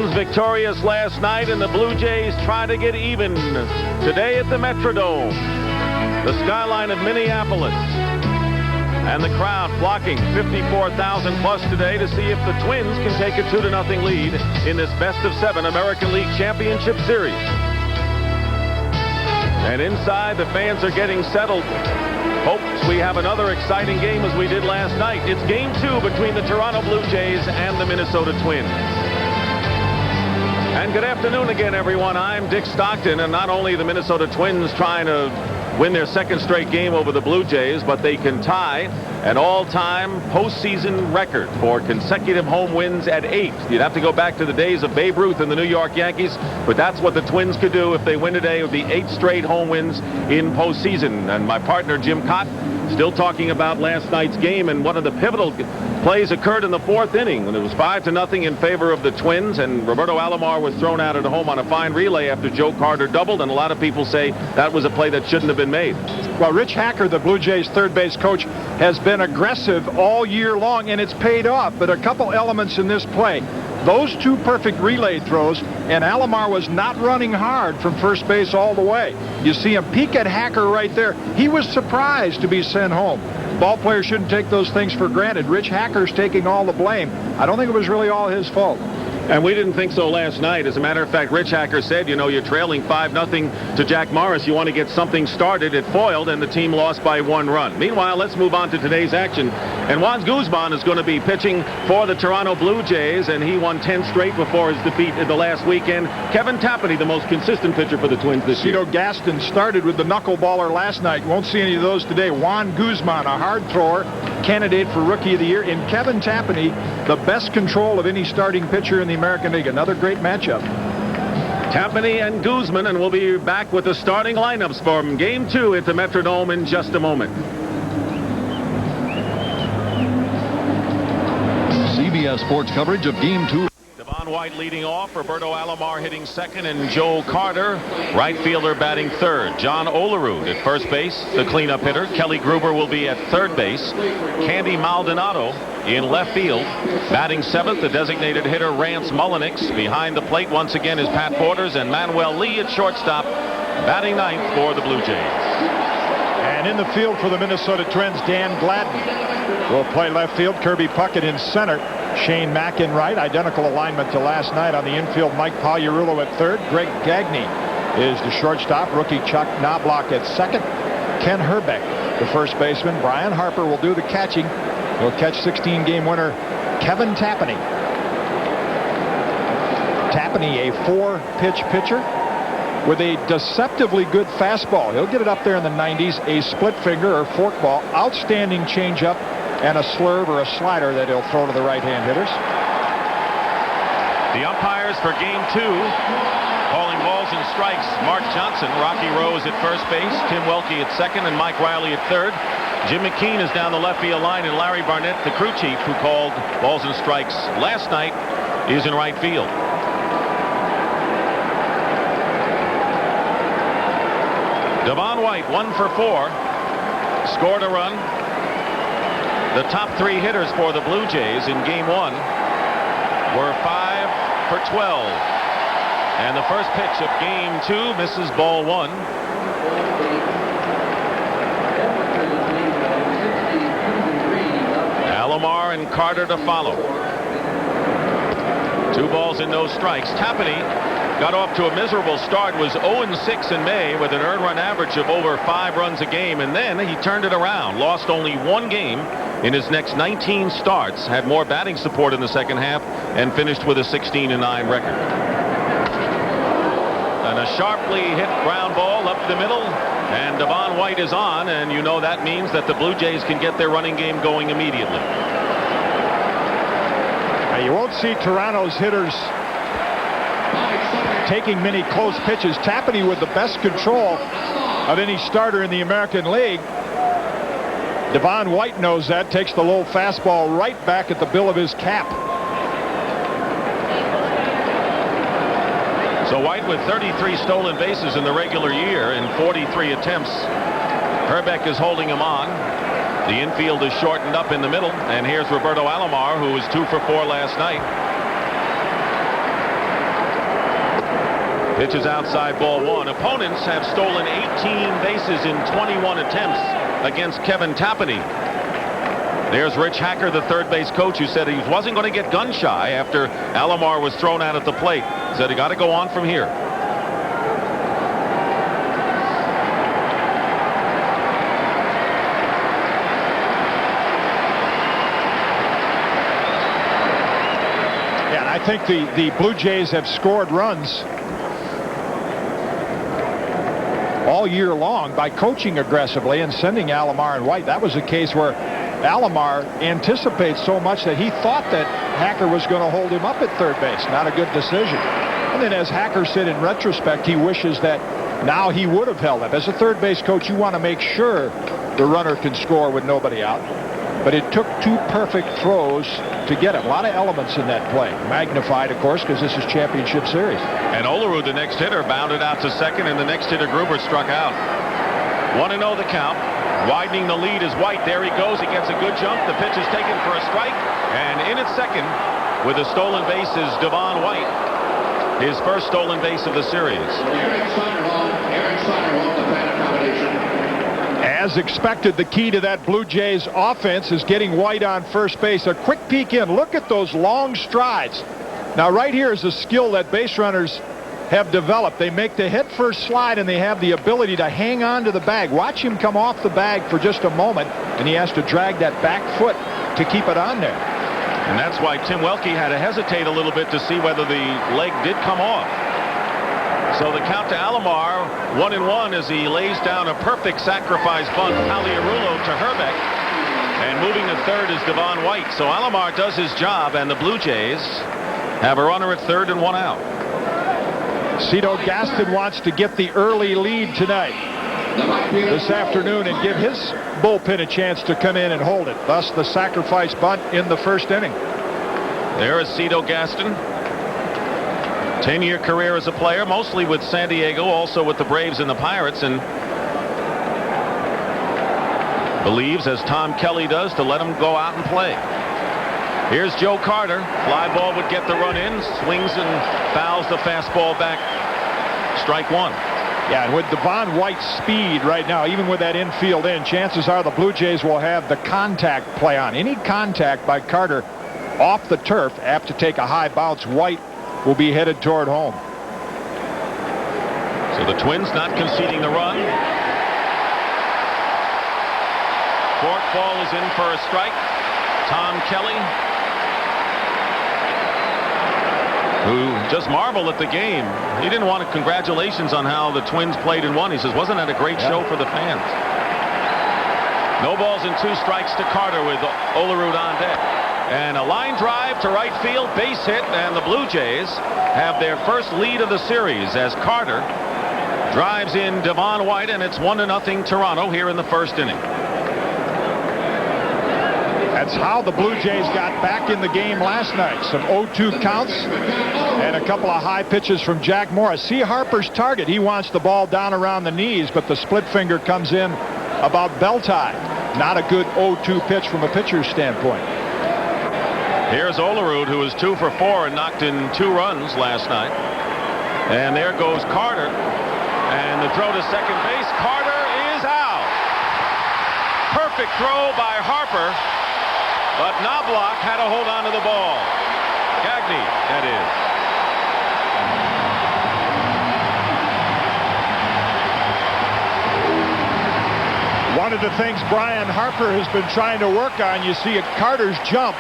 Twins victorious last night, and the Blue Jays try to get even today at the Metrodome. The skyline of Minneapolis. And the crowd flocking 54,000 plus today to see if the Twins can take a 2-0 lead in this best-of-7 American League Championship Series. And inside, the fans are getting settled. Hopes we have another exciting game as we did last night. It's game 2 between the Toronto Blue Jays and the Minnesota Twins. And good afternoon again, everyone. I'm Dick Stockton, and not only the Minnesota Twins trying to win their second straight game over the Blue Jays, but they can tie an all-time postseason record for consecutive home wins at 8. You'd have to go back to the days of Babe Ruth and the New York Yankees, but that's what the Twins could do if they win today. It would be 8 straight home wins in postseason. And my partner, Jim Cott, still talking about last night's game, and one of the pivotal plays occurred in the 4th inning when it was 5-0 in favor of the Twins, and Roberto Alomar was thrown out at home on a fine relay after Joe Carter doubled, and a lot of people say that was a play that shouldn't have been made. Well, Rich Hacker, the Blue Jays third base coach, has been aggressive all year long, and it's paid off. But a couple elements in this play. Those 2 perfect relay throws, and Alomar was not running hard from first base all the way. You see him peek at Hacker right there. He was surprised to be sent home. Ball players shouldn't take those things for granted. Rich Hacker's taking all the blame. I don't think it was really all his fault. And we didn't think so last night. As a matter of fact, Rich Hacker said, you know, you're trailing 5-0 to Jack Morris. You want to get something started. It foiled, and the team lost by 1 run. Meanwhile, let's move on to today's action. And Juan Guzman is going to be pitching for the Toronto Blue Jays, and he won 10 straight before his defeat in the last weekend. Kevin Tapani, the most consistent pitcher for the Twins this year. Cito Gaston started with the knuckleballer last night. Won't see any of those today. Juan Guzman, a hard thrower, candidate for Rookie of the Year. And Kevin Tapani, the best control of any starting pitcher in the American League. Another great matchup. Tapani and Guzman, and we'll be back with the starting lineups from Game 2 at the Metrodome in just a moment. CBS Sports coverage of Game 2. Devon White leading off, Roberto Alomar hitting second, and Joe Carter, right fielder, batting third. John Olerud at first base, the cleanup hitter. Kelly Gruber will be at third base. Candy Maldonado in left field. Batting seventh, the designated hitter Rance Mullenix. Behind the plate once again is Pat Borders, and Manuel Lee at shortstop, batting ninth for the Blue Jays. And in the field for the Minnesota Twins, Dan Gladden will play left field. Kirby Puckett in center. Shane Mack in right. Identical alignment to last night. On the infield, Mike Pagliarulo at third. Greg Gagne is the shortstop. Rookie Chuck Knobloch at second. Ken Herbeck, the first baseman. Brian Harper will do the catching. He'll catch 16-game winner Kevin Tapani. Tapani, a 4-pitch pitcher with a deceptively good fastball. He'll get it up there in the 90s. A split finger or forkball. Outstanding changeup, and a slurve or a slider that he'll throw to the right-hand hitters. The umpires for Game 2 calling balls and strikes. Mark Johnson, Rocky Rose at first base, Tim Welke at second, and Mike Riley at third. Jim McKean is down the left field line, and Larry Barnett, the crew chief who called balls and strikes last night, is in right field. Devon White, 1 for 4, scored a run. The top 3 hitters for the Blue Jays in Game 1 were 5 for 12. And the first pitch of Game 2 misses ball 1. Alomar and Carter to follow. 2 balls and no strikes. Tapani got off to a miserable start, was 0-6 in May with an earned run average of over 5 runs a game, and then he turned it around. Lost only 1 game in his next 19 starts, had more batting support in the second half, and finished with a 16-9 record. And a sharply hit ground ball up the middle, and Devon White is on, and you know that means that the Blue Jays can get their running game going immediately. Now, you won't see Toronto's hitters taking many close pitches. Tapani with the best control of any starter in the American League. Devon White knows that, takes the low fastball right back at the bill of his cap. So White with 33 stolen bases in the regular year in 43 attempts. Herbeck is holding him on. The infield is shortened up in the middle, and here's Roberto Alomar, who was 2 for 4 last night. Pitch is outside, ball one. Opponents have stolen 18 bases in 21 attempts against Kevin Tapani. There's Rich Hacker, the third base coach, who said he wasn't going to get gun shy after Alomar was thrown out at the plate. Said he got to go on from here. Yeah, and I think the Blue Jays have scored runs all year long by coaching aggressively and sending Alomar and White. That was a case where Alomar anticipates so much that he thought that Hacker was going to hold him up at third base. Not a good decision. And then as Hacker said in retrospect, he wishes that now he would have held up. As a third base coach, you want to make sure the runner can score with nobody out. But it took two perfect throws to get him. A lot of elements in that play. Magnified, of course, because this is championship series. And Olerud, the next hitter, bounded out to second, and the next hitter, Gruber, struck out. 1-0 the count. Widening the lead is White. There he goes. He gets a good jump. The pitch is taken for a strike. And in at second with a stolen base is Devon White. His first stolen base of the series. As expected, the key to that Blue Jays offense is getting White on first base. A quick peek in. Look at those long strides. Now, right here is a skill that base runners have developed. They make the head first slide, and they have the ability to hang on to the bag. Watch him come off the bag for just a moment, and he has to drag that back foot to keep it on there. And that's why Tim Welke had to hesitate a little bit to see whether the leg did come off. So the count to Alomar, 1-1, as he lays down a perfect sacrifice bunt, Paliarulo to Herbeck. And moving to third is Devon White. So Alomar does his job, and the Blue Jays have a runner at third and one out. Cito Gaston wants to get the early lead tonight, this afternoon, and give his bullpen a chance to come in and hold it. Thus the sacrifice bunt in the first inning. There is Cito Gaston. 10-year career as a player, mostly with San Diego, also with the Braves and the Pirates, and believes, as Tom Kelly does, to let him go out and play. Here's Joe Carter. Fly ball would get the run in. Swings and fouls the fastball back. Strike one. Yeah, and with Devon White's speed right now, even with that infield in, chances are the Blue Jays will have the contact play on. Any contact by Carter off the turf, apt to take a high bounce. White will be headed toward home. So the Twins not conceding the run. Forkball is in for a strike. Tom Kelly, who just marveled at the game. He didn't want congratulations on how the Twins played and won. He says, wasn't that a great show for the fans? No balls and two strikes to Carter with Olerud on deck. And a line drive to right field, base hit, and the Blue Jays have their first lead of the series as Carter drives in Devon White, and it's 1-0 Toronto here in the first inning. That's how the Blue Jays got back in the game last night. Some 0-2 counts and a couple of high pitches from Jack Morris. See Harper's target. He wants the ball down around the knees, but the split finger comes in about belt high. Not a good 0-2 pitch from a pitcher's standpoint. Here's Olerud, who was 2 for 4 and knocked in 2 runs last night. And there goes Carter. And the throw to second base. Carter is out. Perfect throw by Harper. But Knobloch had to hold on to the ball. Gagne, that is. One of the things Brian Harper has been trying to work on, you see at Carter's jump.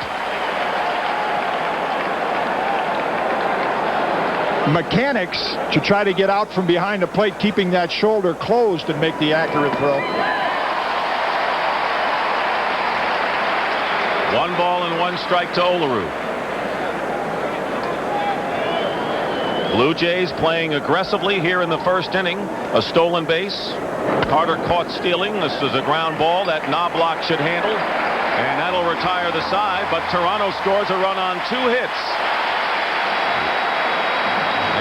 Mechanics to try to get out from behind the plate, keeping that shoulder closed and make the accurate throw. 1 ball and 1 strike to Olerud. Blue Jays playing aggressively here in the first inning. A stolen base. Carter caught stealing. This is a ground ball that Knobloch should handle. And that'll retire the side, but Toronto scores a run on 2 hits.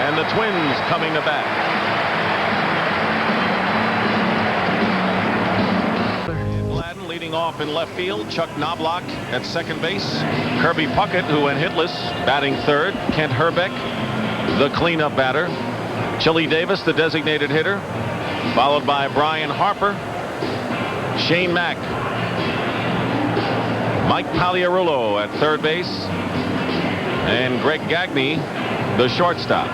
And the Twins coming to bat. Leading off in left field, Chuck Knobloch at second base. Kirby Puckett, who went hitless, batting third. Kent Herbeck, the cleanup batter. Chili Davis, the designated hitter, followed by Brian Harper, Shane Mack, Mike Pagliarulo at third base, and Greg Gagne, the shortstop.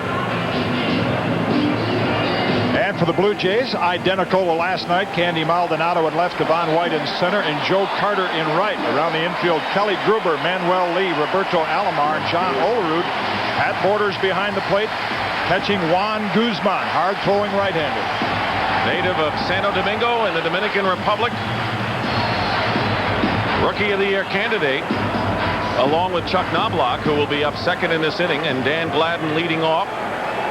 And for the Blue Jays, identical to last night, Candy Maldonado at left, Devon White in center, and Joe Carter in right. Around the infield, Kelly Gruber, Manuel Lee, Roberto Alomar, and John Olerud. At borders behind the plate, catching Juan Guzman, hard-throwing right-hander. Native of Santo Domingo in the Dominican Republic. Rookie of the Year candidate, along with Chuck Knobloch, who will be up second in this inning, and Dan Gladden leading off.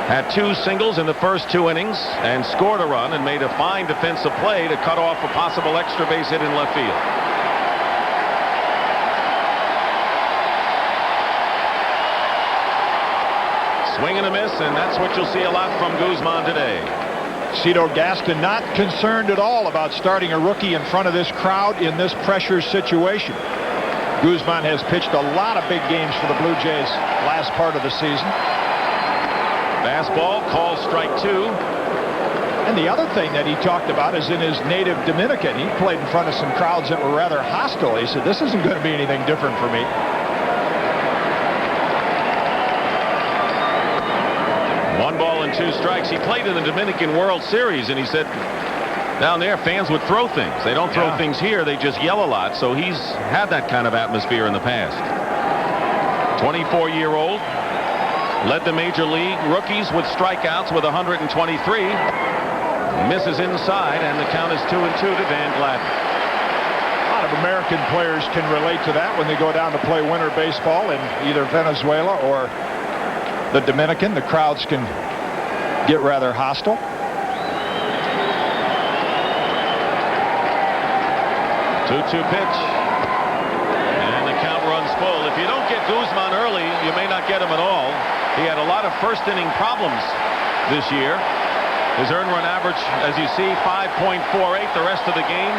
Had 2 singles in the first 2 innings and scored a run and made a fine defensive play to cut off a possible extra base hit in left field. Swing and a miss, and that's what you'll see a lot from Guzman today. Cito Gaston not concerned at all about starting a rookie in front of this crowd in this pressure situation. Guzman has pitched a lot of big games for the Blue Jays last part of the season. Fastball, call strike 2. And the other thing that he talked about is in his native Dominican, he played in front of some crowds that were rather hostile. He said, this isn't going to be anything different for me. 1 ball and 2 strikes. He played in the Dominican World Series, and he said down there fans would throw things. They don't throw things here. They just yell a lot. So he's had that kind of atmosphere in the past. 24-year-old. Led the major league rookies with strikeouts with 123. Misses inside, and the count is 2-2 to Dan Gladden. A lot of American players can relate to that when they go down to play winter baseball in either Venezuela or the Dominican. The crowds can get rather hostile. Two pitch. And the count runs full. If you don't get Guzman early, you may not get him at all. He had a lot of first inning problems this year. His earned run average, as you see, 5.48. The rest of the game,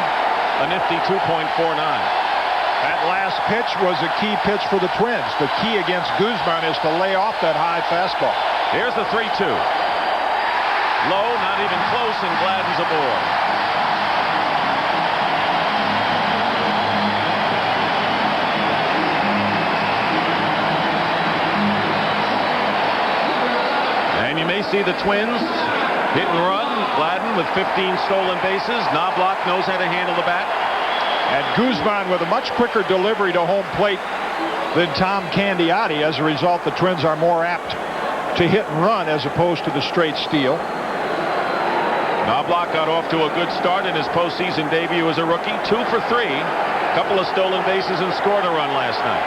a nifty 2.49. That last pitch was a key pitch for the Twins. The key against Guzman is to lay off that high fastball. Here's the 3-2. Low, not even close, and Gladden's aboard. And you may see the Twins hit and run. Gladden with 15 stolen bases. Knobloch knows how to handle the bat. And Guzman with a much quicker delivery to home plate than Tom Candiotti. As a result, the Twins are more apt to hit and run as opposed to the straight steal. Knobloch got off to a good start in his postseason debut as a rookie. 2 for 3. Couple of stolen bases and scored a run last night.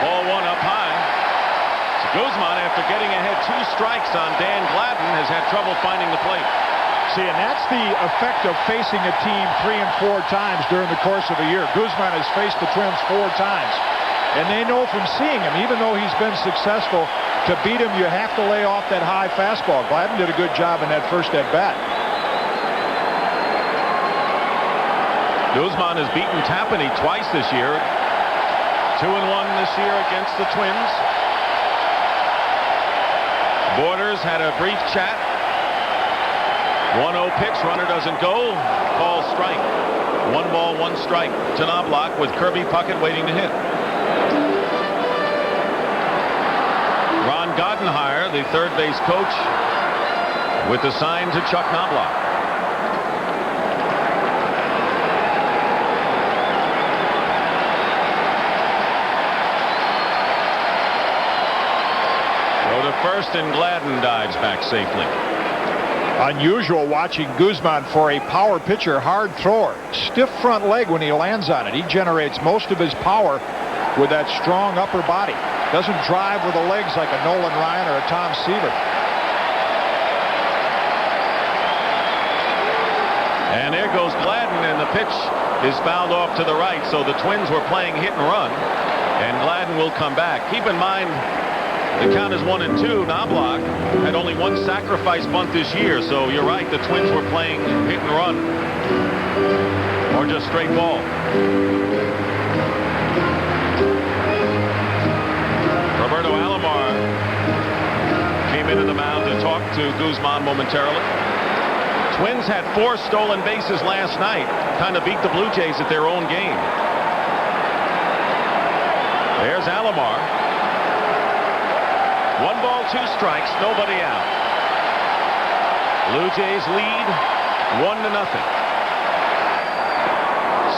Ball 1 up high. Guzman, after getting ahead 2 strikes on Dan Gladden, has had trouble finding the plate. See, and that's the effect of facing a team 3 and 4 times during the course of a year. Guzman has faced the Twins 4 times. And they know from seeing him, even though he's been successful, to beat him, you have to lay off that high fastball. Gladden did a good job in that first at-bat. Guzman has beaten Tapani twice this year. 2-1 this year against the Twins. Borders had a brief chat. 1-0 pitch, runner doesn't go. Call strike. 1 ball, 1 strike to Knobloch with Kirby Puckett waiting to hit. Ron Goddenhire, the third base coach, with the sign to Chuck Knobloch. First, and Gladden dives back safely. Unusual watching Guzman for a power pitcher, hard thrower. Stiff front leg when he lands on it. He generates most of his power with that strong upper body. Doesn't drive with the legs like a Nolan Ryan or a Tom Seaver. And there goes Gladden, and the pitch is fouled off to the right. So the Twins were playing hit and run, and Gladden will come back. Keep in mind, the count is 1-2. Knobloch had only 1 sacrifice bunt this year, so you're right. The Twins were playing hit and run, or just straight ball. Roberto Alomar look to Guzman momentarily. Twins had 4 stolen bases last night. Kind of beat the Blue Jays at their own game. There's Alomar. 1 ball, 2 strikes, nobody out. Blue Jays lead 1-0.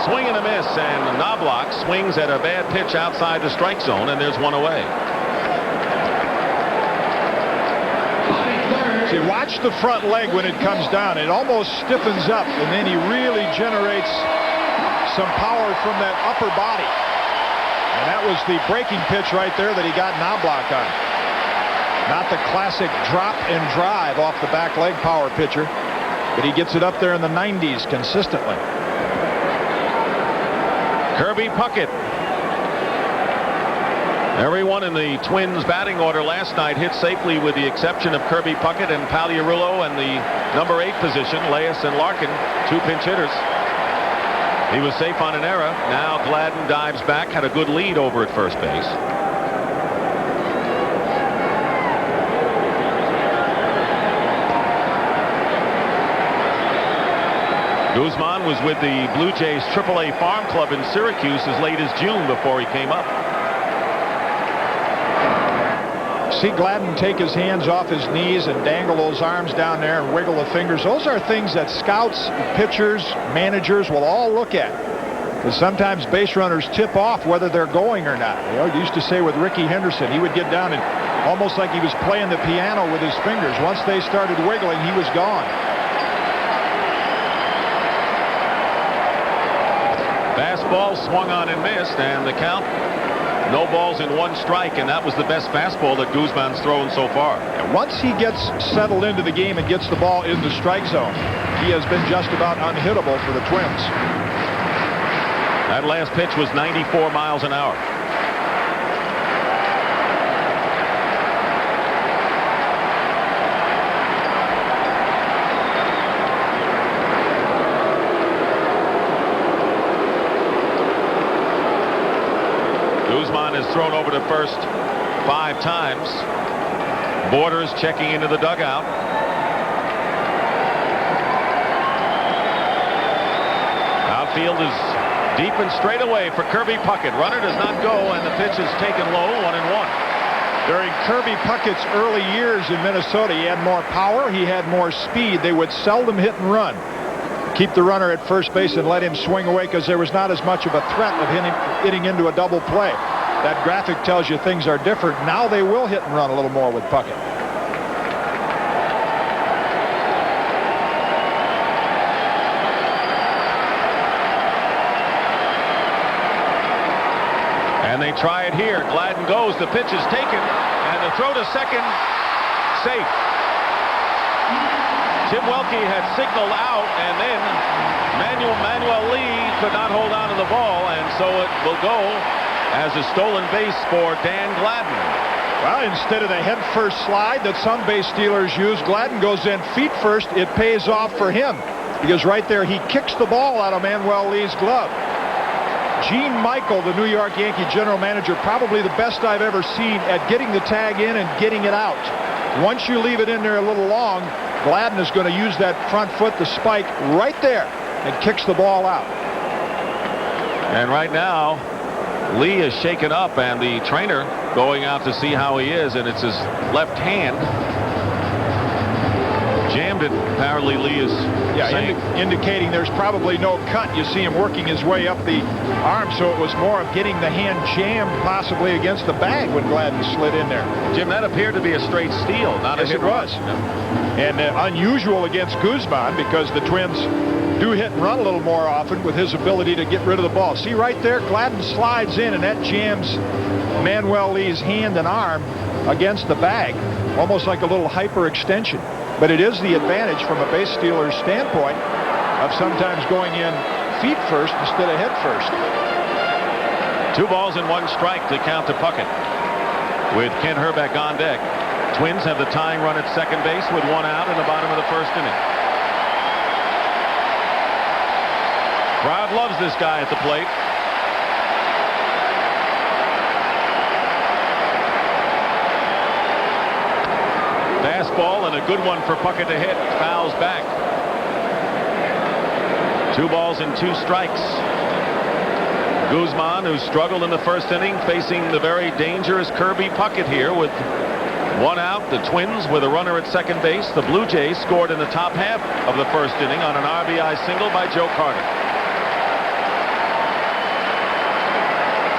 Swing and a miss, and Knobloch swings at a bad pitch outside the strike zone, and there's 1 away. See, watch the front leg when it comes down. It almost stiffens up, and then he really generates some power from that upper body. And that was the breaking pitch right there that he got Knobloch on. Not the classic drop and drive off the back leg power pitcher, but he gets it up there in the 90s consistently. Kirby Puckett. Everyone in the Twins batting order last night hit safely with the exception of Kirby Puckett and Pagliarulo, and the number 8 position, Leas and Larkin, 2 pinch hitters. He was safe on an error. Now Gladden dives back, had a good lead over at first base. Guzman was with the Blue Jays AAA Farm Club in Syracuse as late as June before he came up. See Gladden take his hands off his knees and dangle those arms down there and wiggle the fingers. Those are things that scouts, pitchers, managers will all look at. Because sometimes base runners tip off whether they're going or not. You know, used to say with Ricky Henderson, he would get down and almost like he was playing the piano with his fingers. Once they started wiggling, he was gone. Fastball swung on and missed, and the count, no balls and 1 strike, and that was the best fastball that Guzman's thrown so far. And once he gets settled into the game and gets the ball in the strike zone, he has been just about unhittable for the Twins. That last pitch was 94 miles an hour. Guzman has thrown over to first 5 times. Borders checking into the dugout. Outfield is deep and straight away for Kirby Puckett. Runner does not go, and the pitch is taken low, 1-1. During Kirby Puckett's early years in Minnesota, he had more power, he had more speed. They would seldom hit and run. Keep the runner at first base and let him swing away because there was not as much of a threat of hitting into a double play. That graphic tells you things are different. Now they will hit and run a little more with Puckett. And they try it here. Gladden goes. The pitch is taken. And the throw to second. Safe. Tim Welke had signaled out, and then Manuel Lee could not hold on to the ball, and so it will go as a stolen base for Dan Gladden. Well, instead of the head first slide that some base stealers use, Gladden goes in feet first. It pays off for him because right there he kicks the ball out of Manuel Lee's glove. Gene Michael, the New York Yankee general manager, probably the best I've ever seen at getting the tag in and getting it out. Once you leave it in there a little long, Gladden is going to use that front foot, the spike, right there and kicks the ball out. And right now, Lee is shaken up, and the trainer going out to see how he is, and it's his left hand. Jammed it, apparently Lee is saying. Indicating there's probably no cut. You see him working his way up the arm, so it was more of getting the hand jammed possibly against the bag when Gladden slid in there. Jim, that appeared to be a straight steal, not a hit. Yes, it was. And unusual against Guzman because the Twins do hit and run a little more often with his ability to get rid of the ball. See right there, Gladden slides in, and that jams Manuel Lee's hand and arm against the bag, almost like a little hyperextension. But it is the advantage from a base stealer's standpoint of sometimes going in feet first instead of head first. 2 balls and 1 strike to count to Puckett. With Kent Hrbek on deck, Twins have the tying run at second base with 1 out in the bottom of the first inning. Crowd loves this guy at the plate. Fastball and a good one for Puckett to hit. Fouls back. 2 balls and 2 strikes. Guzman, who struggled in the first inning, facing the very dangerous Kirby Puckett here with 1 out. The Twins with a runner at second base. The Blue Jays scored in the top half of the first inning on an RBI single by Joe Carter.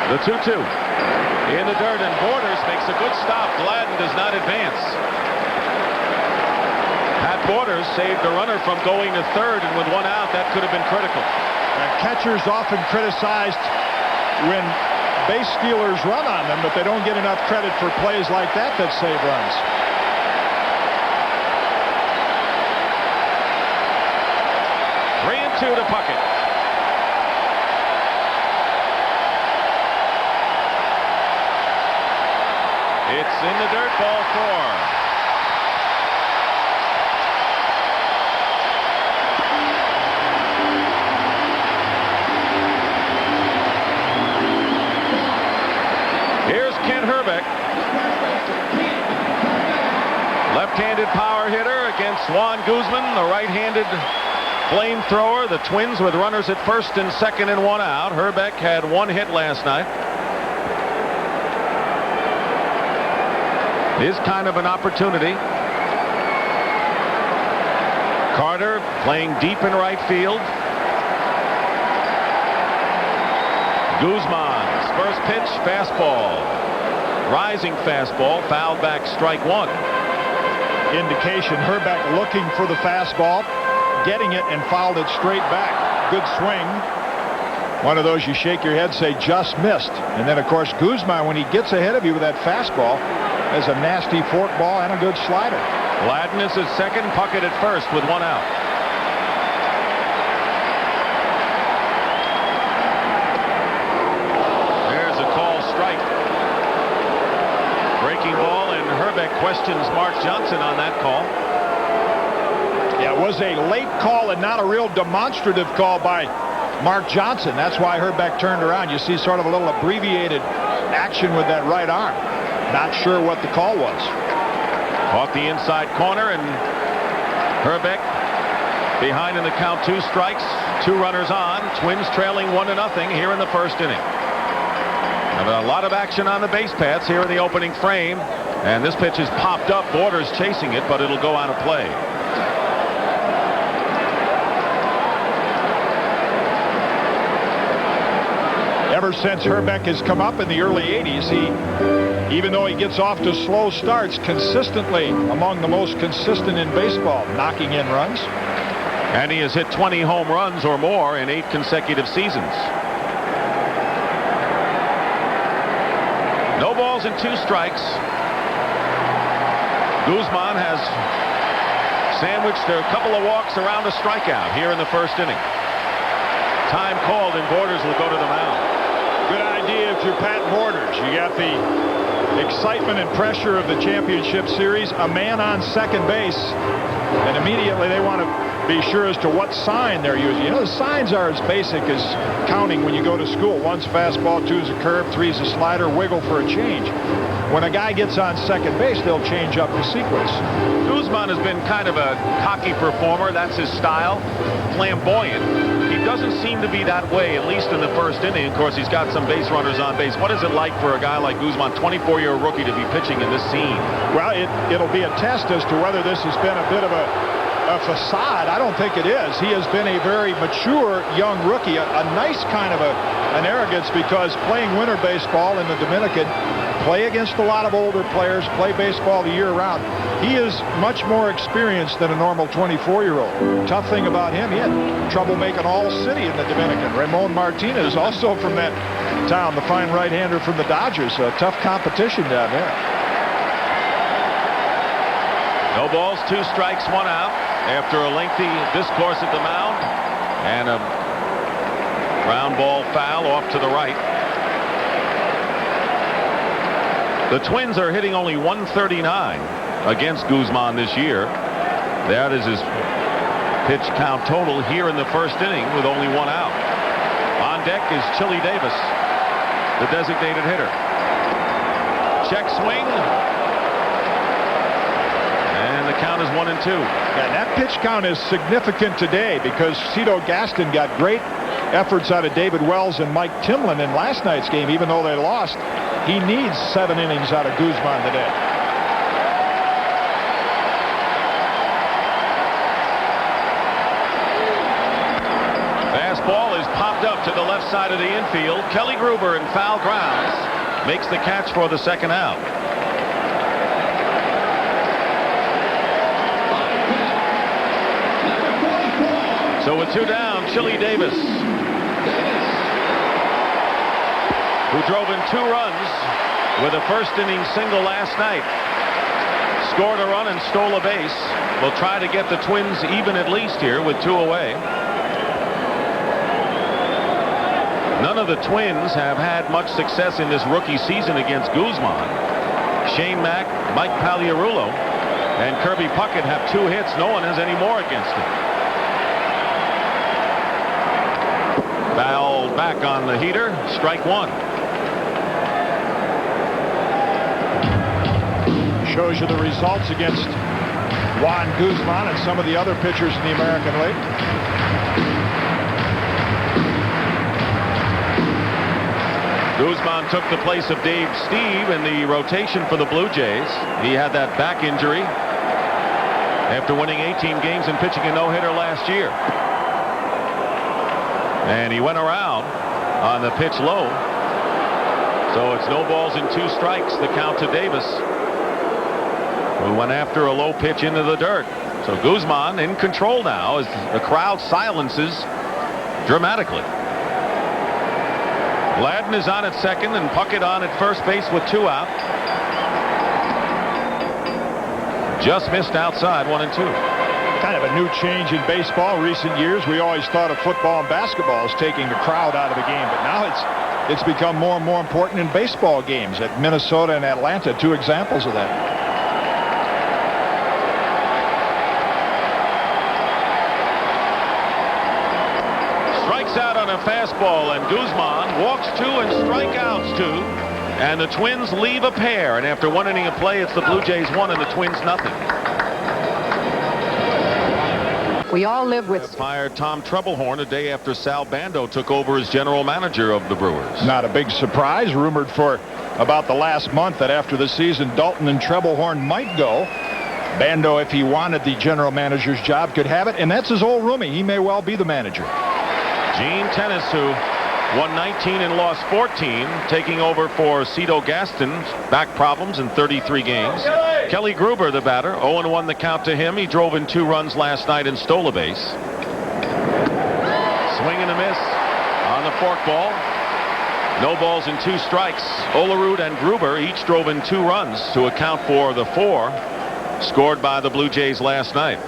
The 2-2 in the dirt, and Borders makes a good stop. Gladden does not advance. Pat Borders saved the runner from going to third, and with 1 out, that could have been critical. And catchers often criticized when base stealers run on them, but they don't get enough credit for plays like that save runs. Three and 2 to Puckett. It's in the dirt, ball 4. Here's Kent Herbeck. Left-handed power hitter against Juan Guzman, the right-handed flamethrower. The Twins with runners at first and second and 1 out. Herbeck had 1 hit last night. Is kind of an opportunity. Carter playing deep in right field. Guzman's first pitch, fastball. Rising fastball, fouled back, strike 1. Indication Herbeck looking for the fastball, getting it, and fouled it straight back. Good swing. One of those you shake your head, say just missed. And then of course Guzman, when he gets ahead of you with that fastball, has a nasty forkball and a good slider. Gladden is at second, Puckett at first with 1 out. There's a call strike. Breaking ball, and Herbeck questions Mark Johnson on that call. Yeah, it was a late call and not a real demonstrative call by Mark Johnson. That's why Herbeck turned around. You see sort of a little abbreviated action with that right arm. Not sure what the call was. Off the inside corner, and Herbeck behind in the count. 2 strikes, 2 runners on. Twins trailing 1-0 here in the first inning. A lot of action on the base paths here in the opening frame, and this pitch is popped up. Borders chasing it, but it'll go out of play. Ever since Herbeck has come up in the early 80s, even though he gets off to slow starts, consistently among the most consistent in baseball, knocking in runs. And he has hit 20 home runs or more in 8 consecutive seasons. No balls and 2 strikes. Guzman has sandwiched a couple of walks around a strikeout here in the first inning. Time called, and Borders will go to the mound. Good idea if you're Pat Borders. You got the excitement and pressure of the championship series, a man on second base, and immediately they want to be sure as to what sign they're using. You know, the signs are as basic as counting when you go to school. 1's fastball, 2's a curve, 3's a slider, wiggle for a change. When a guy gets on second base, they'll change up the sequence. Guzman has been kind of a cocky performer. That's his style. Flamboyant. He doesn't seem to be that way, at least in the first inning. Of course, he's got some base runners on base. What is it like for a guy like Guzman, 24-year rookie, to be pitching in this scene? Well, it'll be a test as to whether this has been a bit of a facade. I don't think it is. He has been a very mature young rookie, a nice kind of an arrogance, because playing winter baseball in the Dominican, play against a lot of older players, play baseball the year round. He is much more experienced than a normal 24-year-old. Tough thing about him, he had trouble making All-City in the Dominican. Ramon Martinez, also from that town, the fine right-hander from the Dodgers. Tough competition down there. No balls, 2 strikes, 1 out after a lengthy discourse at the mound, and a ground ball foul off to the right. The Twins are hitting only .139 against Guzman this year. That is his pitch count total here in the first inning with only 1 out. On deck is Chili Davis, the designated hitter. Check swing. And the count is 1-2. And that pitch count is significant today because Cito Gaston got great efforts out of David Wells and Mike Timlin in last night's game. Even though they lost, he needs 7 innings out of Guzman today. Fastball is popped up to the left side of the infield. Kelly Gruber in foul grounds makes the catch for the second out. So with 2 down, Chili Davis, who drove in 2 runs with a first-inning single last night, scored a run and stole a base, will try to get the Twins even at least here with 2 away. None of the Twins have had much success in this rookie season against Guzman. Shane Mack, Mike Pagliarulo, and Kirby Puckett have 2 hits. No one has any more against him. Fouled back on the heater. Strike 1. Shows you the results against Juan Guzman and some of the other pitchers in the American League. Guzman took the place of Dave Steve in the rotation for the Blue Jays. He had that back injury after winning 18 games and pitching a no-hitter last year. And he went around on the pitch low. So it's no balls and 2 strikes, the count to Davis, who went after a low pitch into the dirt. So Guzman in control now as the crowd silences dramatically. Gladden is on at second and Puckett on at first base with 2 out. Just missed outside, 1-2. Kind of a new change in baseball. Recent years, we always thought of football and basketball as taking the crowd out of the game, but now it's become more and more important in baseball games. At Minnesota and Atlanta, 2 examples of that. Strikes out on a fastball, and Guzman walks 2 and strikeouts 2, and the Twins leave a pair. And after 1 inning of play, it's the Blue Jays 1 and the Twins nothing. We all live with. Fired Tom Trebelhorn a day after Sal Bando took over as general manager of the Brewers. Not a big surprise. Rumored for about the last month that after the season, Dalton and Trebelhorn might go. Bando, if he wanted the general manager's job, could have it, and that's his old roomie. He may well be the manager. Gene Tennis, who won 19 and lost 14, taking over for Cito Gaston's back problems in 33 games. Kelly Gruber, the batter, 0-1 the count to him. He drove in 2 runs last night and stole a base. Swing and a miss on the forkball. No balls and 2 strikes. Olerud and Gruber each drove in 2 runs to account for the 4 scored by the Blue Jays last night.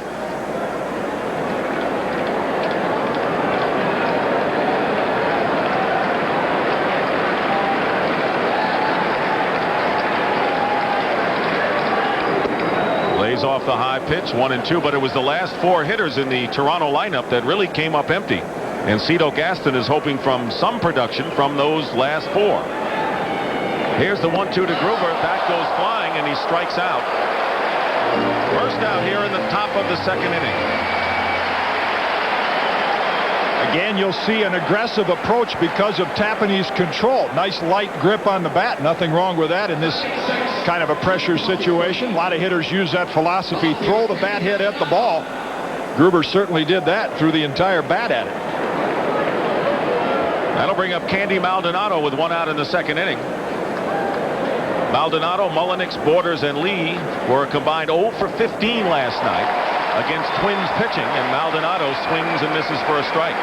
Off the high pitch, 1-2, but it was the last 4 hitters in the Toronto lineup that really came up empty, and Cito Gaston is hoping from some production from those last 4. Here's the 1-2 to Gruber. That goes flying, and he strikes out. First out here in the top of the 2nd inning. Again, you'll see an aggressive approach because of Tapani's control. Nice light grip on the bat. Nothing wrong with that in this kind of a pressure situation. A lot of hitters use that philosophy. Throw the bat head at the ball. Gruber certainly did that, threw the entire bat at it. That'll bring up Candy Maldonado with 1 out in the 2nd inning. Maldonado, Mullenix, Borders, and Lee were a combined 0 for 15 last night against Twins pitching, and Maldonado swings and misses for a strike.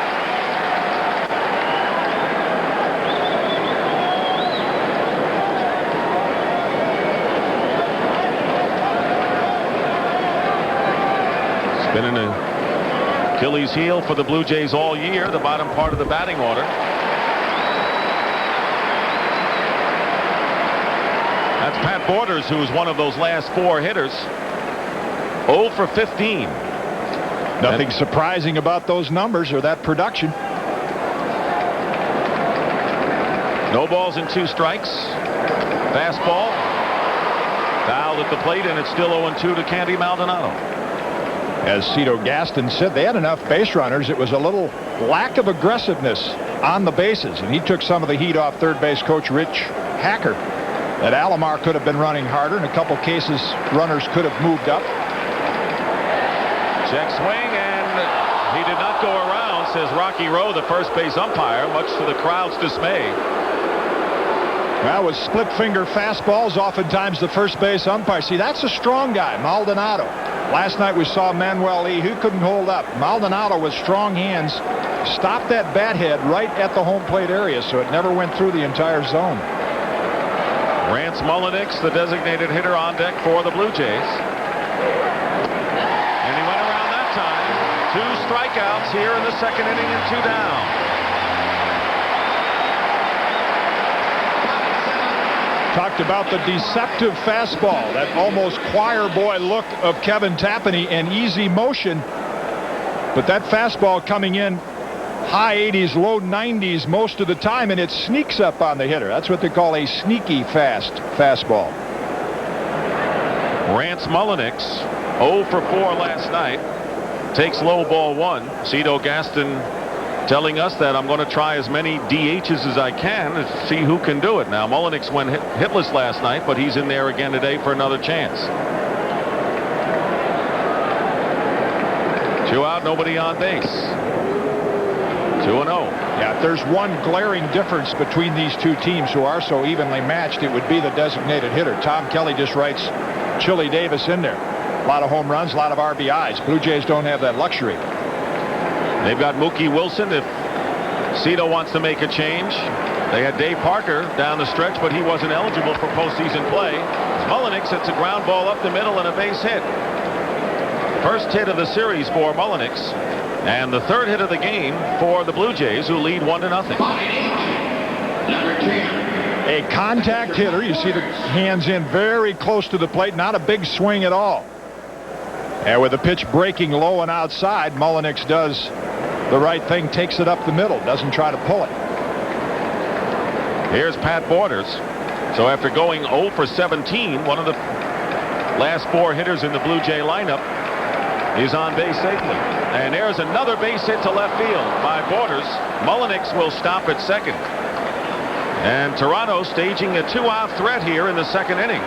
It's been an Achilles heel for the Blue Jays all year, the bottom part of the batting order. That's Pat Borders, who's one of those last 4 hitters. 0 for 15. Nothing surprising about those numbers or that production. No balls and 2 strikes. Fastball. Fouled at the plate, and it's still 0-2 to Candy Maldonado. As Cito Gaston said, they had enough base runners. It was a little lack of aggressiveness on the bases, and he took some of the heat off third base coach Rich Hacker. That Alomar could have been running harder. In a couple cases, runners could have moved up. Check swing, and he did not go around, says Rocky Rowe, the first base umpire, much to the crowd's dismay. Well, with split finger fastballs, oftentimes the first base umpire. See, that's a strong guy, Maldonado. Last night we saw Manuel Lee, who couldn't hold up. Maldonado with strong hands stopped that bat head right at the home plate area, so it never went through the entire zone. Rance Mullenix, the designated hitter, on deck for the Blue Jays. And he went around that time. 2 strikeouts here in the second inning and 2 down. Talked about the deceptive fastball, that almost choir boy look of Kevin Tapani, and easy motion. But that fastball coming in high 80s, low 90s most of the time, and it sneaks up on the hitter. That's what they call a sneaky fastball. Rance Mullenix, 0 for 4 last night, takes low ball 1. Cito Gaston telling us that I'm going to try as many DHs as I can to see who can do it. Now, Mullenix went hitless last night, but he's in there again today for another chance. 2 out, nobody on base. 2-0. Yeah, if there's one glaring difference between these two teams who are so evenly matched, it would be the designated hitter. Tom Kelly just writes Chili Davis in there. A lot of home runs, a lot of RBIs. Blue Jays don't have that luxury. They've got Mookie Wilson if Cito wants to make a change. They had Dave Parker down the stretch, but he wasn't eligible for postseason play. Mullenix hits a ground ball up the middle and a base hit. First hit of the series for Mullenix, and the third hit of the game for the Blue Jays, who lead 1-0. A contact hitter. You see the hands in very close to the plate. Not a big swing at all. And with the pitch breaking low and outside, Mullenix does the right thing, takes it up the middle, doesn't try to pull it. Here's Pat Borders. So after going 0 for 17, one of the last 4 hitters in the Blue Jay lineup is on base safely. And there's another base hit to left field by Borders. Mullenix will stop at second. And Toronto staging a 2-out threat here in the second inning.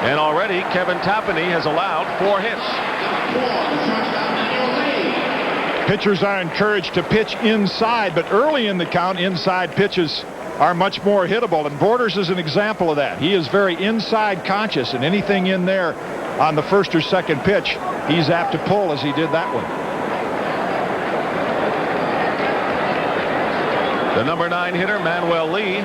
And already Kevin Tapani has allowed 4 hits. Pitchers are encouraged to pitch inside, but early in the count, inside pitches are much more hittable, and Borders is an example of that. He is very inside conscious, and anything in there on the first or second pitch, he's apt to pull, as he did that one. The number 9 hitter, Manuel Lee.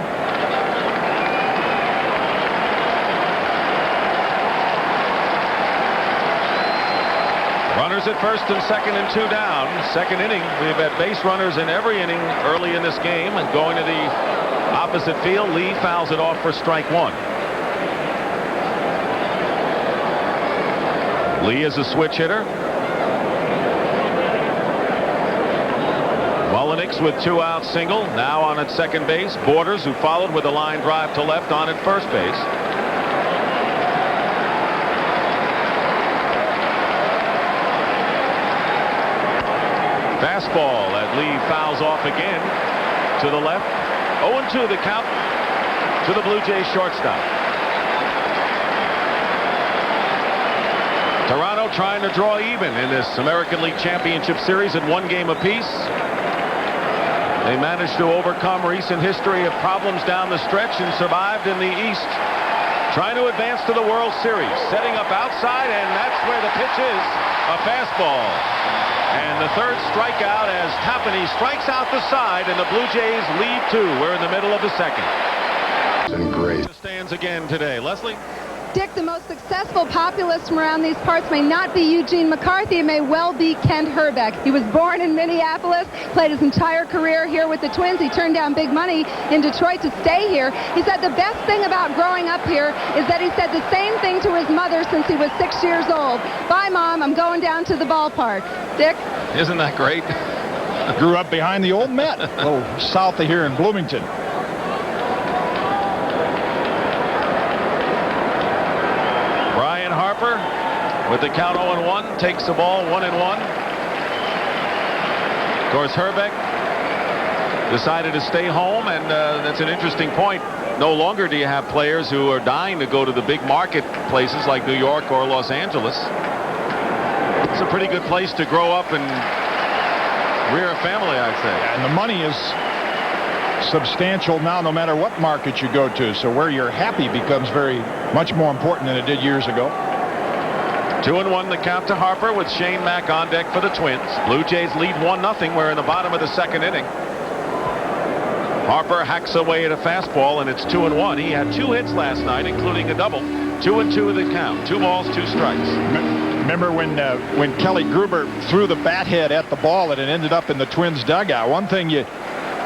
Runners at first and second and 2 down. Second inning, we've had base runners in every inning early in this game, and going to the opposite field, Lee fouls it off for strike 1. Lee is a switch hitter. Mullenix with 2-out single, now on at second base. Borders, who followed with a line drive to left, on at first base. Fastball that Lee fouls off again to the left. 0-2 the count to the Blue Jays shortstop. Toronto trying to draw even in this American League Championship Series at 1 game apiece. They managed to overcome recent history of problems down the stretch and survived in the East. Trying to advance to the World Series. Setting up outside, and that's where the pitch is. A fastball. And the third strikeout as Tapani strikes out the side, and the Blue Jays lead 2. We're in the middle of the second. And great. Stands again today. Leslie? Dick, the most successful populist from around these parts may not be Eugene McCarthy. It may well be Kent Herbeck. He was born in Minneapolis, played his entire career here with the Twins. He turned down big money in Detroit to stay here. He said the best thing about growing up here is that he said the same thing to his mother since he was 6 years old. Bye, Mom. I'm going down to the ballpark. Dick? Isn't that great? Grew up behind the old Met, a little south of here in Bloomington. Harper with the count 0-1 takes the ball 1-1. Of course, Herbeck decided to stay home, and that's an interesting point. No longer do you have players who are dying to go to the big market places like New York or Los Angeles. It's a pretty good place to grow up and rear a family, I'd say. And the money is substantial now no matter what market you go to. So where you're happy becomes very much more important than it did years ago. 2-1 the count to Harper with Shane Mack on deck for the Twins. Blue Jays lead 1-0. We're in the bottom of the second inning. Harper hacks away at a fastball, and it's 2-1. He had 2 hits last night, including a double. 2-2 the count. 2 balls, 2 strikes. Remember when Kelly Gruber threw the bat head at the ball and it ended up in the Twins dugout? One thing you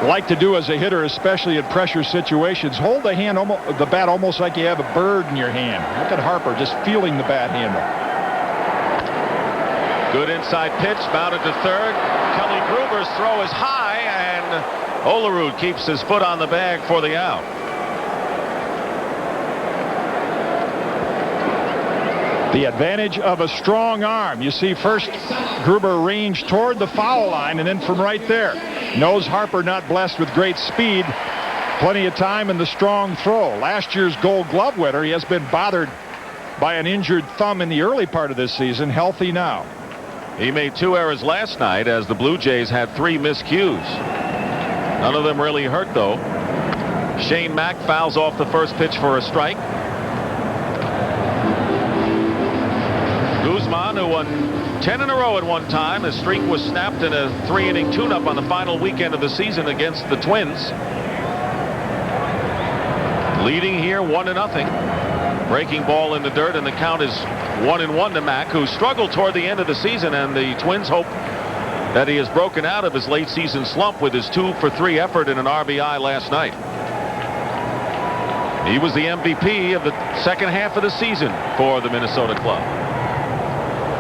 like to do as a hitter, especially in pressure situations, hold the bat almost like you have a bird in your hand. Look at Harper just feeling the bat handle. Good inside pitch, mounted to third. Kelly Gruber's throw is high, and Olerud keeps his foot on the bag for the out. The advantage of a strong arm. You see first Gruber range toward the foul line, and then from right there. Knows Harper not blessed with great speed. Plenty of time in the strong throw. Last year's Gold Glove winner, he has been bothered by an injured thumb in the early part of this season. Healthy now. He made 2 errors last night as the Blue Jays had 3 miscues. None of them really hurt, though. Shane Mack fouls off the first pitch for a strike. Guzman, who won 10 in a row at one time. His streak was snapped in a 3-inning tune-up on the final weekend of the season against the Twins. Leading here 1-0. Breaking ball in the dirt, and the count is 1-1 to Mack, who struggled toward the end of the season, and the Twins hope that he has broken out of his late season slump with his 2-for-3 effort and an RBI last night. He was the MVP of the second half of the season for the Minnesota club.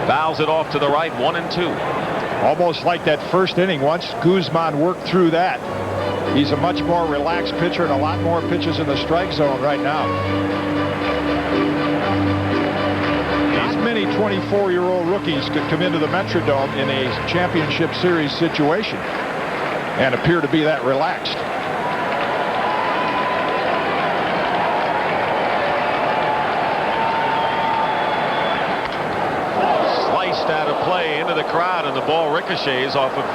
Fouls it off to the right, 1-2. Almost like that first inning. Once Guzman worked through that, he's a much more relaxed pitcher and a lot more pitches in the strike zone right now. Not many 24-year-old rookies could come into the Metrodome in a championship series situation and appear to be that relaxed. Sliced out of play into the crowd, and the ball ricochets off of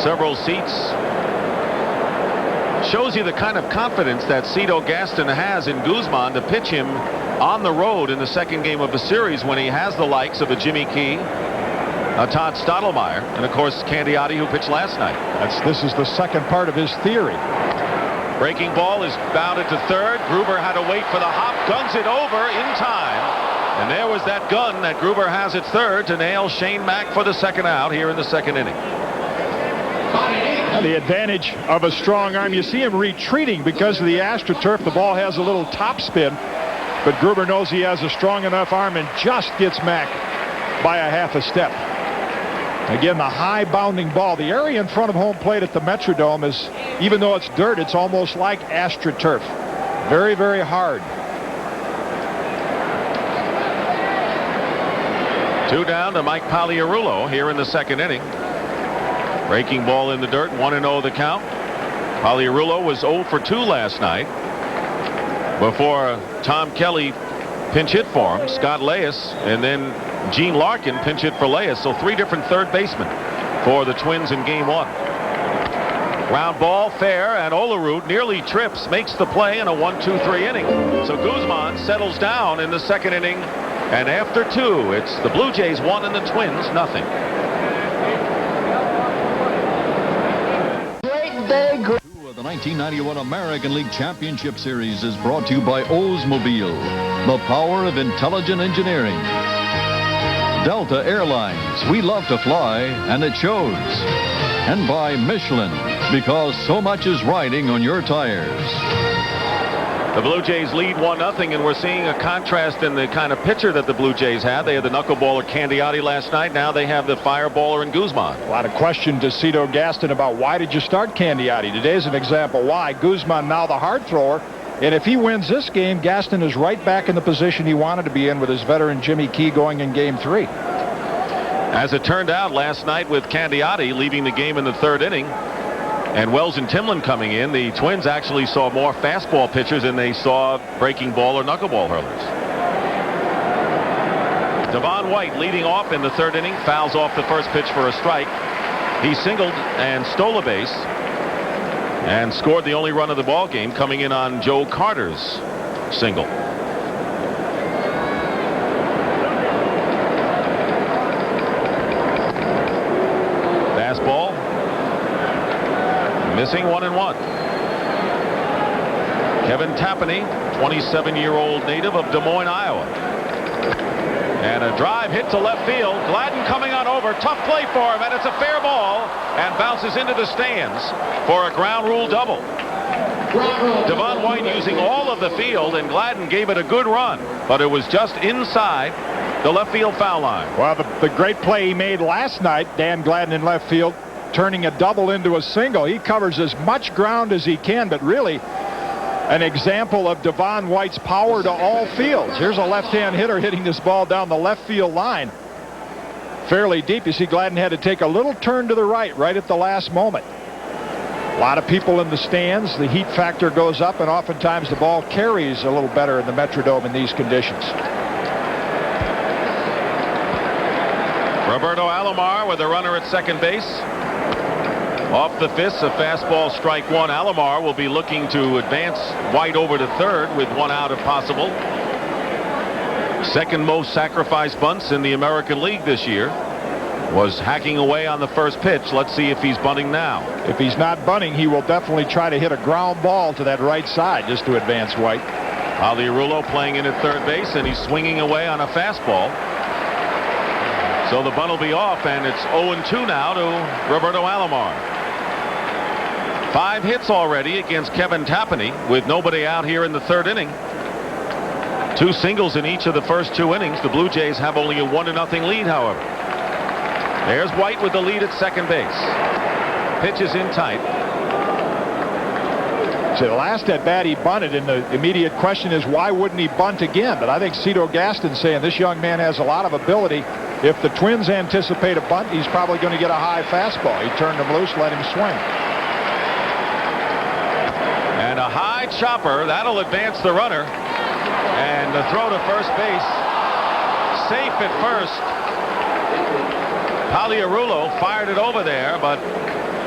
several seats. Shows you the kind of confidence that Cito Gaston has in Guzman to pitch him on the road in the second game of the series when he has the likes of a Jimmy Key, a Todd Stottlemyre, and of course Candiotti, who pitched last night. This is the second part of his theory. Breaking ball is bounded to third. Gruber had to wait for the hop, guns it over in time, and there was that gun that Gruber has at third to nail Shane Mack for the second out here in the second inning. The advantage of a strong arm. You see him retreating because of the AstroTurf. The ball has a little top spin, but Gruber knows he has a strong enough arm and just gets Mack by a half a step. Again, the high bounding ball. The area in front of home plate at the Metrodome is, even though it's dirt, it's almost like AstroTurf. Very, very hard. 2 down to Mike Pagliarulo here in the second inning. Breaking ball in the dirt, 1-0 the count. Pagliarulo was 0 for 2 last night before Tom Kelly pinch hit for him, Scott Leyes, and then Gene Larkin pinch hit for Leyes. So 3 different third basemen for the Twins in game 1. Ground ball, fair, and Olerud nearly trips, makes the play in a 1-2-3 inning. So Guzman settles down in the second inning, and after 2, it's the Blue Jays 1 and the Twins nothing. The 1991 American League Championship Series is brought to you by Oldsmobile, the power of intelligent engineering. Delta Airlines, we love to fly, and it shows. And by Michelin, because so much is riding on your tires. The Blue Jays lead 1-0, and we're seeing a contrast in the kind of pitcher that the Blue Jays had. They had the knuckleballer Candiotti last night. Now they have the fireballer in Guzman. A lot of question to Cito Gaston about why did you start Candiotti. Today's an example why. Guzman, now the hard thrower, And if he wins this game, Gaston is right back in the position he wanted to be in with his veteran Jimmy Key going in Game 3. As it turned out last night with Candiotti leaving the game in the third inning and Wells and Timlin coming in, the Twins actually saw more fastball pitchers than they saw breaking ball or knuckleball hurlers. Devon White leading off in the third inning, fouls off the first pitch for a strike. He singled and stole a base and scored the only run of the ball game, coming in on Joe Carter's single. Fastball missing, 1-1. Kevin Tapani, 27-year-old native of Des Moines, Iowa. And a drive hit to left field. Gladden coming on over. Tough play for him, and it's a fair ball and bounces into the stands for a ground rule double. Devon White using all of the field, and Gladden gave it a good run, but it was just inside the left field foul line. Well, the great play he made last night, Dan Gladden in left field, turning a double into a single. He covers as much ground as he can, but really an example of Devon White's power to all fields. Here's a left-hand hitter hitting this ball down the left field line fairly deep. You see Gladden had to take a little turn to the right at the last moment. A lot of people in the stands. The heat factor goes up, and oftentimes the ball carries a little better in the Metrodome in these conditions. Roberto Alomar with a runner at second base. Off the fist, a fastball, strike one. Alomar will be looking to advance White over to third with one out if possible. Second most sacrifice bunts in the American League this year. Was hacking away on the first pitch. Let's see if he's bunting now. If he's not bunting, he will definitely try to hit a ground ball to that right side just to advance White. Aliarulo playing in at third base, and he's swinging away on a fastball. So the bunt will be off, and it's 0-2 now to Roberto Alomar. 5 hits already against Kevin Tapani with nobody out here in the third inning. 2 singles in each of the first 2 innings. The Blue Jays have only a 1-0 lead, however. There's White with the lead at second base. Pitch is in tight. So the last at bat he bunted, and the immediate question is why wouldn't he bunt again? But I think Cito Gaston's saying this young man has a lot of ability. If the Twins anticipate a bunt, he's probably going to get a high fastball. He turned him loose, let him swing. And a high chopper that'll advance the runner, and the throw to first base safe at first. Aliarulo fired it over there, but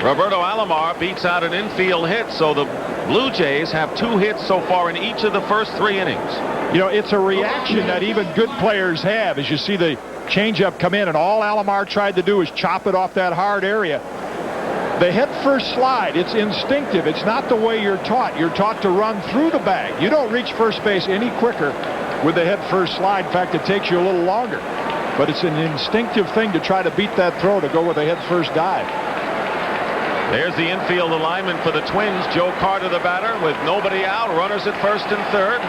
Roberto Alomar beats out an infield hit, so the Blue Jays have 2 hits so far in each of the first 3 innings. You know, it's a reaction that even good players have as you see the changeup come in, and all Alomar tried to do is chop it off that hard area. The head first slide, it's instinctive. It's not the way you're taught. You're taught to run through the bag. You don't reach first base any quicker with the head first slide. In fact, it takes you a little longer. But it's an instinctive thing to try to beat that throw, to go with a head first dive. There's the infield alignment for the Twins. Joe Carter, the batter, with nobody out. Runners at first and third.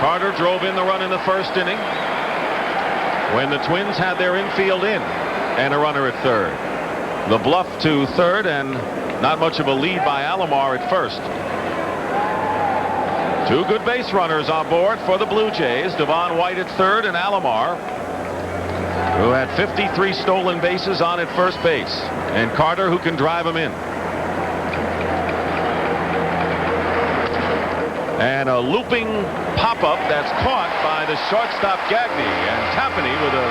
Carter drove in the run in the first inning when the Twins had their infield in and a runner at third. The bluff to third, and not much of a lead by Alomar at first. 2 good base runners on board for the Blue Jays. Devon White at third, and Alomar, who had 53 stolen bases, on at first base. And Carter, who can drive him in. And a looping pop-up that's caught by the shortstop Gagne. And Tapani with a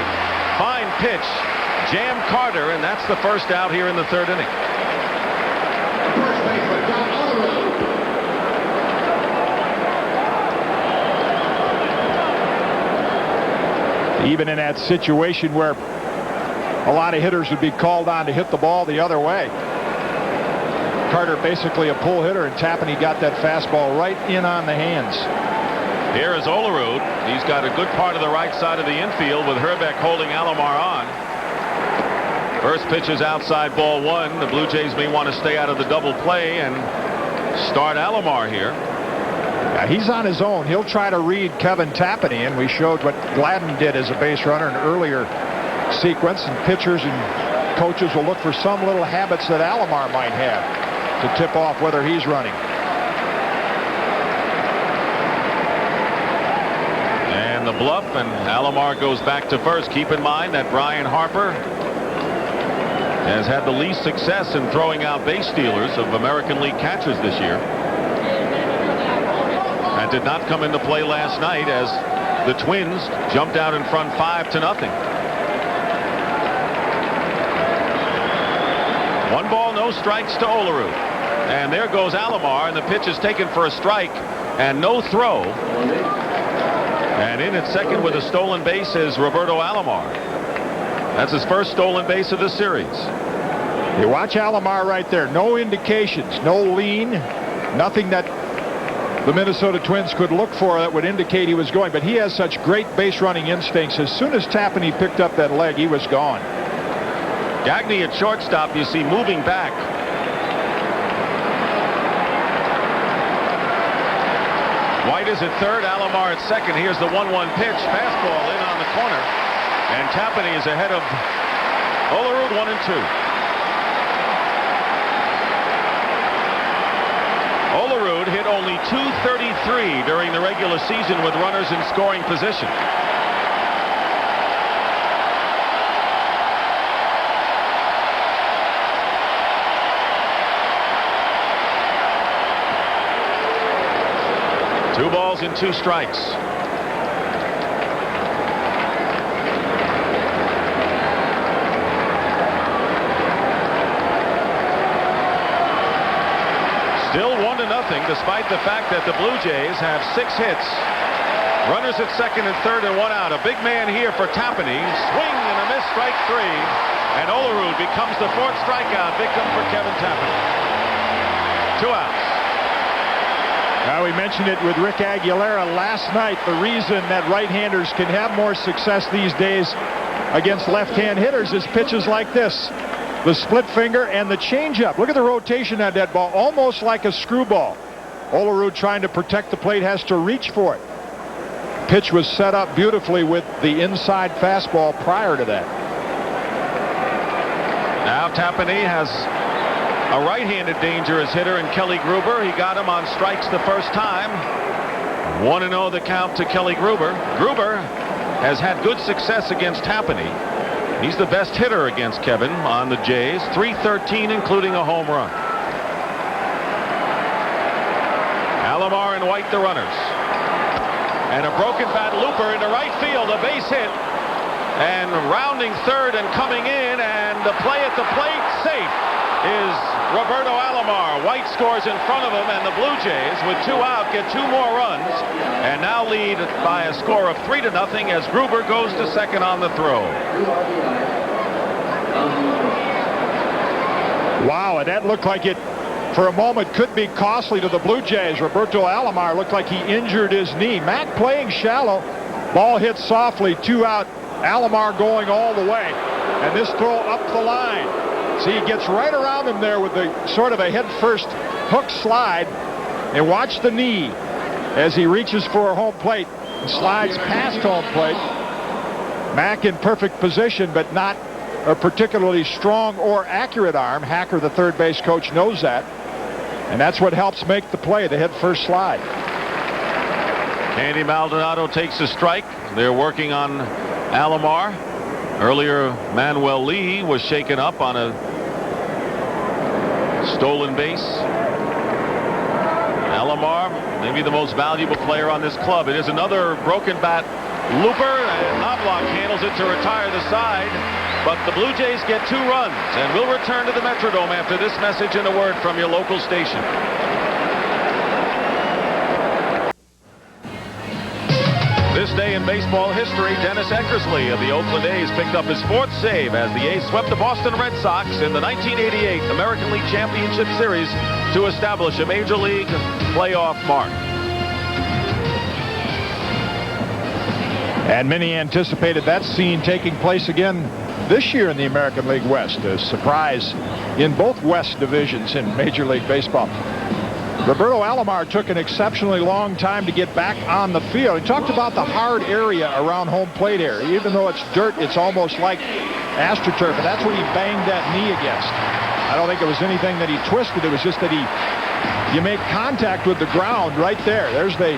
fine pitch jammed Carter, and that's the first out here in the third inning. Even in that situation where a lot of hitters would be called on to hit the ball the other way, Carter basically a pull hitter, and Tapani got that fastball right in on the hands. Here is Olerud. He's got a good part of the right side of the infield with Herbeck holding Alomar on. First pitch is outside, ball 1. The Blue Jays may want to stay out of the double play and start Alomar here. Yeah, he's on his own. He'll try to read Kevin Tapani, and we showed what Gladden did as a base runner in an earlier sequence, and pitchers and coaches will look for some little habits that Alomar might have to tip off whether he's running. the bluff, and Alomar goes back to first. Keep in mind that Brian Harper has had the least success in throwing out base stealers of American League catchers this year. That did not come into play last night as the Twins jumped out in front 5-0. 1 ball, no strikes to Olerud. And there goes Alomar, and the pitch is taken for a strike and no throw. And in at second with a stolen base is Roberto Alomar. That's his first stolen base of the series. You watch Alomar right there. No indications, no lean, nothing that the Minnesota Twins could look for that would indicate he was going. But he has such great base running instincts. As soon as Tapani picked up that leg, he was gone. Gagne at shortstop, you see, moving back. White is at third, Alomar at second. Here's the 1-1 pitch. Fastball in on the corner. And Tapani is ahead of Olerud, 1-2. Olerud hit only .233 during the regular season with runners in scoring position. Two balls and 2 strikes. Still 1-0, despite the fact that the Blue Jays have 6 hits. Runners at second and third and 1 out. A big man here for Tapani. Swing and a miss, strike 3. And Olerud becomes the 4th strikeout victim for Kevin Tapani. 2 outs. Now, we mentioned it with Rick Aguilera last night. The reason that right-handers can have more success these days against left-hand hitters is pitches like this. The split finger and the changeup. Look at the rotation on that ball, almost like a screwball. Olerud, trying to protect the plate, has to reach for it. Pitch was set up beautifully with the inside fastball prior to that. Now Tapani has a right-handed dangerous hitter in Kelly Gruber. He got him on strikes the first time. 1-0 the count to Kelly Gruber. Gruber has had good success against Tapani. He's the best hitter against Kevin on the Jays. .313, including a home run. Alomar and White, the runners. And a broken bat looper into right field, a base hit. And rounding third and coming in, and the play at the plate, safe, is Roberto Alomar. White scores in front of him, and the Blue Jays, with 2 out, get 2 more runs, and now lead by a score of 3-0 as Gruber goes to second on the throw. Wow, and that looked like it, for a moment, could be costly to the Blue Jays. Roberto Alomar looked like he injured his knee. Mack playing shallow. Ball hit softly, 2 out. Alomar going all the way. And this throw up the line. See, he gets right around him there with the sort of a head-first hook slide. And watch the knee as he reaches for a home plate and slides past home plate. Mack in perfect position, but not a particularly strong or accurate arm. Hacker, the third base coach, knows that. And that's what helps make the play, the head-first slide. Andy Maldonado takes a strike. They're working on Alomar. Earlier, Manuel Lee was shaken up on a stolen base. Alomar, maybe the most valuable player on this club. It is another broken bat looper, and Knobloch handles it to retire the side. But the Blue Jays get 2 runs, and we'll return to the Metrodome after this message and a word from your local station. This day in baseball history, Dennis Eckersley of the Oakland A's picked up his 4th save as the A's swept the Boston Red Sox in the 1988 American League Championship Series to establish a Major League playoff mark. And many anticipated that scene taking place again this year in the American League West. A surprise in both West divisions in Major League Baseball. Roberto Alomar took an exceptionally long time to get back on the field. He talked about the hard area around home plate area. Even though it's dirt, it's almost like AstroTurf, and that's what he banged that knee against. I don't think it was anything that he twisted. It was just that you make contact with the ground right there. There's the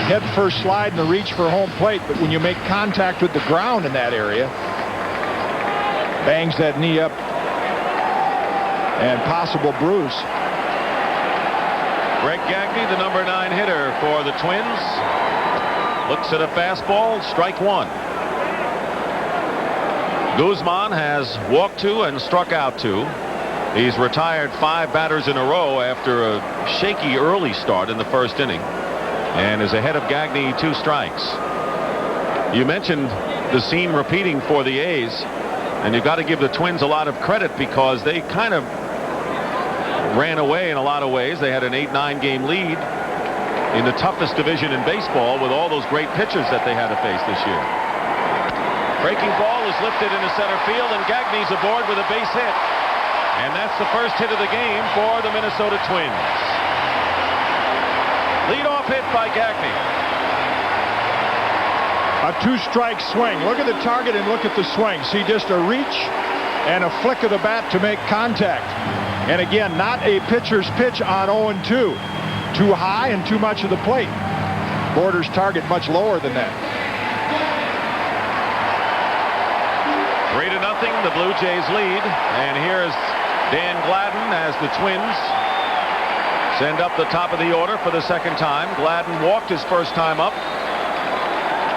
head first slide and the reach for home plate, but when you make contact with the ground in that area, bangs that knee up and possible bruise. Greg Gagne, the number 9 hitter for the Twins, looks at a fastball, strike one. Guzman has walked 2 and struck out 2. He's retired 5 batters in a row after a shaky early start in the first inning, and is ahead of Gagne 2 strikes. You mentioned the scene repeating for the A's, and you've got to give the Twins a lot of credit because they kind of ran away in a lot of ways. They had an 8-9 game lead in the toughest division in baseball with all those great pitchers that they had to face this year. Breaking ball is lifted into center field, and Gagne's aboard with a base hit. And that's the first hit of the game for the Minnesota Twins. Leadoff hit by Gagne. A 2-strike swing. Look at the target and look at the swing. See, just a reach and a flick of the bat to make contact. And again, not a pitcher's pitch on 0-2. Too high and too much of the plate. Borders target much lower than that. 3-0, the Blue Jays lead. And here is Dan Gladden as the Twins send up the top of the order for the second time. Gladden walked his first time up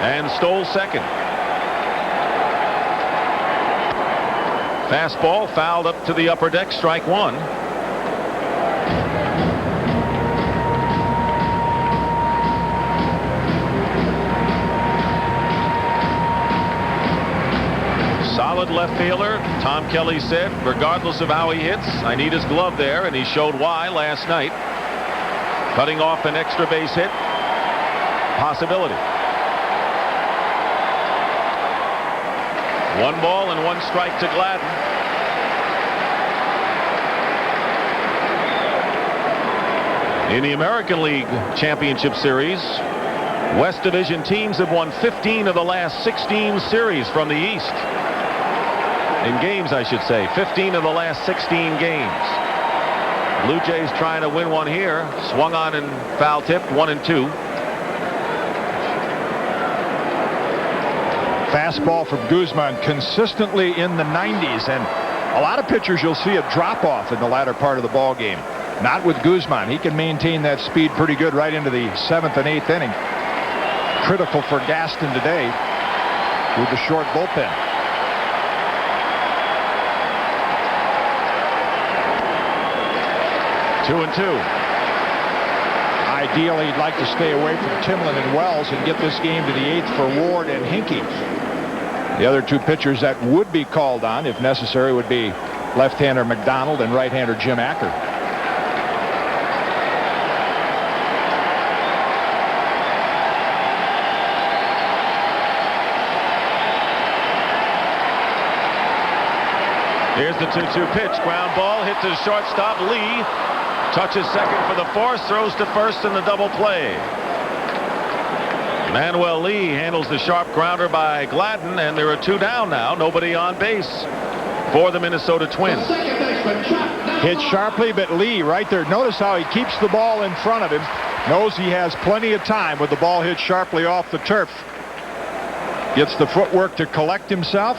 and stole second. Fastball fouled up to the upper deck, strike one. Solid left fielder. Tom Kelly said, regardless of how he hits, I need his glove there, and he showed why last night. Cutting off an extra base hit. Possibility. 1 ball and 1 strike to Gladden. In the American League Championship Series, West Division teams have won 15 of the last 16 series from the East. In games, I should say. 15 of the last 16 games. Blue Jays trying to win one here. Swung on and foul tipped, 1-2. Fastball from Guzman consistently in the 90s, and a lot of pitchers you'll see a drop off in the latter part of the ball game. Not with Guzman. He can maintain that speed pretty good right into the 7th and 8th inning. Critical for Gaston today with the short bullpen. Two and two. Ideally, he'd like to stay away from Timlin and Wells and get this game to the 8th for Ward and Hinkie. The other 2 pitchers that would be called on, if necessary, would be left-hander McDonald and right-hander Jim Acker. Here's the 2-2 pitch. Ground ball hit to shortstop. Lee touches second for the force, throws to first in the double play. Manuel Lee handles the sharp grounder by Gladden, and there are 2 down now. Nobody on base for the Minnesota Twins. Hit sharply, but Lee right there. Notice how he keeps the ball in front of him. Knows he has plenty of time with the ball hit sharply off the turf. Gets the footwork to collect himself,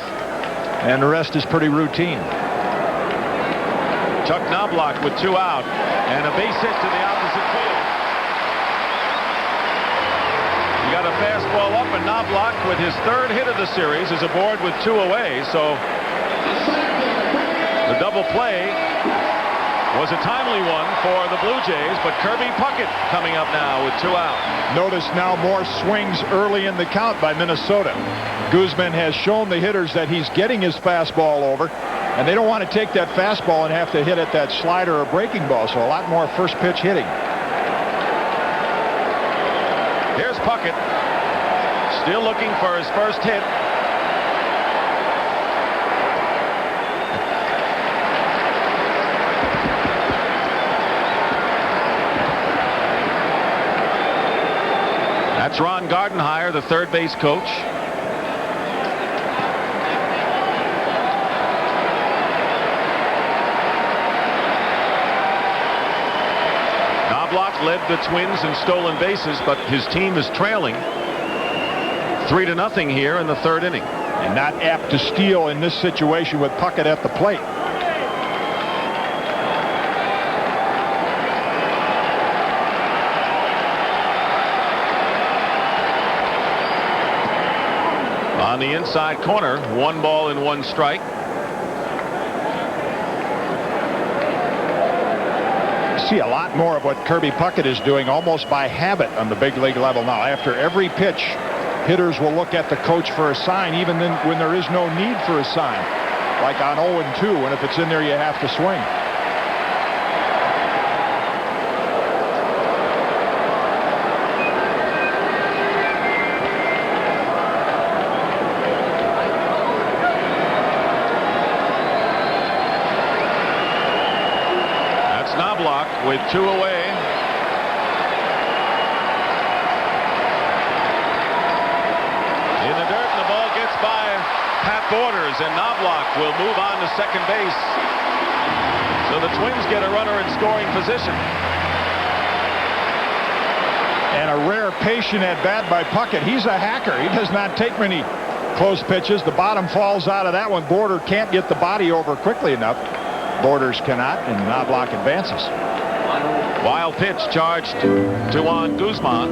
and the rest is pretty routine. Chuck Knobloch with 2 out and a base hit to the opposite field. You got a fastball up, and Knobloch with his 3rd hit of the series is aboard with 2 away. So the double play was a timely one for the Blue Jays, but Kirby Puckett coming up now with 2 out. Notice now more swings early in the count by Minnesota. Guzman has shown the hitters that he's getting his fastball over, and they don't want to take that fastball and have to hit at that slider or breaking ball, so a lot more first pitch hitting. Here's Puckett, still looking for his first hit. That's Ron Gardenhire, the 3rd base coach. Knobloch led the Twins in stolen bases, but his team is trailing 3-0 here in the third inning. And not apt to steal in this situation with Puckett at the plate. On the inside corner, 1 ball and 1 strike. See a lot more of what Kirby Puckett is doing almost by habit on the big league level now. After every pitch, hitters will look at the coach for a sign, even then when there is no need for a sign, like on 0-2, and if it's in there you have to swing. With 2 away. In the dirt, and the ball gets by Pat Borders, and Knobloch will move on to second base. So the Twins get a runner in scoring position. And a rare patient at bat by Puckett. He's a hacker. He does not take many close pitches. The bottom falls out of that one. Border can't get the body over quickly enough. Borders cannot, and Knobloch advances. Wild pitch charged to on Guzman.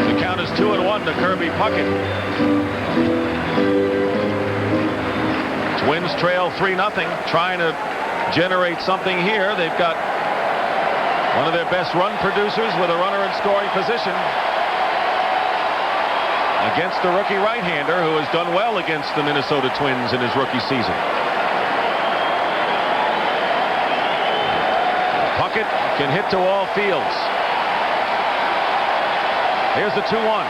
The count is 2-1 to Kirby Puckett. Twins trail 3-0, trying to generate something here. They've got one of their best run producers with a runner in scoring position against the rookie right-hander who has done well against the Minnesota Twins in his rookie season. Puckett can hit to all fields. Here's the 2-1.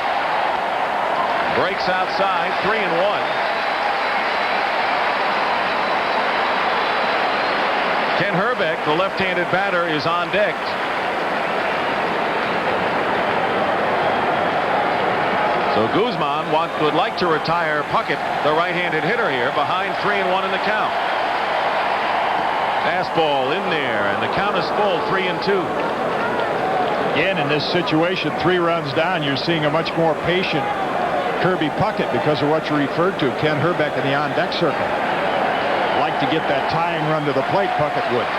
Breaks outside, 3-1. Ken Herbeck, the left-handed batter, is on deck. So Guzman would like to retire Puckett, the right-handed hitter here, behind 3-1 in the count. Fastball in there, and the count is full, 3-2. Again, in this situation, 3 runs down, you're seeing a much more patient Kirby Puckett because of what you referred to, Ken Herbeck in the on-deck circle. Like to get that tying run to the plate, Puckett would.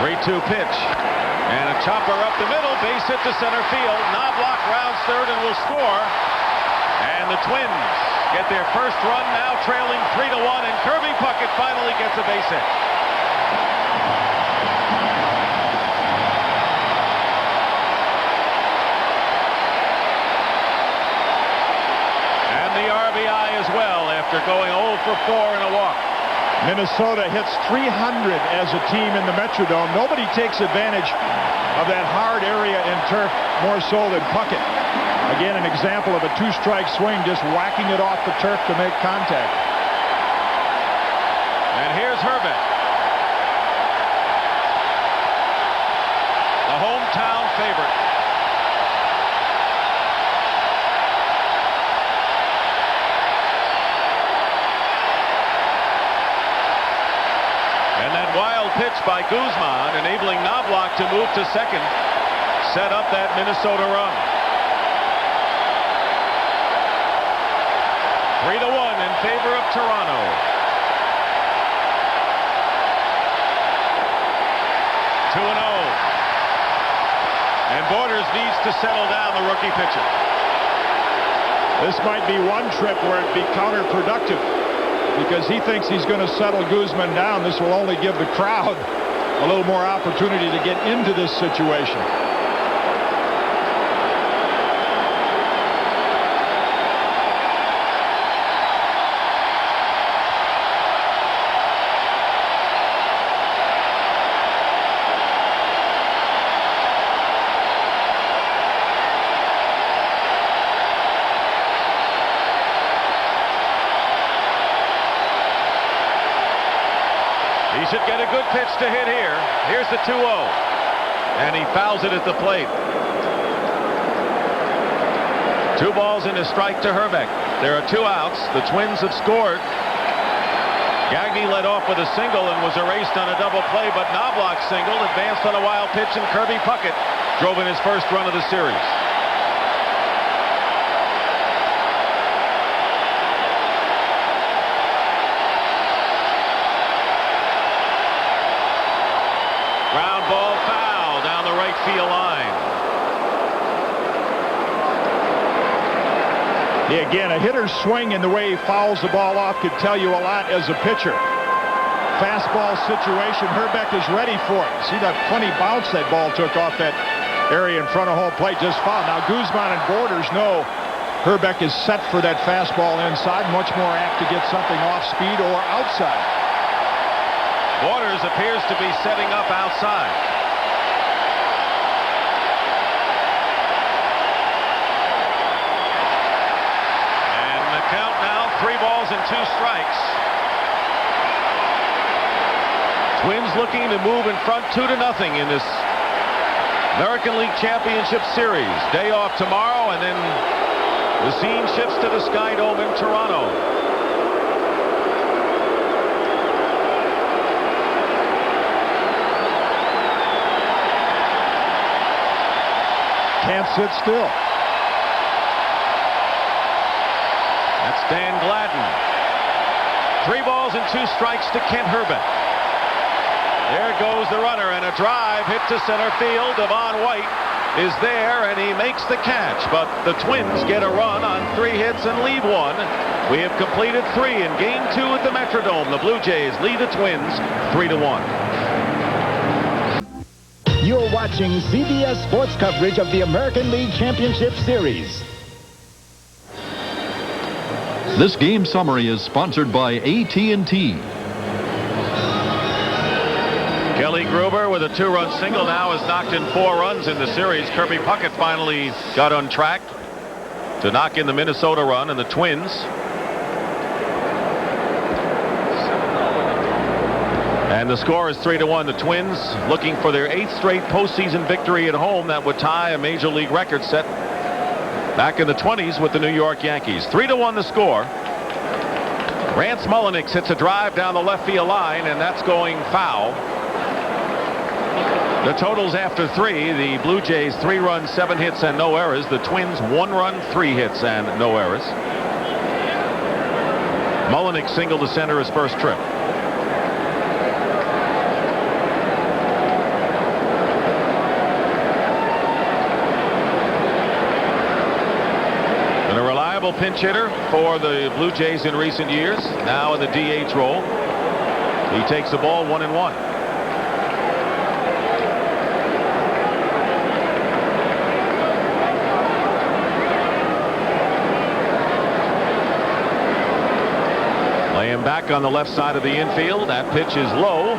3-2 pitch. And a chopper up the middle, base hit to center field. Knobloch rounds third and will score. And the Twins get their first run, now trailing 3-1, and Kirby Puckett finally gets a base hit. And the RBI as well after going 0 for 4 in a walk. Minnesota hits .300 as a team in the Metrodome. Nobody takes advantage of that hard area in turf more so than Puckett. Again, an example of a 2-strike swing, just whacking it off the turf to make contact. And here's Herbeck. The hometown favorite. And that wild pitch by Guzman, enabling Knobloch to move to second, set up that Minnesota run. 3-1 in favor of Toronto. Two and 0. And Borders needs to settle down the rookie pitcher. This might be one trip where it'd be counterproductive because he thinks he's going to settle Guzman down. This will only give the crowd a little more opportunity to get into this situation. He should get a good pitch to hit here. Here's the 2-0. And he fouls it at the plate. 2 balls and a strike to Herbeck. There are 2 outs. The Twins have scored. Gagne led off with a single and was erased on a double play, but Knobloch singled, advanced on a wild pitch, and Kirby Puckett drove in his first run of the series. Ground ball foul down the right field line. Yeah, again, a hitter's swing and the way he fouls the ball off could tell you a lot as a pitcher. Fastball situation, Hrbek is ready for it. See that funny bounce that ball took off that area in front of home plate, just fouled. Now Guzman and Borders know Hrbek is set for that fastball inside, much more apt to get something off speed or outside. Borders appears to be setting up outside. Count now, 3 balls and 2 strikes. Twins looking to move in front 2-0 in this American League Championship Series. Day off tomorrow, and then the scene shifts to the Sky Dome in Toronto. Can't sit still. That's Dan Gladden. 3 balls and 2 strikes to Kent Hrbek. There goes the runner, and a drive hit to center field. Devon White is there, and he makes the catch. But the Twins get a run on 3 hits and leave 1. We have completed 3 in Game 2 at the Metrodome. The Blue Jays lead the Twins 3-1. You're watching CBS Sports coverage of the American League Championship Series. This game summary is sponsored by AT&T. Kelly Gruber with a 2-run single now has knocked in 4 runs in the series. Kirby Puckett finally got untracked to knock in the Minnesota run, and the Twins and the score is 3-1. The Twins looking for their 8th straight postseason victory at home. That would tie a major league record set back in the 20s with the New York Yankees. 3-1 the score. Rance Mullenix hits a drive down the left field line, and that's going foul. The totals after 3, the Blue Jays 3 runs, 7 hits, and no errors. The Twins 1 run, 3 hits, and no errors. Mullenix singled to center his first trip. Pinch hitter for the Blue Jays in recent years, now in the DH role. He takes the ball 1-1. Laying back on the left side of the infield. That pitch is low.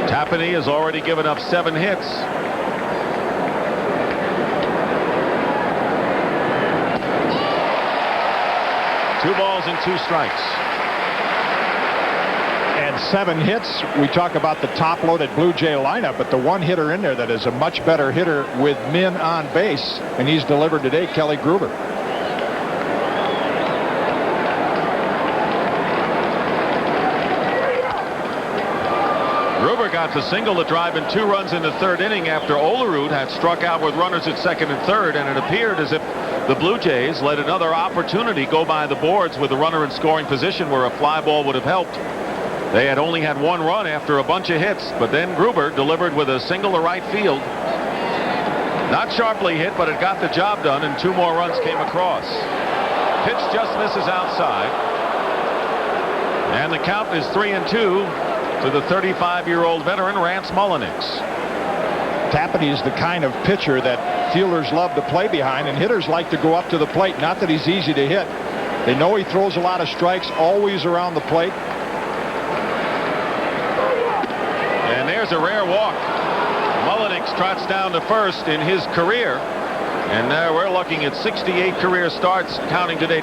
Tapani has already given up 7 hits. Two balls and 2 strikes. And 7 hits. We talk about the top-loaded Blue Jay lineup, but the one hitter in there that is a much better hitter with men on base, and he's delivered today, Kelly Gruber. Gruber got the single to drive in 2 runs in the 3rd inning after Olerud had struck out with runners at 2nd and 3rd, and it appeared as if the Blue Jays let another opportunity go by the boards with a runner in scoring position where a fly ball would have helped. They had only had 1 run after a bunch of hits, but then Gruber delivered with a single to right field. Not sharply hit, but it got the job done, and 2 more runs came across. Pitch just misses outside, and the count is 3-2. To the 35-year-old veteran Rance Mullenix. Tapani is the kind of pitcher that fielders love to play behind, and hitters like to go up to the plate. Not that he's easy to hit. They know he throws a lot of strikes, always around the plate. And there's a rare walk. Mullenix trots down to first in his career, and now we're looking at 68 career starts counting today.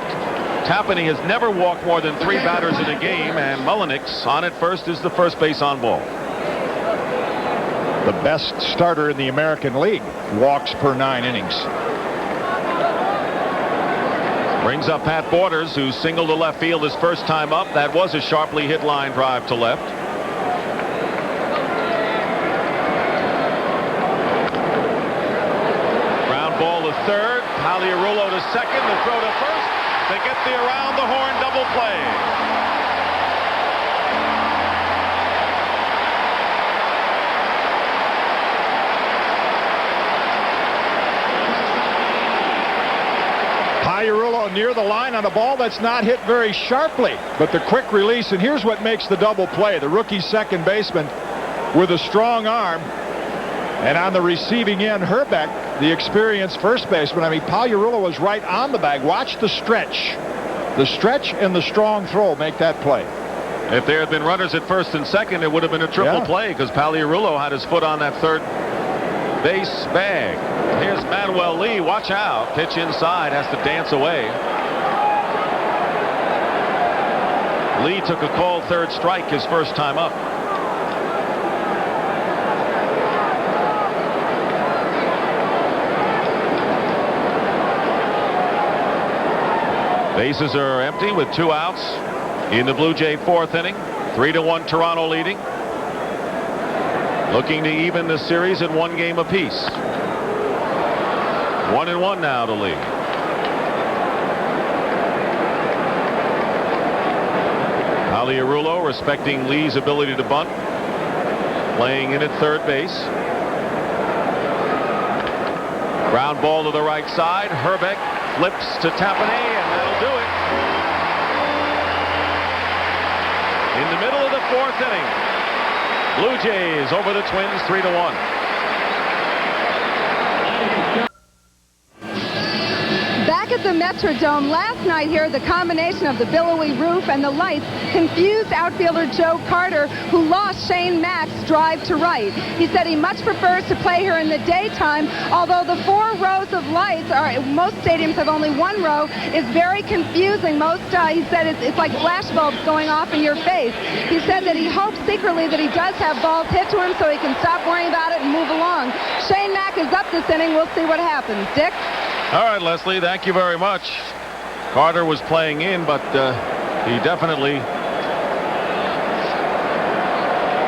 Tapani has never walked more than 3 batters in a game, and Mullenix on at first is the first base on ball. the best starter in the American League. Walks per 9 innings. Brings up Pat Borders, who singled to left field his first time up. That was a sharply hit line drive to left. Ground ball to third. Paliarulo to second. The throw to first. They get the around the horn double play. Paliarulo near the line on a ball that's not hit very sharply, but the quick release, and here's what makes the double play. The rookie second baseman with a strong arm, and on the receiving end, Herbeck, the experienced first baseman. I mean, Paliarulo was right on the bag. Watch the stretch. The stretch and the strong throw make that play. If there had been runners at first and second, it would have been a triple play because Paliarulo had his foot on that third base bag. Here's Manuel Lee. Watch out. Pitch inside. Has to dance away. Lee took a called third strike his first time up. Bases are empty with 2 outs in the Blue Jay 4th inning. 3-1 Toronto leading. Looking to even the series in 1 game apiece. 1-1 now to Lee. Paliarulo respecting Lee's ability to bunt. Playing in at third base. Ground ball to the right side. Herbeck flips to Tapani, and that'll do it. In the middle of the 4th inning, Blue Jays over the Twins 3-1. Back at the Metrodome last night here, the combination of the billowy roof and the lights confused outfielder Joe Carter, who lost Shane Mack's drive to right. He said he much prefers to play here in the daytime, although the 4 rows of lights most stadiums have only 1 row, is very confusing. He said it's like flash bulbs going off in your face. He said that he hopes secretly that he does have balls hit to him so he can stop worrying about it and move along. Shane Mack is up this inning. We'll see what happens. Dick? All right, Leslie, thank you very much. Carter was playing in, but he definitely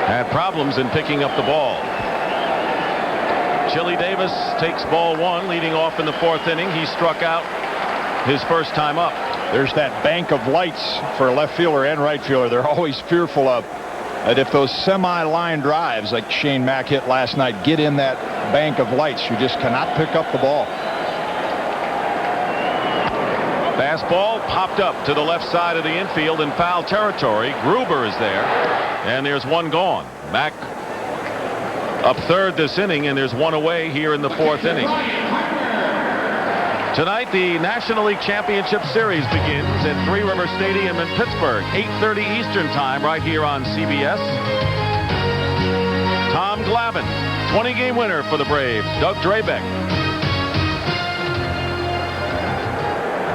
had problems in picking up the ball. Chili Davis takes ball 1, leading off in the 4th inning. He struck out his first time up. There's that bank of lights for a left fielder and right fielder. They're always fearful of that if those semi-line drives like Shane Mack hit last night get in that bank of lights, you just cannot pick up the ball. Fastball popped up to the left side of the infield in foul territory. Gruber is there, and there's 1 gone. Mack up third this inning, and there's 1 away here in the 4th inning. Tonight, the National League Championship Series begins at Three River Stadium in Pittsburgh, 8:30 Eastern Time, right here on CBS. Tom Glavine, 20-game winner for the Braves. Doug Drabek.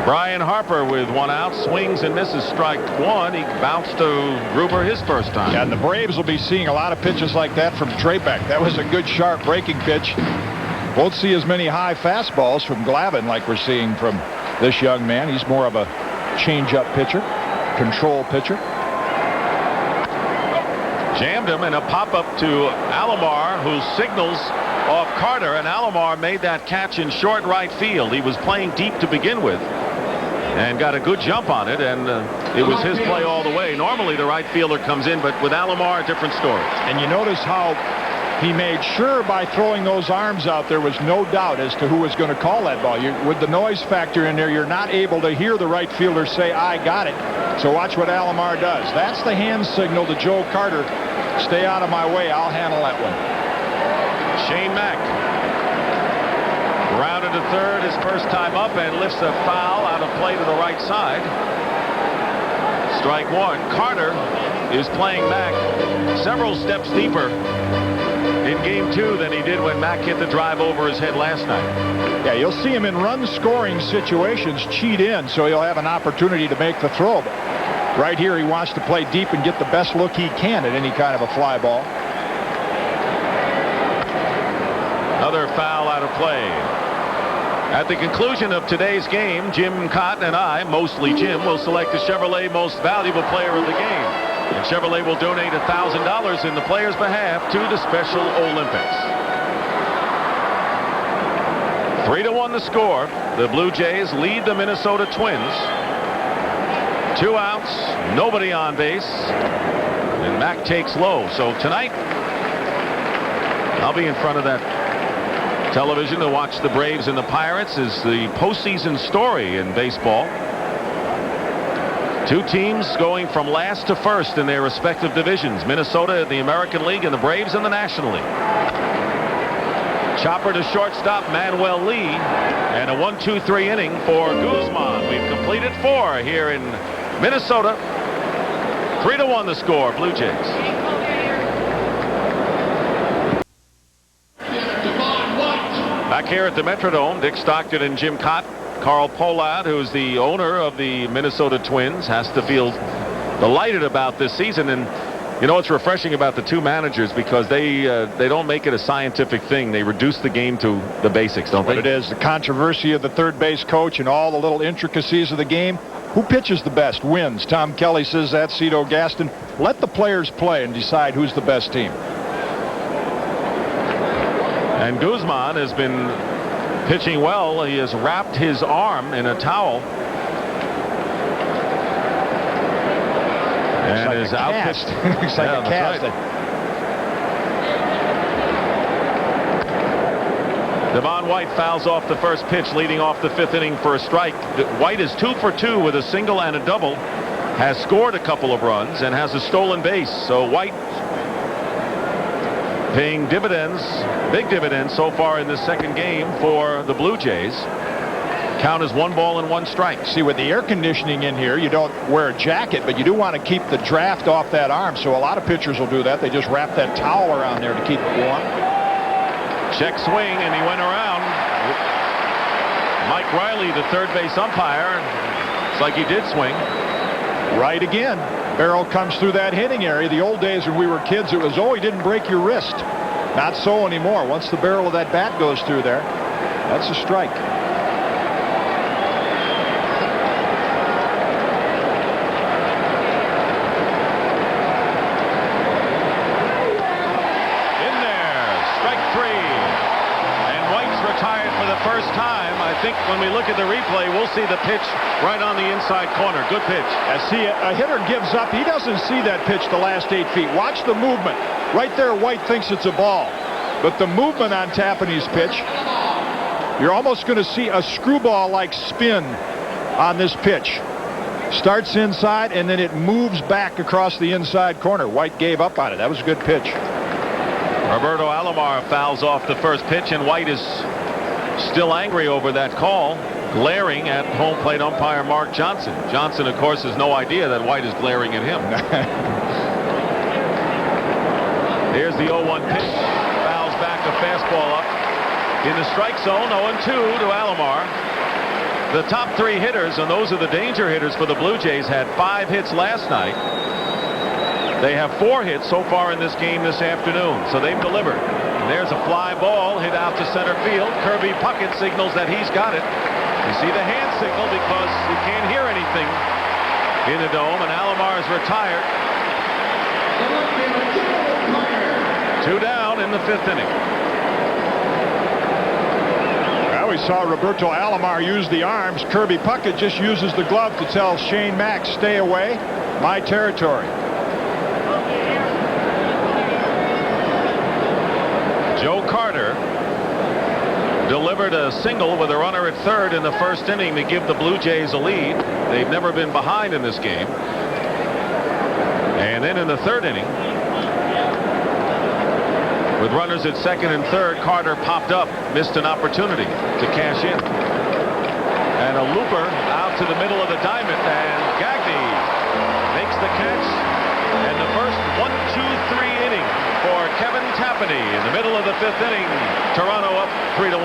Brian Harper with 1 out, swings and misses, strike 1. He bounced to Gruber his first time. Yeah, and the Braves will be seeing a lot of pitches like that from Drabek. That was a good, sharp breaking pitch. Won't see as many high fastballs from Glavine like we're seeing from this young man. He's more of a change-up pitcher, control pitcher. Jammed him in a pop-up to Alomar, who signals off Carter, and Alomar made that catch in short right field. He was playing deep to begin with and got a good jump on it, and it was his play all the way. Normally the right fielder comes in, but with Alomar, a different story. And you notice how he made sure by throwing those arms out there was no doubt as to who was going to call that ball. With the noise factor in there, you're not able to hear the right fielder say, "I got it." So watch what Alomar does. That's the hand signal to Joe Carter. Stay out of my way. I'll handle that one. Shane Mack rounded to third his first time up and lifts a foul out of play to the right side. Strike 1. Carter is playing Mack several steps deeper in game 2 than he did when Mack hit the drive over his head last night. Yeah, you'll see him in run-scoring situations cheat in, so he'll have an opportunity to make the throw. But right here, he wants to play deep and get the best look he can at any kind of a fly ball. play. At the conclusion of today's game, Jim Cotton and I, mostly Jim, will select the Chevrolet Most Valuable Player of the game. And Chevrolet will donate $1,000 in the player's behalf to the Special Olympics. 3-1 the score. The Blue Jays lead the Minnesota Twins. 2 outs, nobody on base, and Mac takes low. So tonight, I'll be in front of that television to watch the Braves and the Pirates. Is the postseason story in baseball. 2 teams going from last to first in their respective divisions. Minnesota in the American League and the Braves in the National League. Chopper to shortstop Manuel Lee, and a 1-2-3 inning for Guzman. We've completed 4 here in Minnesota. 3-1 the score, Blue Jays. Back here at the Metrodome, Dick Stockton and Jim Cott. Carl Pohlad, who's the owner of the Minnesota Twins, has to feel delighted about this season. And you know, it's refreshing about the 2 managers because they don't make it a scientific thing. They reduce the game to the basics, don't they? What it is, the controversy of the third base coach and all the little intricacies of the game. Who pitches the best wins. Tom Kelly says that. Cito Gaston. Let the players play and decide who's the best team. And Guzman has been pitching well. He has wrapped his arm in a towel. And like is out pitched. Looks like a cast. Right. Devon White fouls off the first pitch, leading off the 5th inning for a strike. White is 2 for 2 with a single and a double, has scored a couple of runs, and has a stolen base. So White paying dividends, big dividends so far in this second game for the Blue Jays. Count is 1 ball and 1 strike. See, with the air conditioning in here, you don't wear a jacket, but you do want to keep the draft off that arm. So a lot of pitchers will do that. They just wrap that towel around there to keep it warm. Check swing, and he went around. Mike Riley, the third base umpire. It's like he did swing. Right again. Barrel comes through that hitting area. The old days when we were kids, it was, oh, he didn't break your wrist. Not so anymore. Once the barrel of that bat goes through there, that's a strike. I think when we look at the replay, we'll see the pitch right on the inside corner. Good pitch. See, a hitter gives up. He doesn't see that pitch the last 8 feet. Watch the movement. Right there, White thinks it's a ball. But the movement on Tapani's pitch, you're almost going to see a screwball-like spin on this pitch. Starts inside, and then it moves back across the inside corner. White gave up on it. That was a good pitch. Roberto Alomar fouls off the first pitch, and White is still angry over that call, glaring at home plate umpire Mark Johnson. Johnson, of course, has no idea that White is glaring at him. Here's the 0-1 pitch. Fouls back a fastball up in the strike zone. 0-2 to Alomar. The top 3 hitters, and those are the danger hitters for the Blue Jays, had 5 hits last night. They have 4 hits so far in this game this afternoon, so they've delivered. And there's a fly ball hit out to center field. Kirby Puckett signals that he's got it. You see the hand signal because you can't hear anything in the dome, and Alomar is retired. 2 down in the 5th inning. Well, we saw Roberto Alomar use the arms. Kirby Puckett just uses the glove to tell Shane Mack, stay away, my territory. Joe Carter delivered a single with a runner at third in the first inning to give the Blue Jays a lead. They've never been behind in this game. And then in the third inning, with runners at second and third, Carter popped up, missed an opportunity to cash in. And a looper out to the middle of the diamond, and Gagne makes the catch. And the first 1-2-3 inning for Kevin Tapani in the middle of the 5th inning. Toronto up 3-1.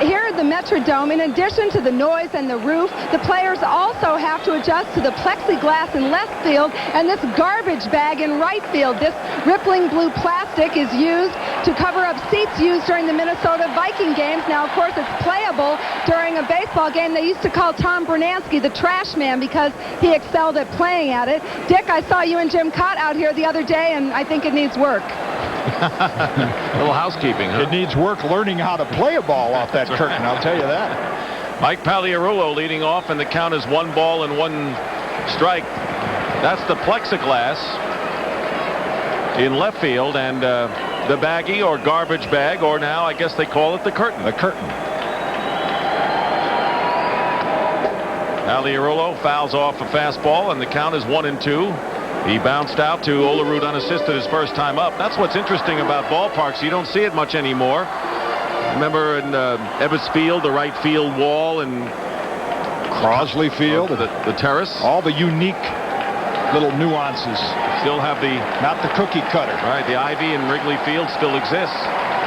Here are the Metrodome, in addition to the noise and the roof, the players also have to adjust to the plexiglass in left field and this garbage bag in right field. This rippling blue plastic is used to cover up seats used during the Minnesota Viking games. Now, of course, it's playable during a baseball game. They used to call Tom Bernansky the trash man because he excelled at playing at it. Dick, I saw you and Jim Cott out here the other day, and I think it needs work. A little housekeeping, huh? It needs work learning how to play a ball off that curtain, I'll tell you that. Mike Pagliarulo leading off, and the count is 1 ball and 1 strike. That's the plexiglass in left field, and the baggie or garbage bag, or now I guess they call it the curtain. The curtain. Pagliarulo fouls off a fastball, and the count is 1-2. He bounced out to Olerud unassisted his first time up. That's what's interesting about ballparks. You don't see it much anymore. Remember in Ebbets Field, the right field wall, and Crosley Field, the terrace. all the unique little nuances. Still have the Not the cookie cutter. right. The ivy in Wrigley Field still exists.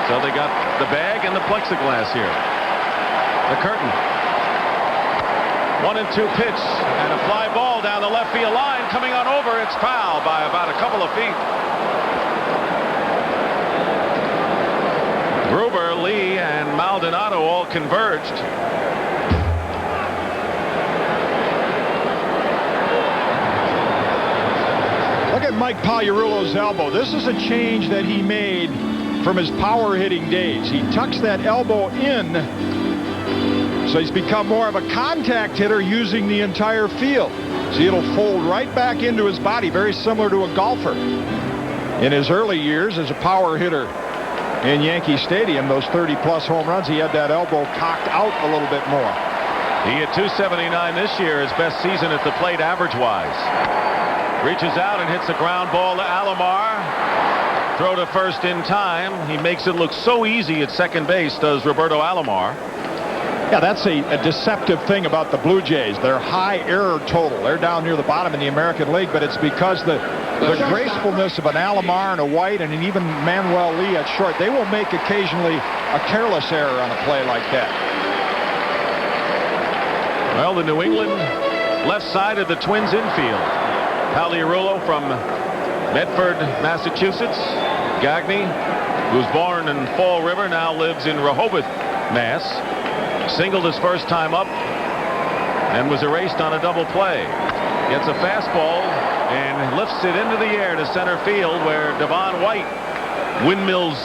So they got the bag and the plexiglass here. The curtain. 1-2 pitch, and a fly ball down the left field line coming on over. It's foul by about a couple of feet. Gruber, Lee, and Maldonado all converged. Look at Mike Pagliarulo's elbow. This is a change that he made from his power hitting days. He tucks that elbow in, so he's become more of a contact hitter using the entire field. See, it'll fold right back into his body, very similar to a golfer. In his early years as a power hitter in Yankee Stadium, those 30-plus home runs, he had that elbow cocked out a little bit more. He hit .279 this year, his best season at the plate average-wise. Reaches out and hits a ground ball to Alomar. Throw to first in time. He makes it look so easy at second base, does Roberto Alomar. Yeah, that's a deceptive thing about the Blue Jays. Their high error total. They're down near the bottom in the American League, but it's because the gracefulness of an Alomar and a White and an even Manuel Lee at short, they will make occasionally a careless error on a play like that. Well, the New England left side of the Twins infield. Pagliarulo from Medford, Massachusetts. Gagne, who's born in Fall River, now lives in Rehoboth, Mass. Singled his first time up and was erased on a double play. Gets a fastball and lifts it into the air to center field, where Devon White windmills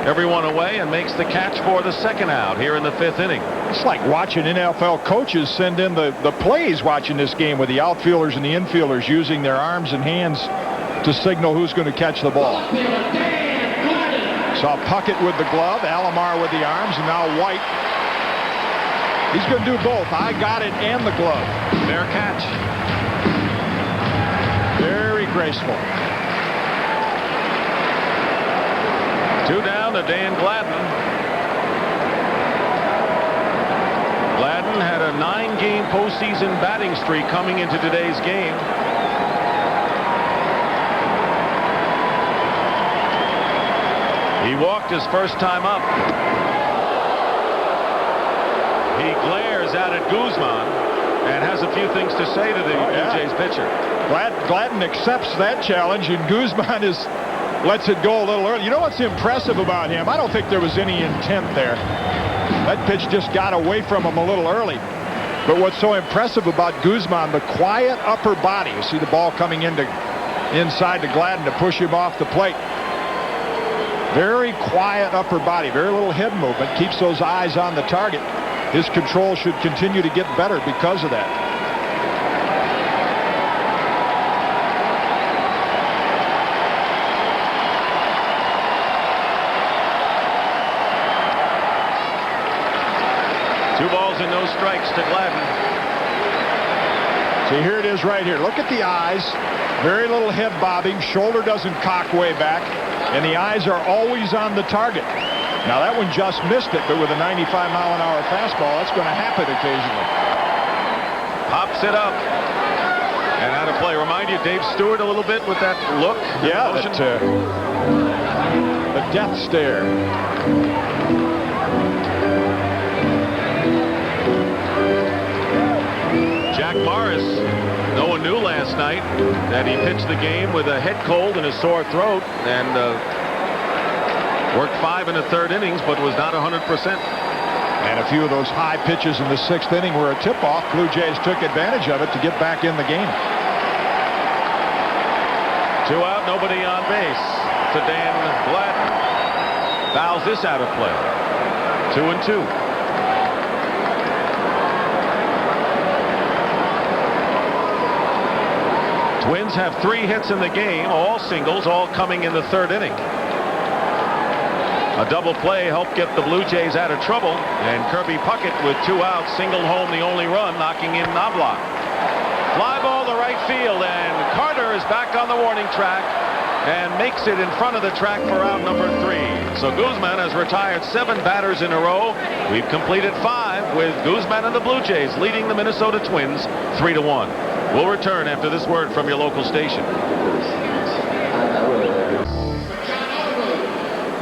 everyone away and makes the catch for the second out here in the 5th inning. It's like watching NFL coaches send in the plays watching this game, with the outfielders and the infielders using their arms and hands to signal who's going to catch the ball. Saw Puckett with the glove, Alomar with the arms, and now White. He's going to do both. I got it and the glove. Fair catch. Very graceful. 2 down to Dan Gladden. Gladden had a 9-game postseason batting streak coming into today's game. He walked his first time up. He glares out at Guzman and has a few things to say to the Blue Jays pitcher. Gladden accepts that challenge, and Guzman lets it go a little early. You know what's impressive about him? I don't think there was any intent there. That pitch just got away from him a little early. But what's so impressive about Guzman, the quiet upper body. You see the ball coming inside to Gladden to push him off the plate. Very quiet upper body, very little head movement, keeps those eyes on the target. His control should continue to get better because of that. Two balls and no strikes to Gladden. See, here it is right here. Look at the eyes. Very little head bobbing. Shoulder doesn't cock way back. And the eyes are always on the target. Now, that one just missed it, but with a 95-mile-an-hour fastball, that's going to happen occasionally. Pops it up. And out of play. Remind you of Dave Stewart a little bit with that look? Yeah, the death stare. last night that he pitched the game with a head cold and a sore throat, and worked 5 in the 3rd innings, but was not 100%. And a few of those high pitches in the 6th inning were a tip-off. Blue Jays took advantage of it to get back in the game. 2 out, nobody on base. To Dan Gladden. Fouls this out of play. 2-2. Twins have 3 hits in the game, all singles, all coming in the 3rd inning. A double play helped get the Blue Jays out of trouble, and Kirby Puckett with 2 outs singled home the only run, knocking in Knobloch. Fly ball to right field, and Carter is back on the warning track and makes it in front of the track for out number 3. So Guzman has retired 7 batters in a row. We've completed 5 with Guzman and the Blue Jays leading the Minnesota Twins 3-1. We'll return after this word from your local station.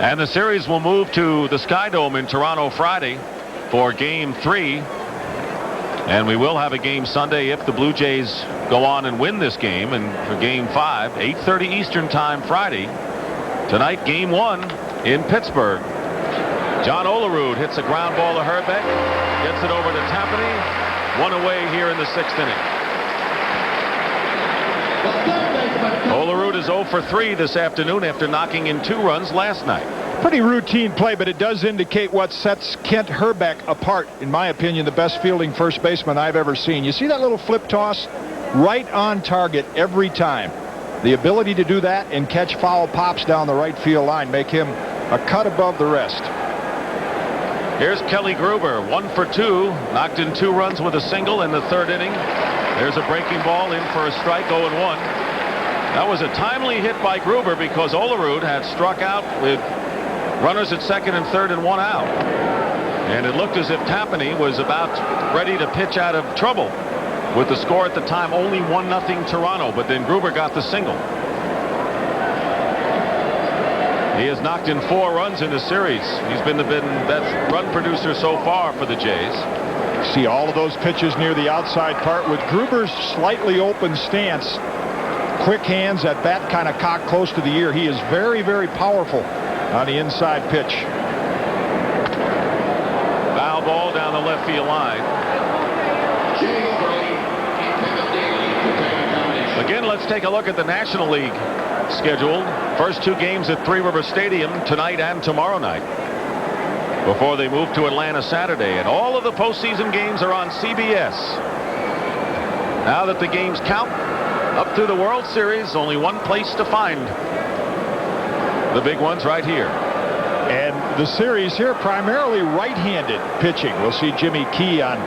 And the series will move to the Skydome in Toronto Friday for Game 3. And we will have a game Sunday if the Blue Jays go on and win this game. And for Game 5, 8:30 Eastern Time Friday. Tonight, Game 1 in Pittsburgh. John Olerud hits a ground ball to Herbeck. Gets it over to Tampany. 1 away here in the 6th inning. Olerud is 0 for 3 this afternoon after knocking in 2 runs last night. Pretty routine play, but it does indicate what sets Kent Herbeck apart. In my opinion, the best fielding first baseman I've ever seen. You see that little flip toss? Right on target every time. The ability to do that and catch foul pops down the right field line make him a cut above the rest. Here's Kelly Gruber, 1 for 2, knocked in 2 runs with a single in the 3rd inning. There's a breaking ball in for a strike, 0-1. That was a timely hit by Gruber because Olerud had struck out with runners at 2nd and 3rd and 1 out. And it looked as if Tampany was about ready to pitch out of trouble with the score at the time only 1-0 Toronto, but then Gruber got the single. He has knocked in 4 runs in the series. He's been the best run producer so far for the Jays. See all of those pitches near the outside part with Gruber's slightly open stance. Quick hands, at bat kind of cocked close to the ear. He is very, very powerful on the inside pitch. Foul ball down the left field line. Again, let's take a look at the National League schedule. First 2 games at Three River Stadium tonight and tomorrow night before they move to Atlanta Saturday. And all of the postseason games are on CBS. Now that the games count up through the World Series, only one place to find the big ones, right here. And the series here primarily right-handed pitching. We'll see Jimmy Key on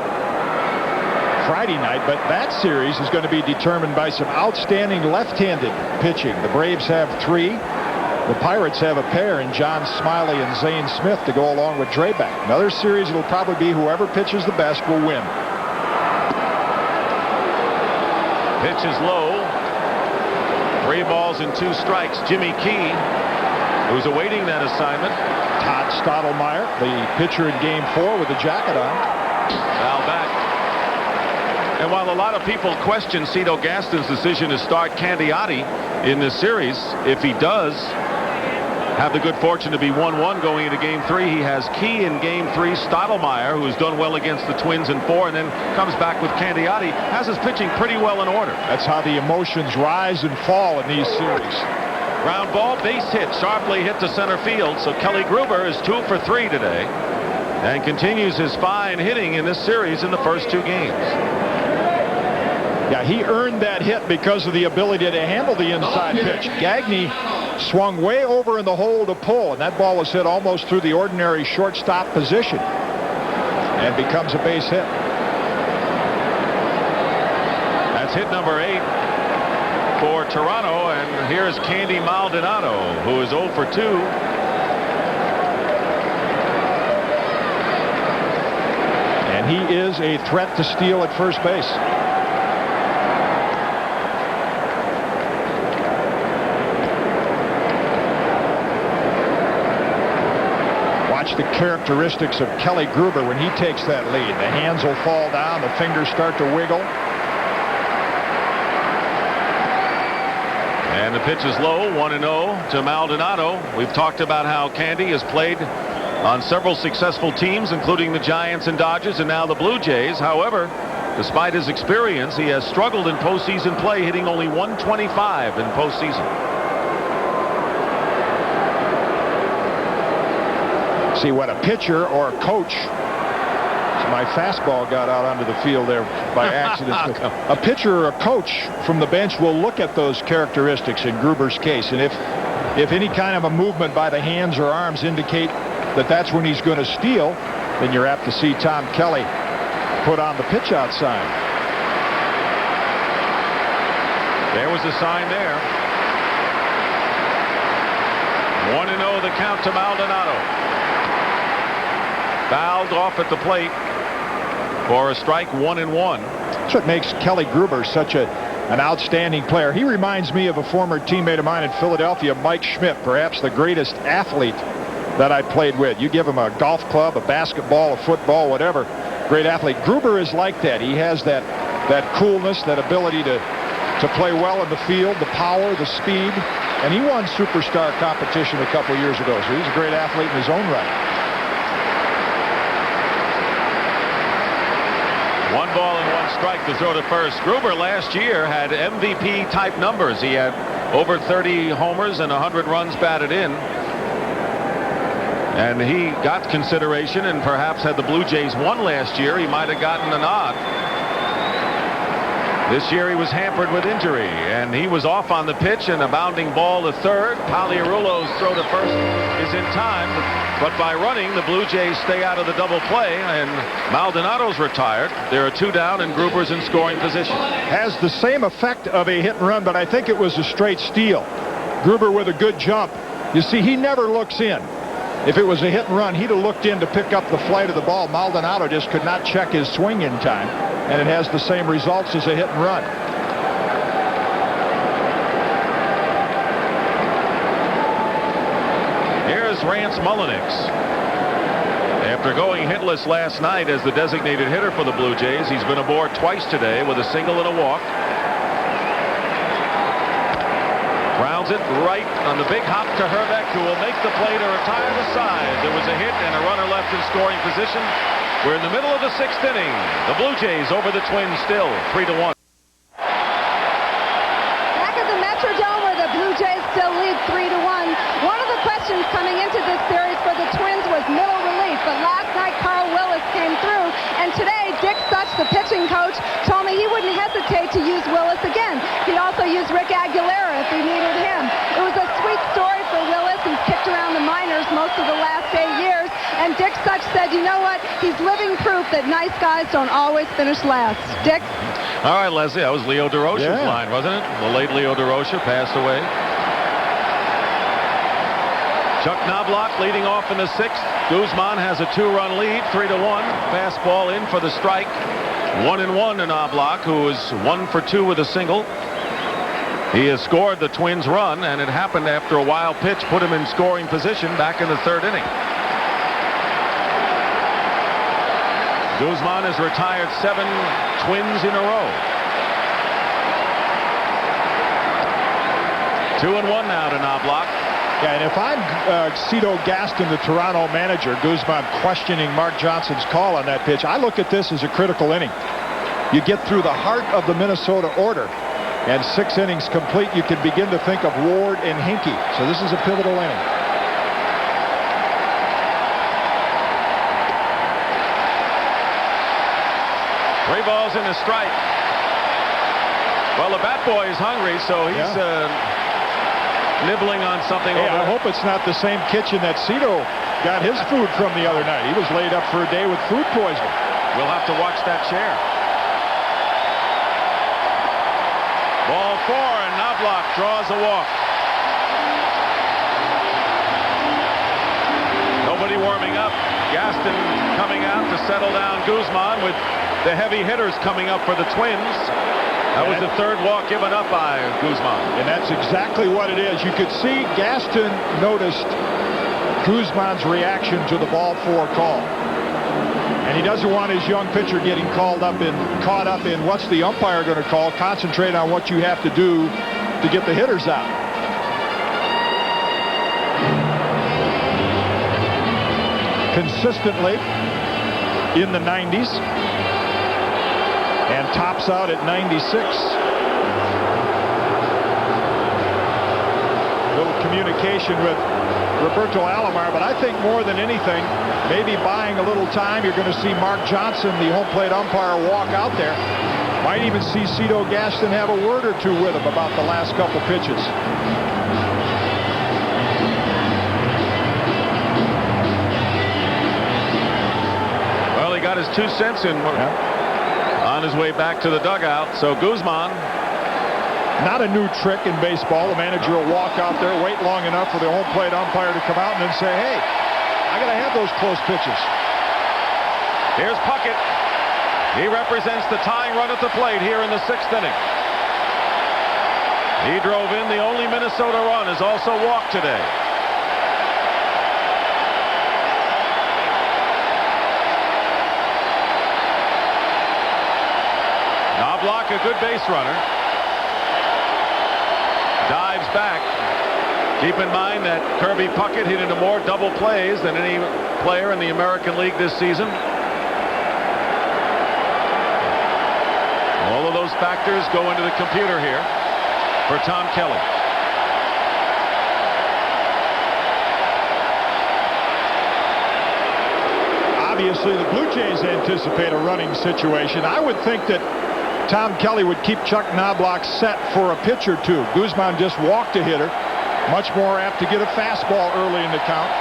Friday night, but that series is going to be determined by some outstanding left-handed pitching. The Braves have 3. The Pirates have a pair in John Smiley and Zane Smith to go along with Drayback. Another series, it'll probably be whoever pitches the best will win. Pitch is low. 3 balls and 2 strikes. Jimmy Key, who's awaiting that assignment. Todd Stottlemyre, the pitcher in Game 4 with the jacket on. Foul back. And while a lot of people question Cito Gaston's decision to start Candiotti in this series, if he does have the good fortune to be 1-1 going into Game 3, he has Key in Game 3. Stottlemyre, who's done well against the Twins in 4 and then comes back with Candiotti, has his pitching pretty well in order. That's how the emotions rise and fall in these series. Ground ball, base hit, sharply hit to center field. So Kelly Gruber is 2 for 3 today and continues his fine hitting in this series in the first 2 games. Yeah, he earned that hit because of the ability to handle the inside pitch. Gagne swung way over in the hole to pull, and that ball was hit almost through the ordinary shortstop position and becomes a base hit. That's hit number 8 for Toronto, and here's Candy Maldonado, who is 0 for 2. And he is a threat to steal at first base. Watch the characteristics of Kelly Gruber when he takes that lead. The hands will fall down, the fingers start to wiggle. And the pitch is low, 1-0 to Maldonado. We've talked about how Candy has played on several successful teams, including the Giants and Dodgers, and now the Blue Jays. However, despite his experience, he has struggled in postseason play, hitting only .125 in postseason. See what a pitcher or a coach. My fastball got out onto the field there by accident. A pitcher or a coach from the bench will look at those characteristics in Gruber's case, and if any kind of a movement by the hands or arms indicate that that's when he's going to steal, then you're apt to see Tom Kelly put on the pitch out sign. There was a sign there. 1-0 the count to Maldonado. Fouled off at the plate for a strike, 1-1. That's what makes Kelly Gruber such an outstanding player. He reminds me of a former teammate of mine in Philadelphia, Mike Schmidt, perhaps the greatest athlete that I played with. You give him a golf club, a basketball, a football, whatever, great athlete. Gruber is like that. He has that coolness, that ability to play well in the field, the power, the speed, and he won superstar competition a couple years ago, so he's a great athlete in his own right. 1 ball and 1 strike to throw to first. Gruber last year had MVP type numbers. He had over 30 homers and 100 runs batted in. And he got consideration, and perhaps had the Blue Jays won last year, he might have gotten a nod. This year he was hampered with injury, and he was off on the pitch, and a bounding ball to third. Pagliarulo's throw to first is in time, but by running, the Blue Jays stay out of the double play, and Maldonado's retired. There are 2 down, and Gruber's in scoring position. Has the same effect of a hit and run, but I think it was a straight steal. Gruber with a good jump. You see, he never looks in. If it was a hit and run, he'd have looked in to pick up the flight of the ball. Maldonado just could not check his swing in time, and it has the same results as a hit and run. Here's Rance Mullenix. After going hitless last night as the designated hitter for the Blue Jays, he's been aboard twice today with a single and a walk. Grounds it right on the big hop to Herbeck, who will make the play to retire the side. There was a hit and a runner left in scoring position. We're in the middle of the 6th inning. The Blue Jays over the Twins still 3-1. Back at the Metrodome, where the Blue Jays still lead 3-1. One of the questions coming into this series for the Twins was middle relief, but last night Carl Willis came through, and today Dick Such, the pitching coach, told me he wouldn't hesitate to use Willis again. He'd also use Rick Aguilera if he needed him. It was a sweet story for Willis. He's kicked around the minors most of the last 8 years, and Dick Such said, you know what, he's living proof that nice guys don't always finish last. Dick? All right, Leslie, that was Leo DeRocha's line, wasn't it? The late Leo DeRocha passed away. Chuck Knobloch leading off in the 6th. Guzman has a 2-run lead, 3-1. Fastball in for the strike. 1-1 to Knobloch, who is 1 for 2 with a single. He has scored the Twins' run, and it happened after a wild pitch put him in scoring position back in the 3rd inning. Guzman has retired 7 Twins in a row. 2-1 now to Knobloch. Yeah, and if I'm Cito Gaston, the Toronto manager, Guzman questioning Mark Johnson's call on that pitch, I look at this as a critical inning. You get through the heart of the Minnesota order, and 6 innings complete, you can begin to think of Ward and Hinkie. So this is a pivotal inning. Three balls and a strike. Well, the bat boy is hungry, so he's nibbling on something. Hey, I hope it's not the same kitchen that Cito got his food from the other night. He was laid up for a day with food poisoning. We'll have to watch that chair. Ball 4, and Knobloch draws a walk. Nobody warming up. Gaston coming out to settle down Guzman, with the heavy hitters coming up for the Twins. That was the 3rd walk given up by Guzman. And that's exactly what it is. You could see Gaston noticed Guzman's reaction to the ball 4 call. And he doesn't want his young pitcher getting caught up in what's the umpire going to call. Concentrate on what you have to do to get the hitters out. Consistently in the 90s and tops out at 96. Little communication with Roberto Alomar, but I think more than anything, maybe buying a little time. You're going to see Mark Johnson, the home plate umpire, walk out there. Might even see Cito Gaston have a word or two with him about the last couple pitches. Well, he got his 2 cents in on his way back to the dugout. So Guzman. Not a new trick in baseball. The manager will walk out there, wait long enough for the home plate umpire to come out and then say, hey, I got to have those close pitches. Here's Puckett. He represents the tying run at the plate here in the 6th inning. He drove in the only Minnesota run, has also walked today. Knobloch, a good base runner. Dives back. Keep in mind that Kirby Puckett hit into more double plays than any player in the American League this season. All of those factors go into the computer here for Tom Kelly. Obviously, the Blue Jays anticipate a running situation. I would think that Tom Kelly would keep Chuck Knobloch set for a pitch or two. Guzman just walked a hitter. Much more apt to get a fastball early in the count.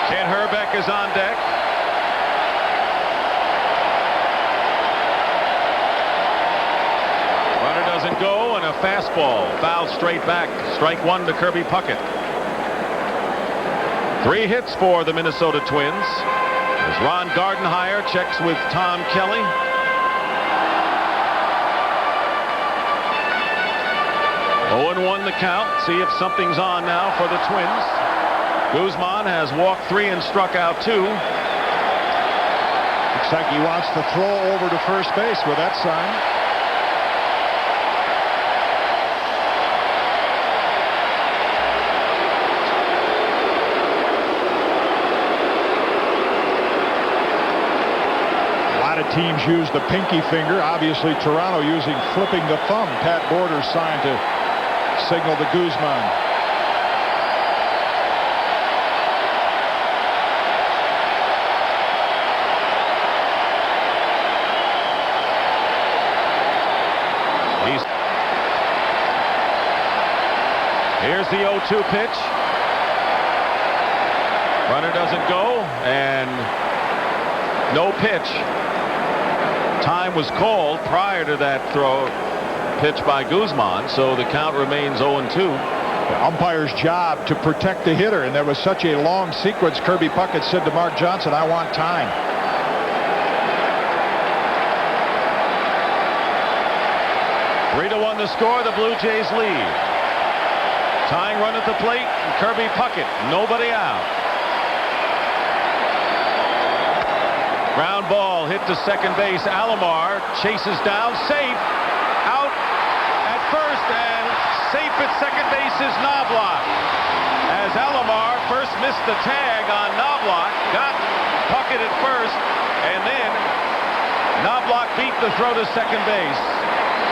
Ken Herbeck is on deck. Runner doesn't go, and a fastball fouled straight back. Strike 1 to Kirby Puckett. 3 hits for the Minnesota Twins. As Ron Gardenhire checks with Tom Kelly. 0-1 the count. See if something's on now for the Twins. Guzman has walked 3 and struck out 2. Looks like he wants to throw over to first base with that sign. A lot of teams use the pinky finger. Obviously, Toronto using flipping the thumb. Pat Border's sign to signal to Guzman. Here's the 0-2 pitch. Runner doesn't go, and no pitch. Time was called prior to that throw. Pitch by Guzman, so the count remains 0-2. The umpire's job to protect the hitter, and there was such a long sequence. Kirby Puckett said to Mark Johnson, I want time. 3-1 the score. The Blue Jays lead. Tying run at the plate, and Kirby Puckett, nobody out. Ground ball hit to second base. Alomar chases down, safe. Out at first, and safe at second base is Knobloch. As Alomar first missed the tag on Knobloch, got Puckett at first, and then Knobloch beat the throw to second base.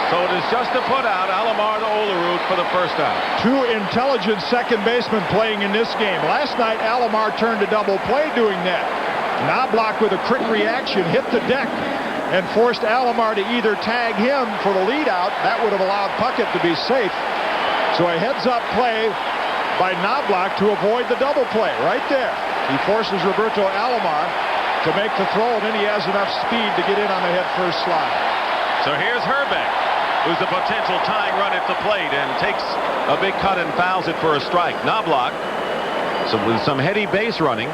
So it is just a put out. Alomar to Olerud for the first out. 2 intelligent second basemen playing in this game. Last night, Alomar turned a double play doing that. Knobloch with a quick reaction hit the deck and forced Alomar to either tag him for the lead out. That would have allowed Puckett to be safe. So a heads-up play by Knobloch to avoid the double play right there. He forces Roberto Alomar to make the throw, and then he has enough speed to get in on the head-first slide. So here's Herbeck, who's the potential tying run at the plate, and takes a big cut and fouls it for a strike. Knobloch, with some heady base running,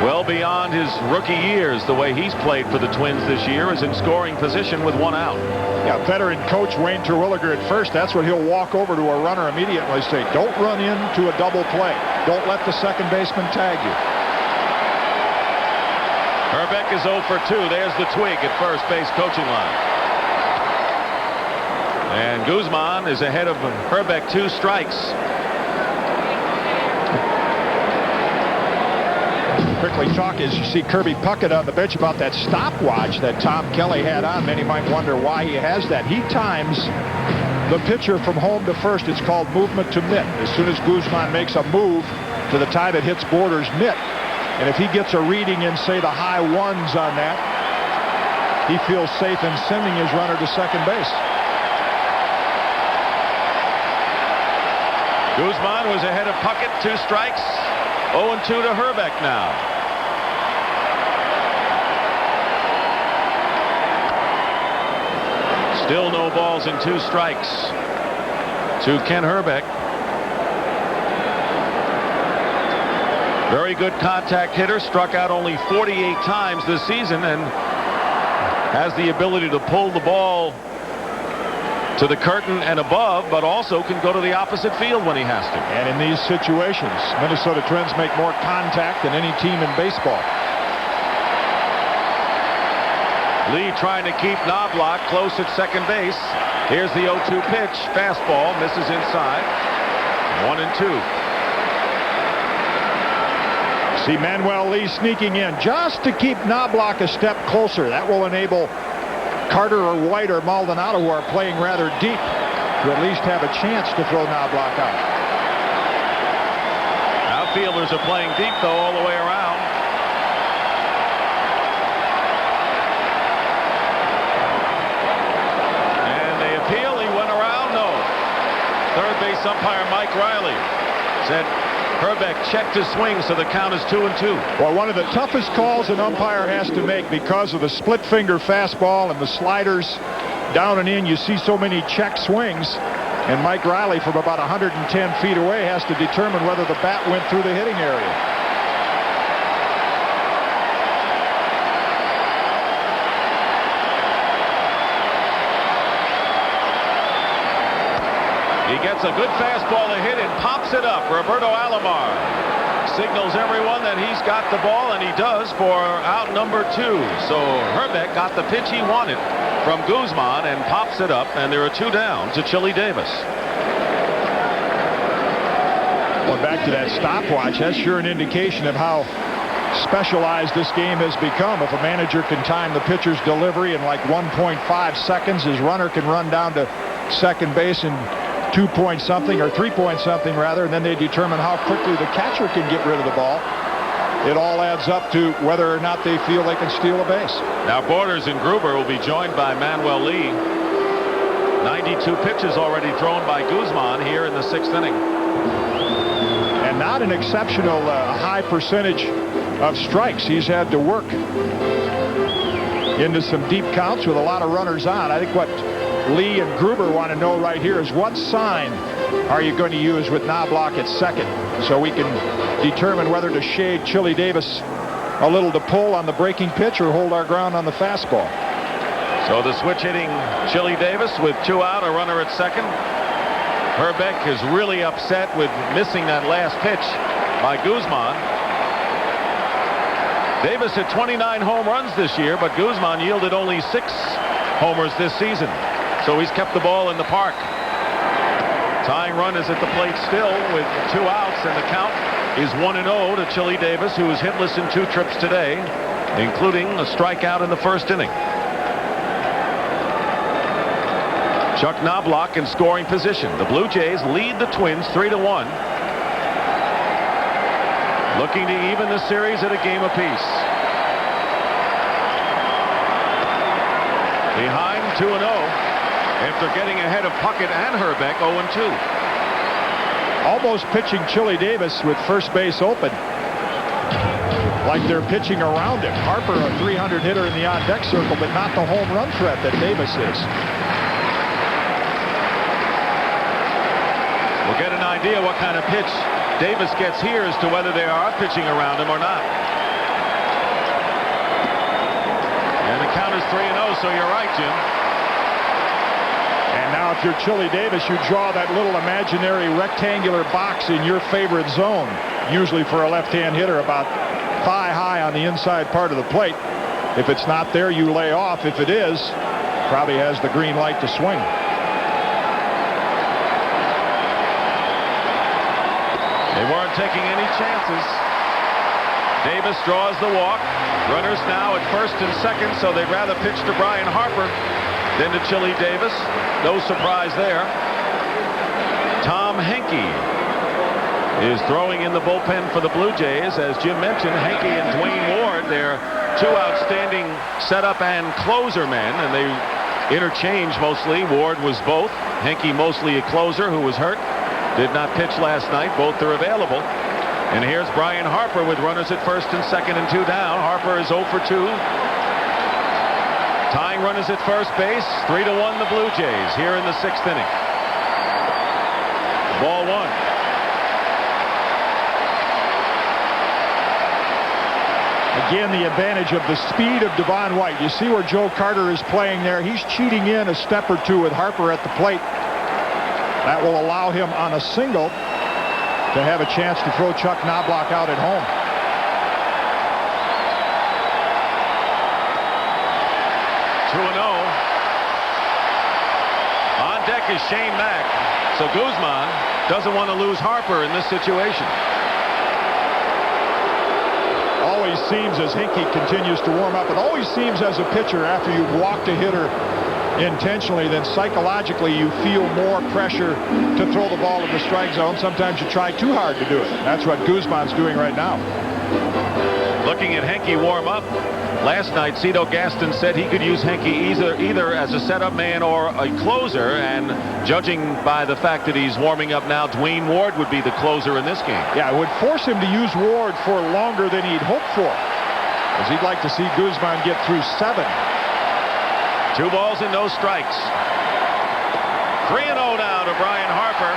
well beyond his rookie years. The way he's played for the Twins this year is in scoring position with 1 out. Yeah, veteran coach Wayne Terwilliger at first. That's what he'll walk over to a runner immediately. Say, don't run into a double play. Don't let the second baseman tag you. Herbeck is 0 for 2. There's the twig at first base coaching line. And Guzman is ahead of Herbeck, 2 strikes. Quickly talk as you see Kirby Puckett on the bench about that stopwatch that Tom Kelly had on. Many might wonder why he has that. He times the pitcher from home to first. It's called movement to mitt. As soon as Guzman makes a move to the time it hits Border's mitt, and if he gets a reading in, say, the high 1s on that, he feels safe in sending his runner to second base. Guzman was ahead of Puckett, 2 strikes. 0-2 to Herbeck now. Still no balls and 2 strikes to Ken Herbeck. Very good contact hitter, struck out only 48 times this season and has the ability to pull the ball to the curtain and above, but also can go to the opposite field when he has to. And in these situations, Minnesota Twins make more contact than any team in baseball. Lee trying to keep Knobloch close at second base. Here's the 0-2 pitch. Fastball misses inside. 1-2. See Manuel Lee sneaking in just to keep Knobloch a step closer. That will enable Carter or White or Maldonado, who are playing rather deep, to at least have a chance to throw Knobloch out. Outfielders are playing deep, though, all the way around. And they appeal. He went around. No. Third base umpire Mike Riley said Herbeck checked his swing, so the count is 2-2. Well, one of the toughest calls an umpire has to make because of the split finger fastball and the sliders down and in. You see so many check swings, and Mike Riley from about 110 feet away has to determine whether the bat went through the hitting area. He gets a good fastball to hit and pops it up. Roberto Alomar signals everyone that he's got the ball, and he does for out number 2. So Herbeck got the pitch he wanted from Guzman and pops it up, and there are 2 down to Chili Davis. Going back to that stopwatch, that's sure an indication of how specialized this game has become. If a manager can time the pitcher's delivery in like 1.5 seconds, his runner can run down to second base in 2 point something or 3 point something rather, and then they determine how quickly the catcher can get rid of the ball. It all adds up to whether or not they feel they can steal a base. Now Borders and Gruber will be joined by Manuel Lee. 92 pitches already thrown by Guzman here in the 6th inning. And not an exceptional high percentage of strikes. He's had to work into some deep counts with a lot of runners on. I think what Lee and Gruber want to know right here is what sign are you going to use with Knobloch at second, so we can determine whether to shade Chili Davis a little to pull on the breaking pitch or hold our ground on the fastball. So the switch hitting Chili Davis with 2 out, a runner at second. Herbeck is really upset with missing that last pitch by Guzman. Davis hit 29 home runs this year, but Guzman yielded only 6 homers this season. So he's kept the ball in the park. Tying run is at the plate still with 2 outs, and the count is 1-0 to Chili Davis, who was hitless in 2 trips today, including a strikeout in the 1st inning. Chuck Knobloch in scoring position. The Blue Jays lead the Twins 3-1. Looking to even the series at a game apiece. Behind 2-0 after getting ahead of Puckett and Herbeck 0-2. Almost pitching Chili Davis with first base open, like they're pitching around him. Harper a 300 hitter in the on-deck circle, but not the home run threat that Davis is. We'll get an idea what kind of pitch Davis gets here as to whether they are pitching around him or not. And the count is 3-0, so you're right, Jim. And now if you're Chili Davis, you draw that little imaginary rectangular box in your favorite zone, usually for a left-hand hitter about thigh high on the inside part of the plate. If it's not there, you lay off. If it is, probably has the green light to swing. They weren't taking any chances. Davis draws the walk. Runners now at first and second, so they'd rather pitch to Brian Harper than to Chili Davis. No surprise there. Tom Henke is throwing in the bullpen for the Blue Jays. As Jim mentioned, Henke and Dwayne Ward, they're two outstanding setup and closer men, and they interchange mostly. Ward was both. Henke mostly a closer who was hurt. Did not pitch last night. Both are available. And here's Brian Harper with runners at first and second and 2 down. Harper is 0 for 2. Tying runners at first base. 3-1 the Blue Jays here in the 6th inning. Ball 1. Again, the advantage of the speed of Devon White. You see where Joe Carter is playing there. He's cheating in a step or two with Harper at the plate. That will allow him on a single to have a chance to throw Chuck Knobloch out at home. On deck is Shane Mack. So Guzman doesn't want to lose Harper in this situation. Always seems, as Henke continues to warm up, it always seems as a pitcher, after you've walked a hitter intentionally, then psychologically you feel more pressure to throw the ball in the strike zone. Sometimes you try too hard to do it. That's what Guzman's doing right now. Looking at Henke warm up. Last night, Cito Gaston said he could use Henke either as a setup man or a closer, and judging by the fact that he's warming up now, Dwayne Ward would be the closer in this game. Yeah, it would force him to use Ward for longer than he'd hoped for, as he'd like to see Guzman get through 7. 2 balls and no strikes. 3-0 now to Brian Harper,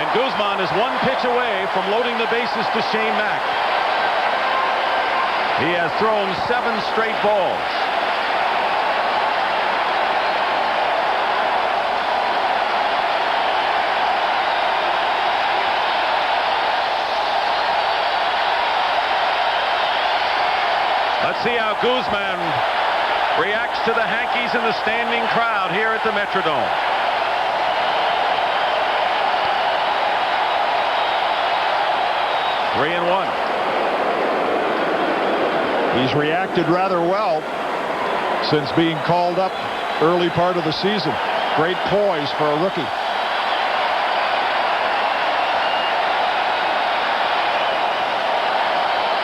and Guzman is 1 pitch away from loading the bases to Shane Mack. He has thrown 7 straight balls. Let's see how Guzman reacts to the Hankies in the standing crowd here at the Metrodome. Three and 1. He's reacted rather well since being called up early part of the season. Great poise for a rookie.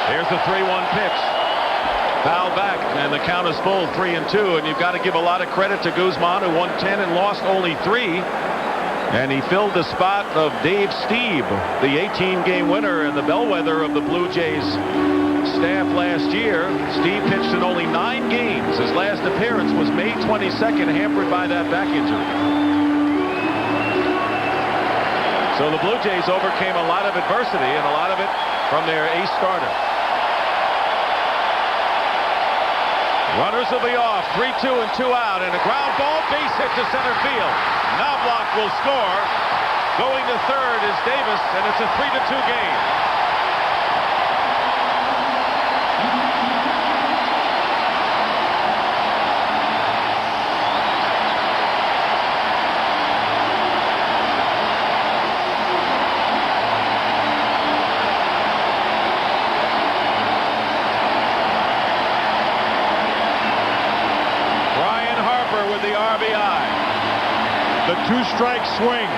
Here's the 3-1 pitch. Foul back, and the count is full, 3-2, and you've got to give a lot of credit to Guzman, who won 10 and lost only 3. And he filled the spot of Dave Stieb, the 18-game winner and the bellwether of the Blue Jays staff last year. Steve pitched in only 9 games. His last appearance was May 22nd, hampered by that back injury. So the Blue Jays overcame a lot of adversity, and a lot of it from their ace starter. Runners will be off. 3-2 and 2 out, and a ground ball, base hit to center field. Knobloch will score. Going to third is Davis, and it's a 3-2 game. The 2-strike swing.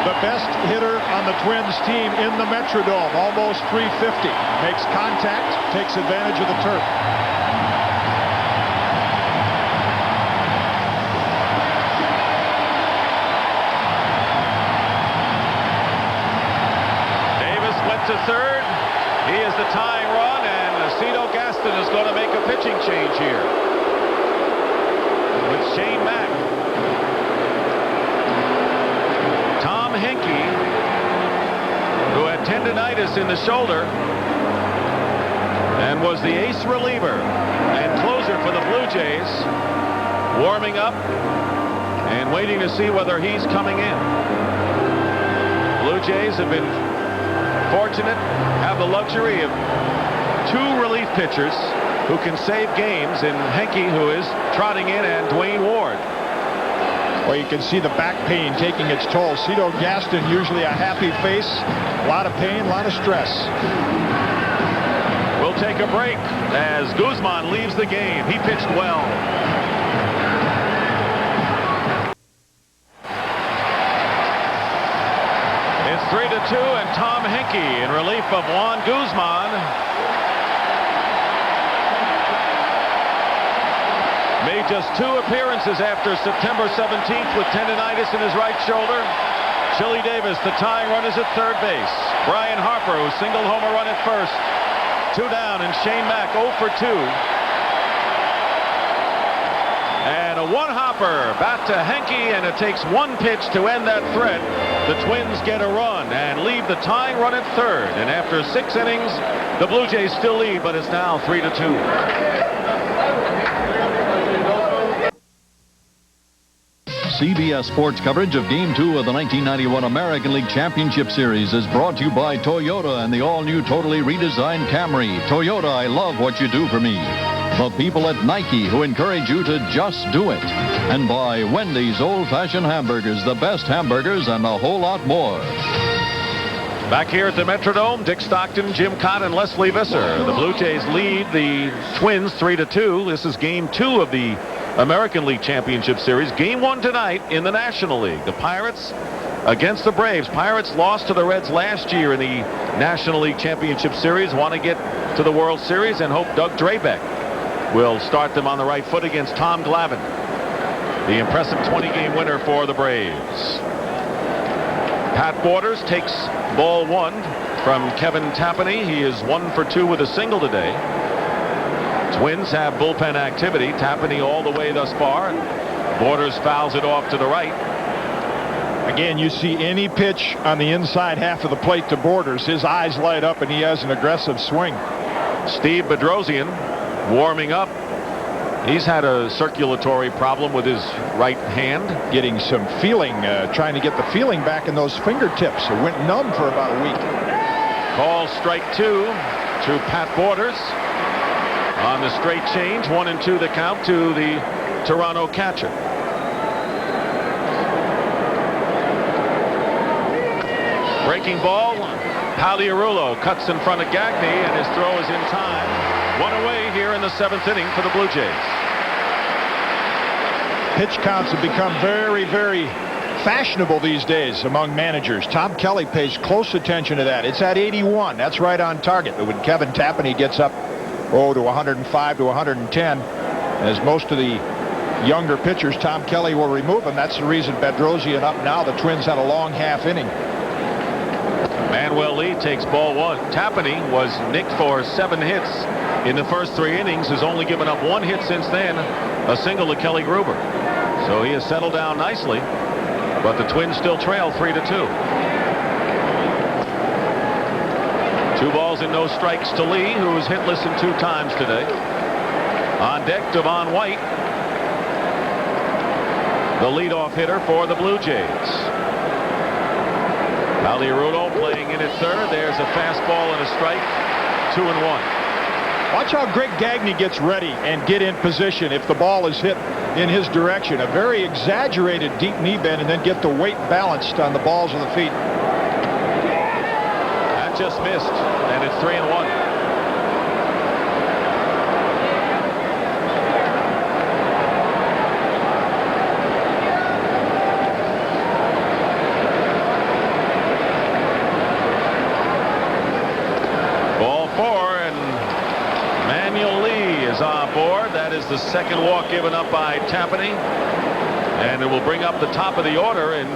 The best hitter on the Twins team in the Metrodome. Almost 350. Makes contact, takes advantage of the turf. Davis went to third. He is the tying run, and Cito Gaston is going to make a pitching change here with Shane Mack. Tom Henke, who had tendinitis in the shoulder and was the ace reliever and closer for the Blue Jays, warming up and waiting to see whether he's coming in. Blue Jays have been fortunate, have the luxury of 2 relief pitchers who can save games in Henke, who is trotting in, and Dwayne Ward. Well, you can see the back pain taking its toll. Cito Gaston, usually a happy face. A lot of pain, a lot of stress. We'll take a break as Guzman leaves the game. He pitched well. It's 3-2, and Tom Henke in relief of Juan Guzman made just 2 appearances after September 17th with tendonitis in his right shoulder. Chili Davis, the tying run, is at third base. Brian Harper, who singled home a run at first. 2 down, and Shane Mack 0 for 2. And a one-hopper back to Henke, and it takes 1 pitch to end that threat. The Twins get a run and leave the tying run at third. And after 6 innings, the Blue Jays still lead, but it's now 3-2. CBS Sports coverage of Game 2 of the 1991 American League Championship Series is brought to you by Toyota and the all-new totally redesigned Camry. Toyota, I love what you do for me. The people at Nike who encourage you to just do it. And by Wendy's old-fashioned hamburgers, the best hamburgers and a whole lot more. Back here at the Metrodome, Dick Stockton, Jim Cott, and Leslie Visser. The Blue Jays lead the Twins 3-2. This is Game 2 of the American League Championship Series. Game 1 tonight in the National League. The Pirates against the Braves. Pirates lost to the Reds last year in the National League Championship Series. Want to get to the World Series and hope Doug Drabeck will start them on the right foot against Tom Glavine, the impressive 20-game winner for the Braves. Pat Borders takes ball 1 from Kevin Tapani. He is 1 for 2 with a single today. Twins have bullpen activity. Tapani all the way thus far. Borders fouls it off to the right. Again, you see any pitch on the inside half of the plate to Borders, his eyes light up and he has an aggressive swing. Steve Bedrosian warming up. He's had a circulatory problem with his right hand. Getting some feeling, trying to get the feeling back in those fingertips. It went numb for about a week. Call strike 2 to Pat Borders. On the straight change, 1-2 the count to the Toronto catcher. Breaking ball, Paliarulo cuts in front of Gagne, and his throw is in time. 1 away here in the 7th inning for the Blue Jays. Pitch counts have become very, very fashionable these days among managers. Tom Kelly pays close attention to that. It's at 81. That's right on target. But when Kevin Tapani gets up to 105 to 110, as most of the younger pitchers, Tom Kelly will remove him. That's the reason Bedrosian up now. The Twins had a long half inning. Manuel Lee takes ball 1. Tapani was nicked for 7 hits in the first 3 innings, has only given up 1 hit since then, a single to Kelly Gruber. So he has settled down nicely, but the Twins still trail 3-2. 2 balls and no strikes to Lee, who was hitless in 2 times today. On deck, Devon White, the leadoff hitter for the Blue Jays. Paliarulo playing in at third. There's a fastball and a strike. 2-1. Watch how Greg Gagne gets ready and get in position if the ball is hit in his direction. A very exaggerated deep knee bend, and then get the weight balanced on the balls of the feet. That just missed, and it's 3-1. The second walk given up by Tapani, and it will bring up the top of the order in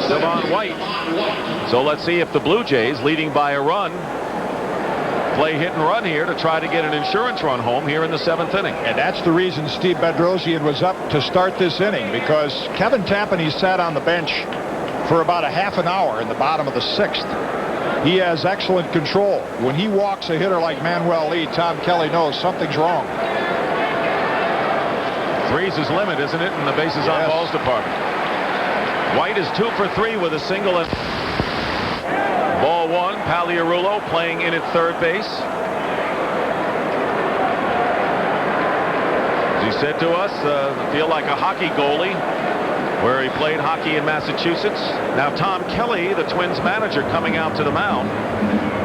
Devon White. So let's see if the Blue Jays, leading by a run, play hit and run here to try to get an insurance run home here in the 7th inning. And that's the reason Steve Bedrosian was up to start this inning, because Kevin Tapani sat on the bench for about a half an hour in the bottom of the 6th. He has excellent control. When he walks a hitter like Manuel Lee, Tom Kelly knows something's wrong. 3's his limit, isn't it, in the bases on balls department. White is 2 for 3 with a single. And ball 1, Paliarulo playing in at third base. As he said to us, feel like a hockey goalie where he played hockey in Massachusetts. Now Tom Kelly, the Twins manager, coming out to the mound.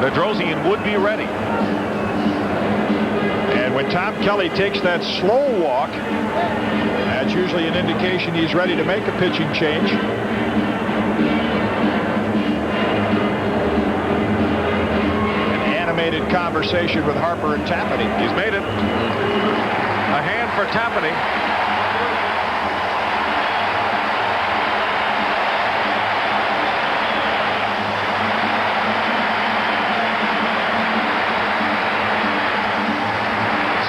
Bedrosian would be ready. And when Tom Kelly takes that slow walk, that's usually an indication he's ready to make a pitching change. An animated conversation with Harper and Tapani. He's made it. A hand for Tapani.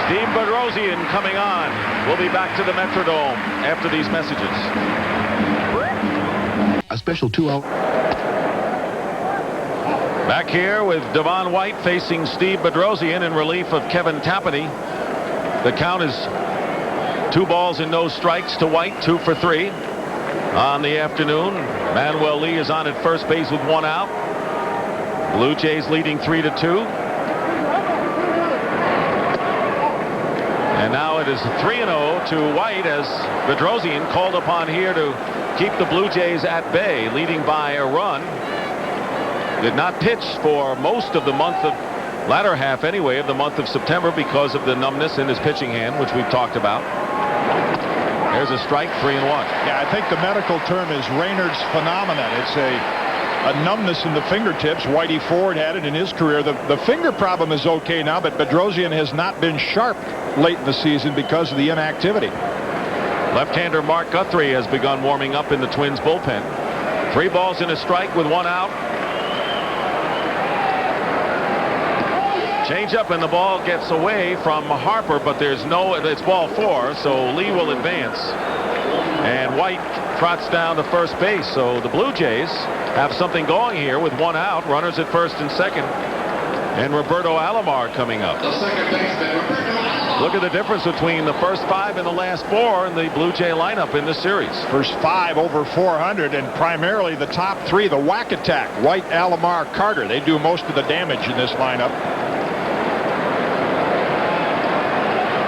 Steve Bedrosian coming on. We'll be back to the Metrodome after these messages. A special 2-out. Back here with Devon White facing Steve Bedrosian in relief of Kevin Tapani. The count is 2 balls and no strikes to White, 2 for 3 on the afternoon. Manuel Lee is on at first base with 1 out. Blue Jays leading 3-2. And now it is 3-0 to White as Bedrosian called upon here to keep the Blue Jays at bay, leading by a run. Did not pitch for most of the month of latter half anyway of the month of September because of the numbness in his pitching hand, which we've talked about. There's a strike, 3-1. Yeah, I think the medical term is Raynaud's phenomenon. It's a numbness in the fingertips. Whitey Ford had it in his career. The finger problem is okay now, but Bedrosian has not been sharp late in the season because of the inactivity. Left-hander Mark Guthrie has begun warming up in the Twins bullpen. 3 balls and a strike with 1 out. Change up and the ball gets away from Harper, but there's no, it's ball 4, so Lee will advance. And White trots down to first base, so the Blue Jays have something going here with 1 out, runners at first and second, and Roberto Alomar coming up. Look at the difference between the first 5 and the last 4 in the Blue Jay lineup in this series. First 5 over 400, and primarily the top 3, the whack attack, White, Alomar, Carter. They do most of the damage in this lineup.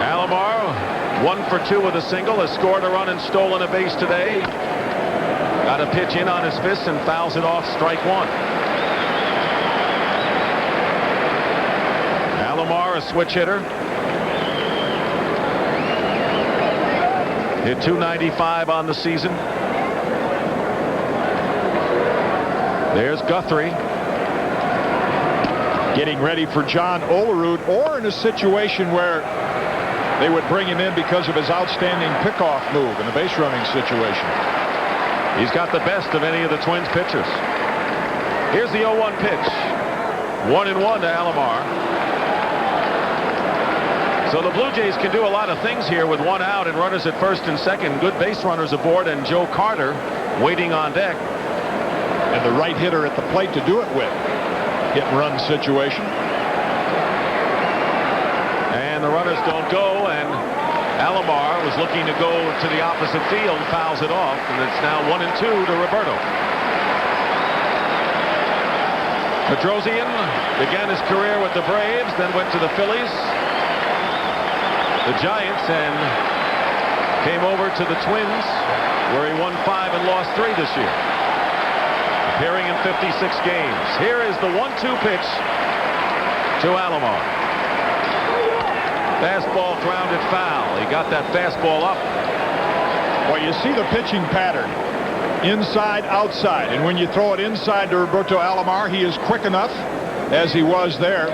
Alomar, 1 for 2 with a single, has scored a run and stolen a base today. Got a pitch in on his fist and fouls it off, strike 1. Alomar, a switch hitter. Hit .295 on the season. There's Guthrie. Getting ready for John Olerud, or in a situation where they would bring him in because of his outstanding pickoff move in the base running situation. He's got the best of any of the Twins pitchers. Here's the 0-1 pitch. 1-1 to Alomar. So the Blue Jays can do a lot of things here with 1 out and runners at first and second. Good base runners aboard and Joe Carter waiting on deck. And the right hitter at the plate to do it with. Hit and run situation. And the runners don't go, and Alomar was looking to go to the opposite field, fouls it off, and it's now 1-2 to Roberto. Bedrosian began his career with the Braves, then went to the Phillies, the Giants, and came over to the Twins, where he won 5 and lost 3 this year. Appearing in 56 games. Here is the 1-2 pitch to Alomar. Fastball grounded foul. He got that fastball up. Well, you see the pitching pattern. Inside, outside. And when you throw it inside to Roberto Alomar, he is quick enough, as he was there,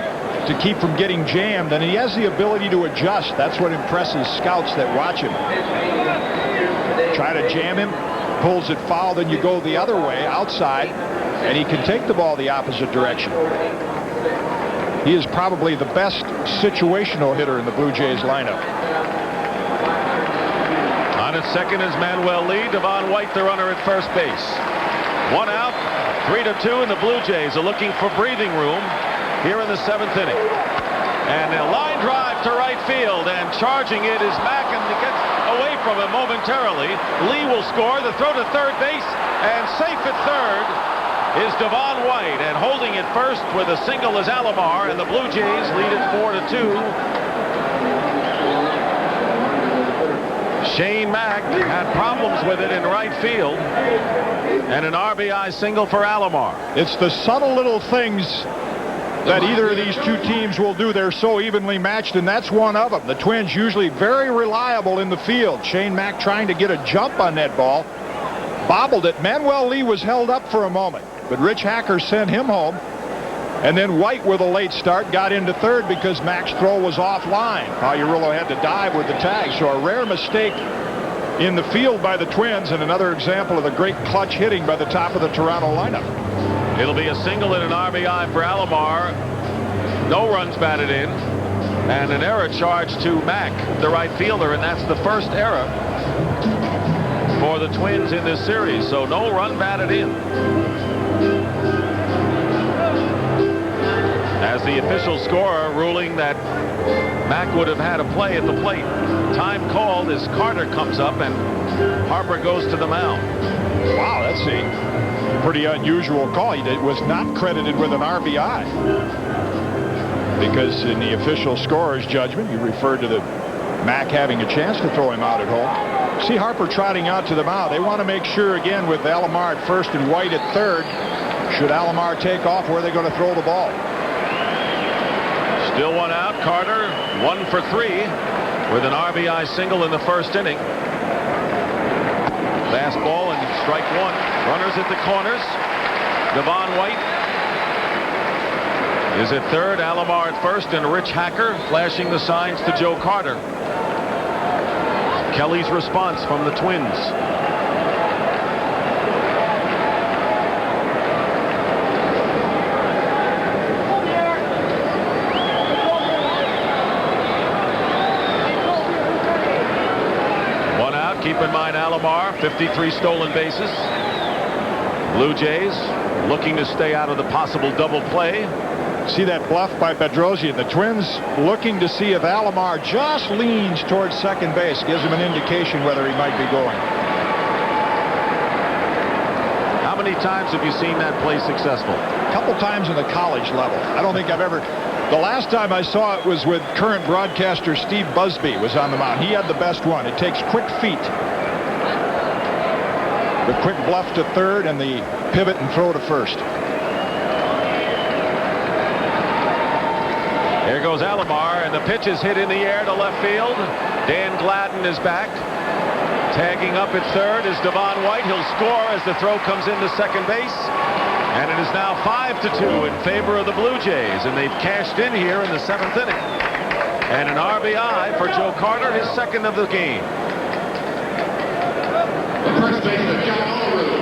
to keep from getting jammed. And he has the ability to adjust. That's what impresses scouts that watch him. Try to jam him. Pulls it foul, then you go the other way, outside, and he can take the ball the opposite direction. He is probably the best situational hitter in the Blue Jays lineup. On at second is Manuel Lee. Devon White, the runner at first base. 1 out, 3-2, and the Blue Jays are looking for breathing room here in the 7th inning. And a line drive to right field, and charging it is Mack, and it gets away from him momentarily. Lee will score. The throw to third base, and safe at third is Devon White, and holding it first with a single is Alomar, and the Blue Jays lead it 4-2. Shane Mack had problems with it in right field, and an RBI single for Alomar. It's the subtle little things that either of these two teams will do. They're so evenly matched, and that's one of them. The Twins usually very reliable in the field. Shane Mack trying to get a jump on that ball. Bobbled it. Manuel Lee was held up for a moment, but Rich Hacker sent him home. And then White, with a late start, got into third because Mack's throw was offline. Pagliarulo had to dive with the tag, so a rare mistake in the field by the Twins, and another example of the great clutch hitting by the top of the Toronto lineup. It'll be a single and an RBI for Alomar. No runs batted in, and an error charged to Mack, the right fielder, and that's the first error for the Twins in this series. So no run batted in. As the official scorer ruling that Mack would have had a play at the plate. Time called as Carter comes up and Harper goes to the mound. Wow, that's a pretty unusual call. He was not credited with an RBI. Because in the official scorer's judgment, you referred to the Mack having a chance to throw him out at home. See Harper trotting out to the mound. They want to make sure again with Alomar at first and White at third. Should Alomar take off, where are they going to throw the ball? Still one out. Carter 1 for 3 with an RBI single in the first inning. Fastball and strike one. Runners at the corners. Devon White is at third. Alomar at first, and Rich Hacker flashing the signs to Joe Carter. Kelly's response from the Twins. Keep in mind Alomar, 53 stolen bases. Blue Jays looking to stay out of the possible double play. See that bluff by Bedrosian. The Twins looking to see if Alomar just leans towards second base. Gives him an indication whether he might be going. How many times have you seen that play successful? A couple times in the college level. I don't think I've ever... The last time I saw it was with current broadcaster Steve Busby was on the mound. He had the best one. It takes quick feet. The quick bluff to third and the pivot and throw to first. Here goes Alomar, and the pitch is hit in the air to left field. Dan Gladden is back. Tagging up at third is Devon White. He'll score as the throw comes into second base. And it is now 5-2 in favor of the Blue Jays, and they've cashed in here in the 7th inning. And an RBI for Joe Carter, his second of the game.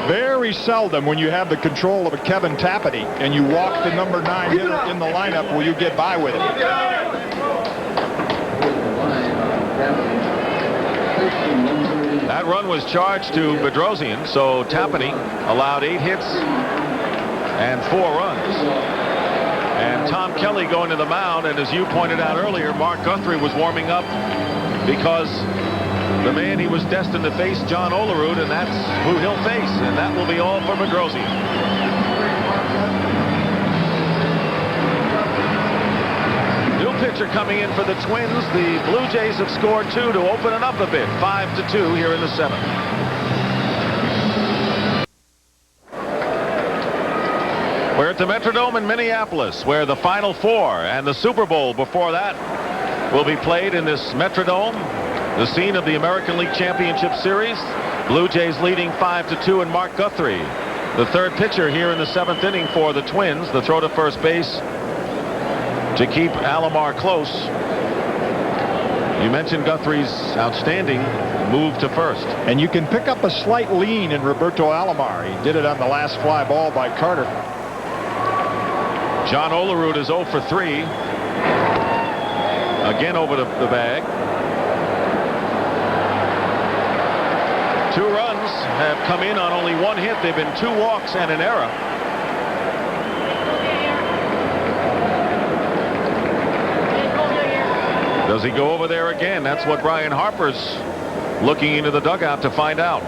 Very seldom when you have the control of a Kevin Tapati and you walk the number 9 hitter in the lineup will you get by with it. That run was charged to Bedrosian, so Tapani allowed 8 hits and 4 runs. And Tom Kelly going to the mound, and as you pointed out earlier, Mark Guthrie was warming up because the man he was destined to face, John Olerud, and that's who he'll face, and that will be all for Bedrosian. New pitcher coming in for the Twins. The Blue Jays have scored 2 to open it up a bit. 5-2 here in the 7th. We're at the Metrodome in Minneapolis, where the Final Four and the Super Bowl before that will be played in this Metrodome, the scene of the American League Championship Series. Blue Jays leading 5-2, and Mark Guthrie, the third pitcher here in the 7th inning for the Twins. The throw to first base to keep Alomar close. You mentioned Guthrie's outstanding move to first. And you can pick up a slight lean in Roberto Alomar. He did it on the last fly ball by Carter. John Olerud is 0 for 3. Again over the bag. 2 runs have come in on only 1 hit. They've been 2 walks and an error. Does he go over there again? That's what Brian Harper's looking into the dugout to find out.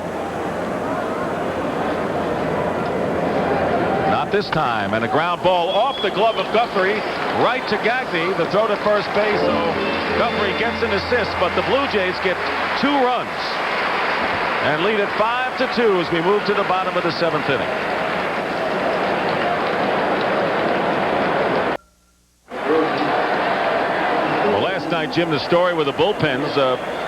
Not not this time. And a ground ball off the glove of Guthrie, right to Gagne. The throw to first base, so Guthrie gets an assist, but the Blue Jays get 2 runs and lead it 5-2 as we move to the bottom of the 7th inning. Well, last night, Jim, the story with the bullpens,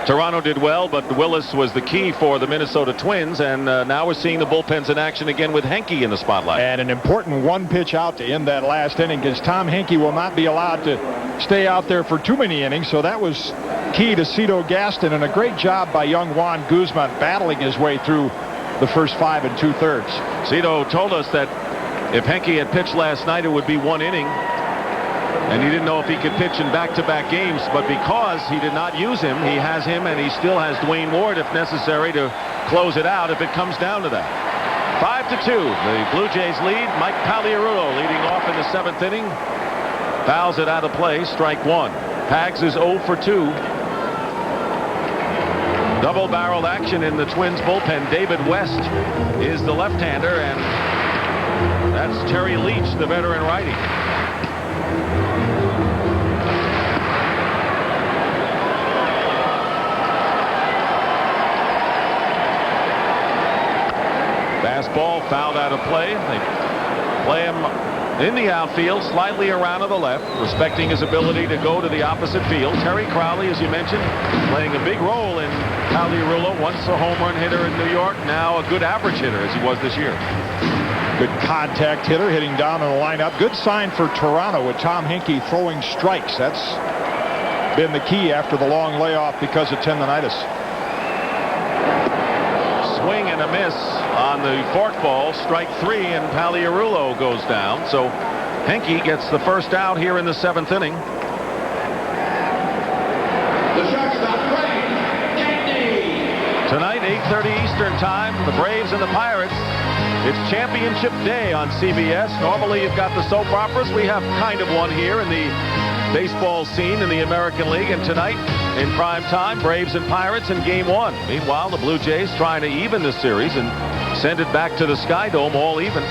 Toronto did well, but Willis was the key for the Minnesota Twins, and now we're seeing the bullpens in action again with Henke in the spotlight. And an important 1 pitch out to end that last inning, because Tom Henke will not be allowed to stay out there for too many innings, so that was key to Cito Gaston, and a great job by young Juan Guzman battling his way through the first 5 2/3. Cito told us that if Henke had pitched last night, it would be 1 inning. And he didn't know if he could pitch in back-to-back games, but because he did not use him, he has him, and he still has Dwayne Ward if necessary to close it out if it comes down to that. 5-2, the Blue Jays lead. Mike Pagliarulo leading off in the 7th inning. Fouls it out of play, strike 1. Pags is 0 for 2. Double-barreled action in the Twins bullpen. David West is the left-hander, and that's Terry Leach, the veteran righty. Fastball fouled out of play. They play him in the outfield, slightly around to the left, respecting his ability to go to the opposite field. Terry Crowley, as you mentioned, playing a big role in Pagliarulo. Once a home run hitter in New York, now a good average hitter as he was this year. Good contact hitter, hitting down in the lineup. Good sign for Toronto with Tom Henke throwing strikes. That's been the key after the long layoff because of tendonitis. Swing and a miss on the fork ball, strike 3, and Pagliarulo goes down. So Henke gets the first out here in the 7th inning. The shortstop, Tonight, 8:30 Eastern time, the Braves and the Pirates. It's championship day on CBS. Normally you've got the soap operas. We have kind of one here in the baseball scene in the American League, and tonight in prime time, Braves and Pirates in game 1. Meanwhile, the Blue Jays trying to even the series and send it back to the Sky Dome all even.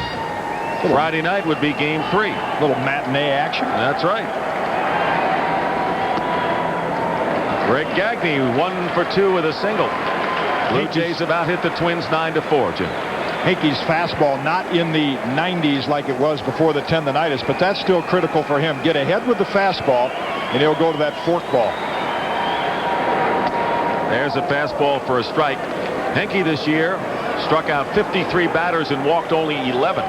Friday night would be game 3. Little matinee action. That's right. Greg Gagne 1 for 2 with a single. Blue Jays have out hit the Twins 9-4, Jim. Henke's fastball not in the 90s like it was before the tendonitis, but that's still critical for him. Get ahead with the fastball, and he'll go to that fork ball. There's a fastball for a strike. Henke this year struck out 53 batters and walked only 11.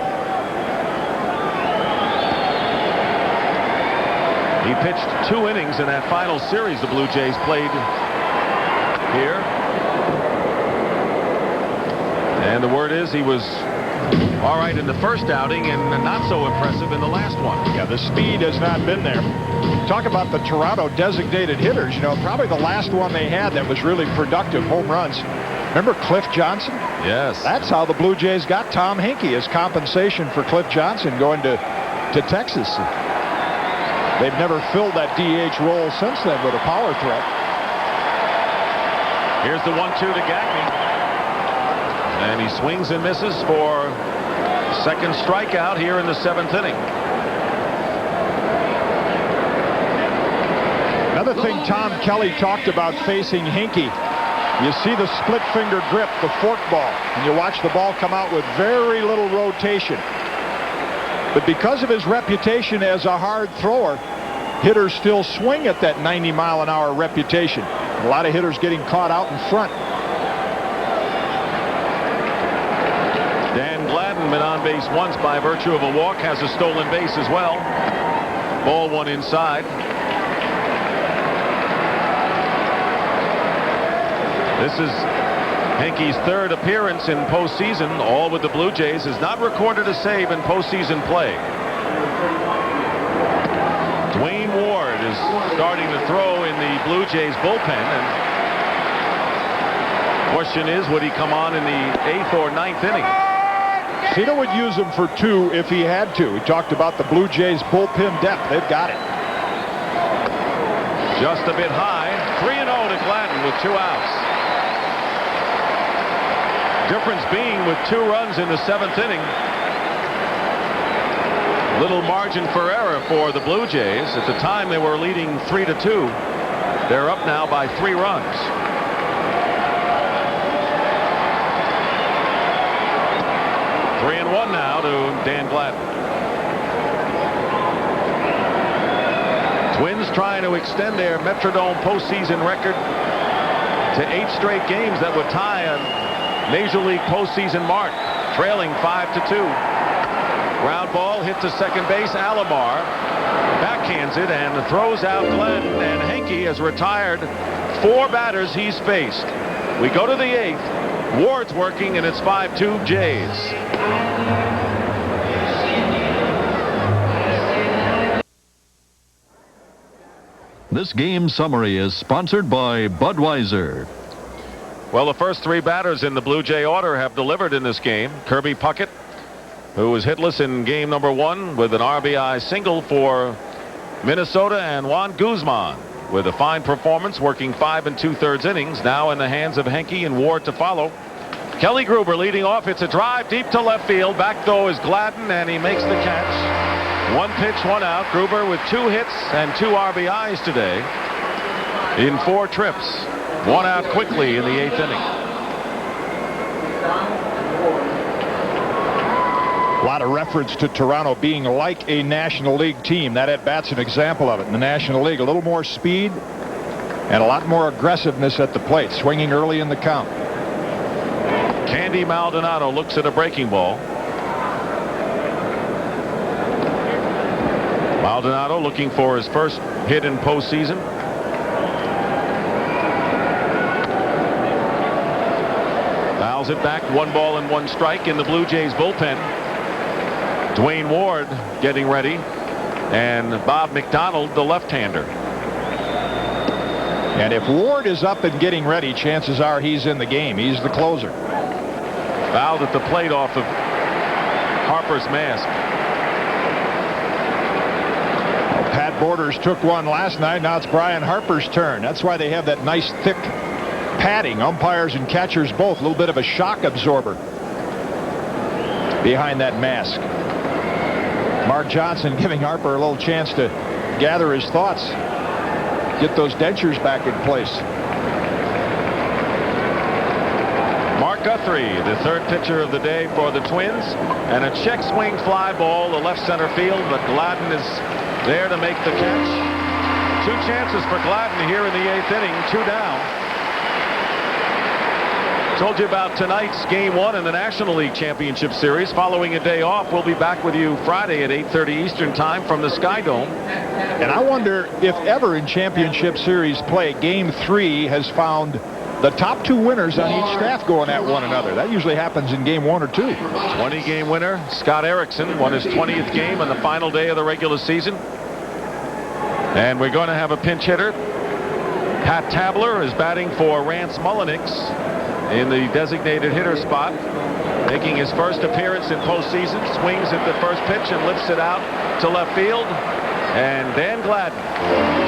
He pitched 2 innings in that final series the Blue Jays played here. And the word is he was all right in the first outing and not so impressive in the last one. Yeah, the speed has not been there. Talk about the Toronto designated hitters. You know, probably the last one they had that was really productive, home runs. Remember Cliff Johnson? Yes. That's how the Blue Jays got Tom Henke as compensation for Cliff Johnson going to Texas. They've never filled that DH role since then with a power threat. Here's the 1-2 to Gagne. And he swings and misses for second strikeout here in the 7th inning. Another thing Tom Kelly talked about facing Henke. You see the split finger grip, the fork ball, and you watch the ball come out with very little rotation. But because of his reputation as a hard thrower, hitters still swing at that 90-mile-an-hour reputation. A lot of hitters getting caught out in front. Dan Gladden been on base once by virtue of a walk, has a stolen base as well. Ball 1 inside. This is Henke's 3rd appearance in postseason, all with the Blue Jays. Has not recorded a save in postseason play. Dwayne Ward is starting to throw in the Blue Jays bullpen, and the question is, would he come on in the 8th or 9th inning? Cito would use him for 2 if he had to. He talked about the Blue Jays bullpen depth. They've got it. Just a bit high. 3-0 to Gladden with 2 outs. Difference being with 2 runs in the 7th inning. Little margin for error for the Blue Jays. At the time, they were leading 3-2. They're up now by 3 runs. Three and one now to Dan Gladden. Twins trying to extend their Metrodome postseason record to 8 straight games that would tie a Major League postseason mark, trailing 5-2. Ground ball hit to second base. Alomar backhands it and throws out Glenn, and Henke has retired 4 batters he's faced. We go to the 8th. Ward's working, and it's 5-2 Jays. This game summary is sponsored by Budweiser. Well, the first 3 batters in the Blue Jay order have delivered in this game. Kirby Puckett, who was hitless in game number 1 with an RBI single for Minnesota, and Juan Guzman with a fine performance, working 5 2/3 innings. Now in the hands of Henke and Ward to follow. Kelly Gruber leading off. It's a drive deep to left field. Back though is Gladden, and he makes the catch. 1 pitch, 1 out. Gruber with 2 hits and 2 RBIs today in 4 trips. 1 out quickly in the 8th inning. A lot of reference to Toronto being like a National League team. That at-bat's an example of it. In the National League, a little more speed and a lot more aggressiveness at the plate, swinging early in the count. Candy Maldonado looks at a breaking ball. Maldonado looking for his first hit in postseason. Fouls it back. 1 ball and 1 strike in the Blue Jays bullpen. Dwayne Ward getting ready, and Bob McDonald, the left-hander. And if Ward is up and getting ready, chances are he's in the game. He's the closer. Fouled at the plate off of Harper's mask. Pat Borders took one last night. Now it's Brian Harper's turn. That's why they have that nice thick padding. Umpires and catchers both. A little bit of a shock absorber behind that mask. Mark Johnson giving Harper a little chance to gather his thoughts. Get those dentures back in place. Mark Guthrie, the 3rd pitcher of the day for the Twins, and a check swing fly ball to left center field, but Gladden is there to make the catch. 2 chances for Gladden here in the 8th inning, 2 down. Told you about tonight's game 1 in the National League Championship Series. Following a day off, we'll be back with you Friday at 8:30 Eastern Time from the Sky Dome. And I wonder if ever in Championship Series play, Game 3 has found the top 2 winners on each staff going at one another. That usually happens in Game 1 or 2. 20-game winner Scott Erickson won his 20th game on the final day of the regular season. And we're going to have a pinch hitter. Pat Tabler is batting for Rance Mullenix in the designated hitter spot, making his first appearance in postseason. Swings at the first pitch and lifts it out to left field. And Dan Gladden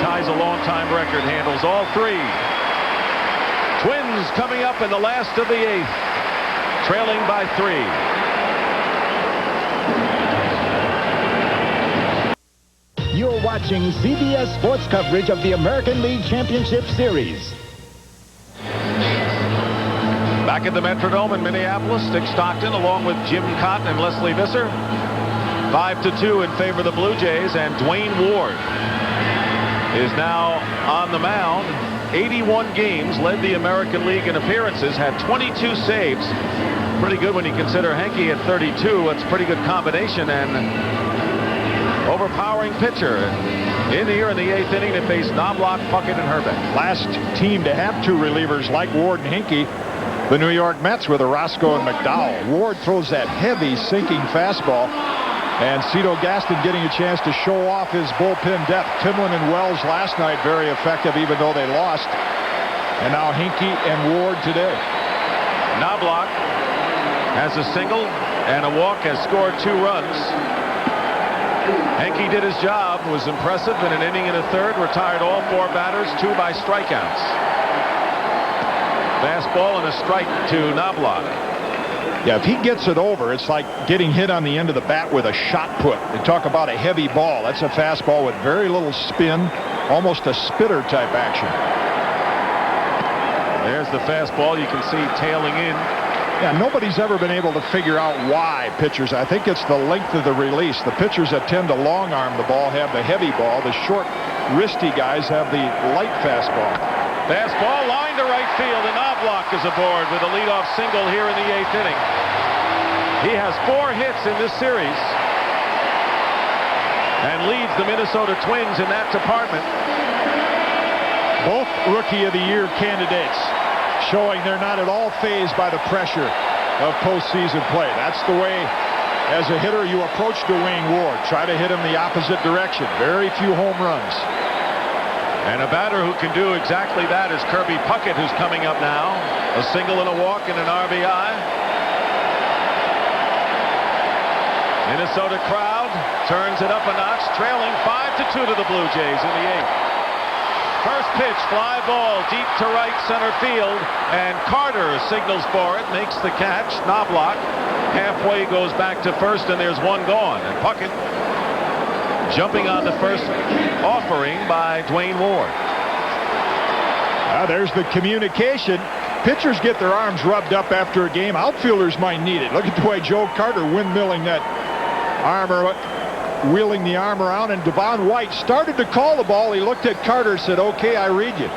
ties a long-time record, handles all 3. Twins coming up in the last of the 8th, trailing by 3. You're watching CBS Sports coverage of the American League Championship Series. Back at the Metrodome in Minneapolis, Dick Stockton along with Jim Cotton and Leslie Visser. 5-2 in favor of the Blue Jays, and Dwayne Ward is now on the mound. 81 games, led the American League in appearances, had 22 saves. Pretty good when you consider Henke at 32. It's a pretty good combination, and overpowering pitcher. In here in the 8th inning, they face Knobloch, Puckett, and Herbeck. Last team to have 2 relievers like Ward and Henke, the New York Mets with Orozco and McDowell. Ward throws that heavy sinking fastball, and Cito Gaston getting a chance to show off his bullpen depth. Timlin and Wells last night very effective, even though they lost. And now Henke and Ward today. Knobloch has a single and a walk, has scored 2 runs. Henke did his job, was impressive in an inning and a third, retired all 4 batters, 2 by strikeouts. Fastball and a strike to Knobloch. Yeah, if he gets it over, it's like getting hit on the end of the bat with a shot put. They talk about a heavy ball. That's a fastball with very little spin, almost a spitter type action. There's the fastball. You can see tailing in. Yeah, nobody's ever been able to figure out why pitchers. I think it's the length of the release. The pitchers that tend to long arm the ball have the heavy ball. The short, wristy guys have the light fastball. Fastball line to right field, and Knobloch is aboard with a leadoff single here in the 8th inning. He has 4 hits in this series and leads the Minnesota Twins in that department. Both Rookie of the Year candidates showing they're not at all fazed by the pressure of postseason play. That's the way, as a hitter, you approach Dwayne Ward. Try to hit him the opposite direction. Very few home runs. And a batter who can do exactly that is Kirby Puckett, who's coming up now. A single and a walk and an RBI. Minnesota crowd turns it up a notch, trailing 5-2 to the Blue Jays in the 8th. First pitch, fly ball deep to right center field, and Carter signals for it, makes the catch. Knobloch halfway goes back to first, and there's one gone. And Puckett jumping on the first offering by Dwayne Ward. There's the communication. Pitchers get their arms rubbed up after a game. Outfielders might need it. Look at the way Joe Carter windmilling that arm, wheeling the arm around, and Devon White started to call the ball. He looked at Carter, said, "Okay, I read you."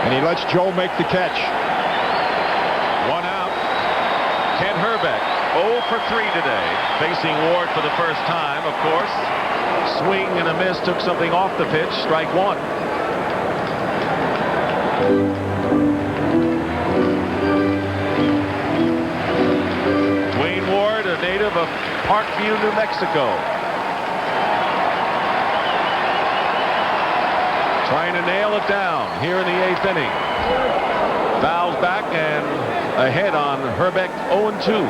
And he lets Joe make the catch. One out. Ken Herbeck, 0 for 3 today, facing Ward for the first time, of course. Swing and a miss, took something off the pitch, strike 1. Dwayne Ward, a native of Parkview, New Mexico. Trying to nail it down here in the 8th inning. Fouls back and ahead on Herbeck, 0-2.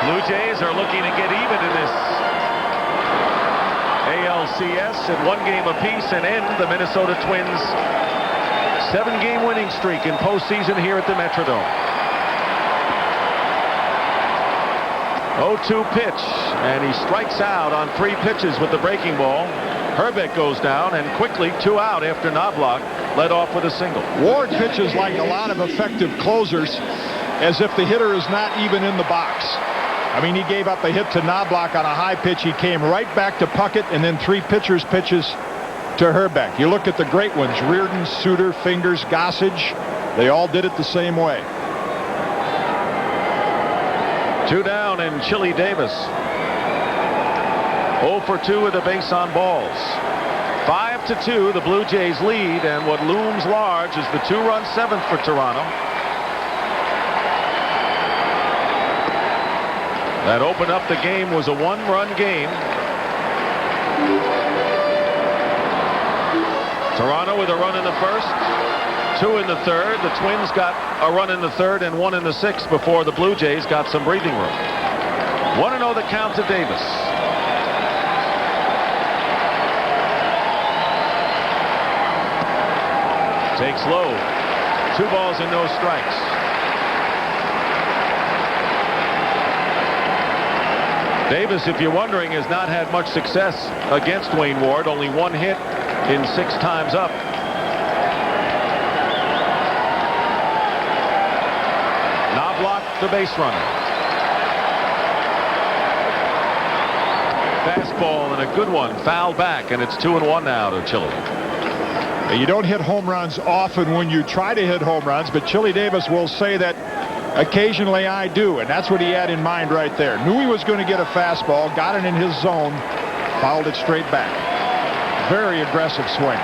Blue Jays are looking to get even in this ALCS at 1 game apiece and end the Minnesota Twins' 7-game winning streak in postseason here at the Metrodome. 0-2 pitch, and he strikes out on 3 pitches with the breaking ball. Herbeck goes down, and quickly 2 out after Knobloch led off with a single. Ward pitches like a lot of effective closers, as if the hitter is not even in the box. I mean, he gave up a hit to Knobloch on a high pitch. He came right back to Puckett, and then 3 pitchers' pitches to Herbeck. You look at the great ones, Reardon, Suter, Fingers, Gossage. They all did it the same way. 2 down, and Chili Davis 0 for 2 with a base on balls. 5-2, the Blue Jays lead, and what looms large is the 2-run 7th for Toronto. That opened up the game was a 1-run game. Toronto with a run in the first, 2 in the third. The Twins got a run in the third and 1 in the sixth before the Blue Jays got some breathing room. 1-0 the count to Davis. Takes low. 2 balls and no strikes. Davis, if you're wondering, has not had much success against Dwayne Ward. Only 1 hit in 6 times up. Knobloch, the base runner. Fastball and a good one. Foul back, and it's 2-1 now to Chili. You don't hit home runs often when you try to hit home runs, but Chili Davis will say that occasionally I do, and that's what he had in mind right there. Knew he was going to get a fastball, got it in his zone, fouled it straight back. Very aggressive swing.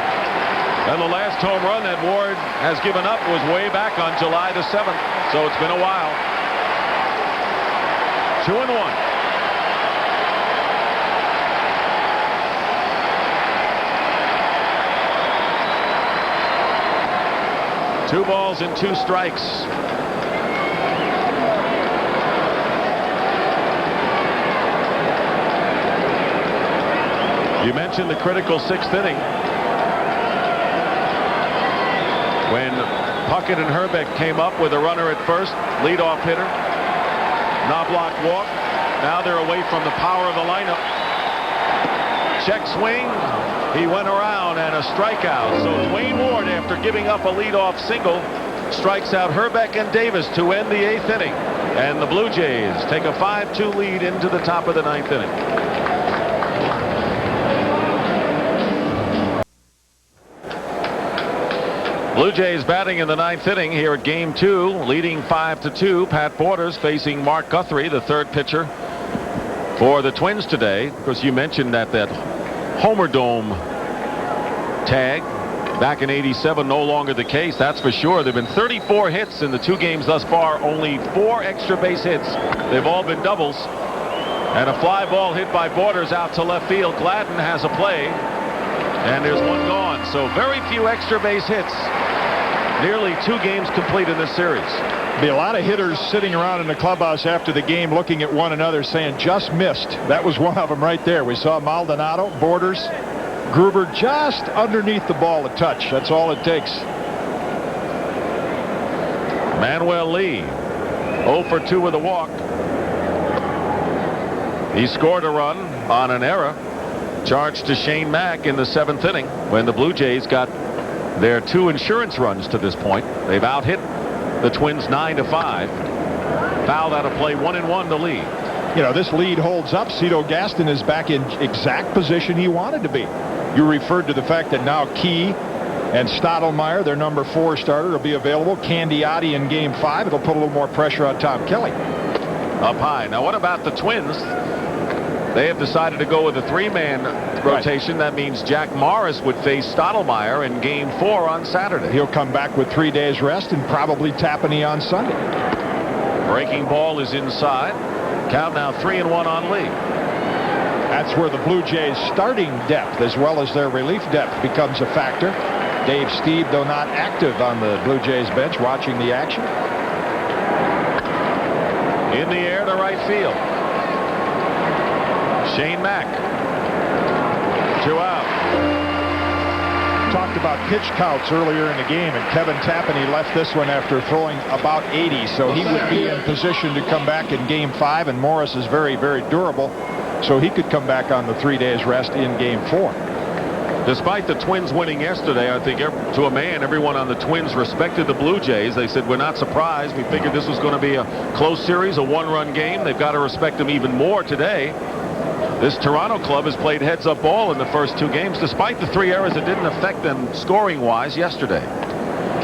And the last home run that Ward has given up was way back on July the 7th, so it's been a while. 2-1. Two balls and 2 strikes. You mentioned the critical 6th inning Puckett and Herbeck came up with a runner at first. Leadoff hitter. Knobloch walk. Now they're away from the power of the lineup. Check swing. He went around and a strikeout. So Dwayne Ward, after giving up a leadoff single, strikes out Herbeck and Davis to end the 8th inning. And the Blue Jays take a 5-2 lead into the top of the 9th inning. Blue Jays batting in the 9th inning here at game 2, leading 5-2. Pat Borders facing Mark Guthrie, the 3rd pitcher for the Twins today. Of course, you mentioned that Metrodome tag back in '87, no longer the case. That's for sure. There have been 34 hits in the 2 games thus far. Only 4 extra base hits. They've all been doubles. And a fly ball hit by Borders out to left field. Gladden has a play. And there's one gone. So very few extra base hits. Nearly 2 games complete in this series. Be a lot of hitters sitting around in the clubhouse after the game looking at one another saying, just missed. That was one of them right there. We saw Maldonado, Borders, Gruber just underneath the ball a touch. That's all it takes. Manuel Lee 0 for 2 with a walk. He scored a run on an error charged to Shane Mack in the 7th inning when the Blue Jays got their 2 insurance runs to this point. They've out-hit the Twins 9-5. Fouled out of play, 1-1 to Lee. You know, this lead holds up. Cito Gaston is back in exact position he wanted to be. You referred to the fact that now Key and Stottlemyre, their number 4 starter, will be available. Candiotti in game 5. It'll put a little more pressure on Tom Kelly. Up high. Now, what about the Twins? They have decided to go with a 3-man rotation. That means Jack Morris would face Stottlemyre in game 4 on Saturday. He'll come back with 3 days rest and probably Tapani on Sunday. Breaking ball is inside. Count now 3-1 on Lee. That's where the Blue Jays starting depth as well as their relief depth becomes a factor. Dave Stieb, though not active on the Blue Jays bench, watching the action. In the air to right field. Shane Mack. 2 out. Talked about pitch counts earlier in the game, and Kevin Tapani left this one after throwing about 80, so he would be in position to come back in game 5, and Morris is very, very durable, so he could come back on the 3 days rest in game 4. Despite the Twins winning yesterday, I think to a man, everyone on the Twins respected the Blue Jays. They said, we're not surprised. We figured this was going to be a close series, a 1-run game. They've got to respect them even more today. This Toronto club has played heads-up ball in the first 2 games, despite the 3 errors that didn't affect them scoring-wise yesterday.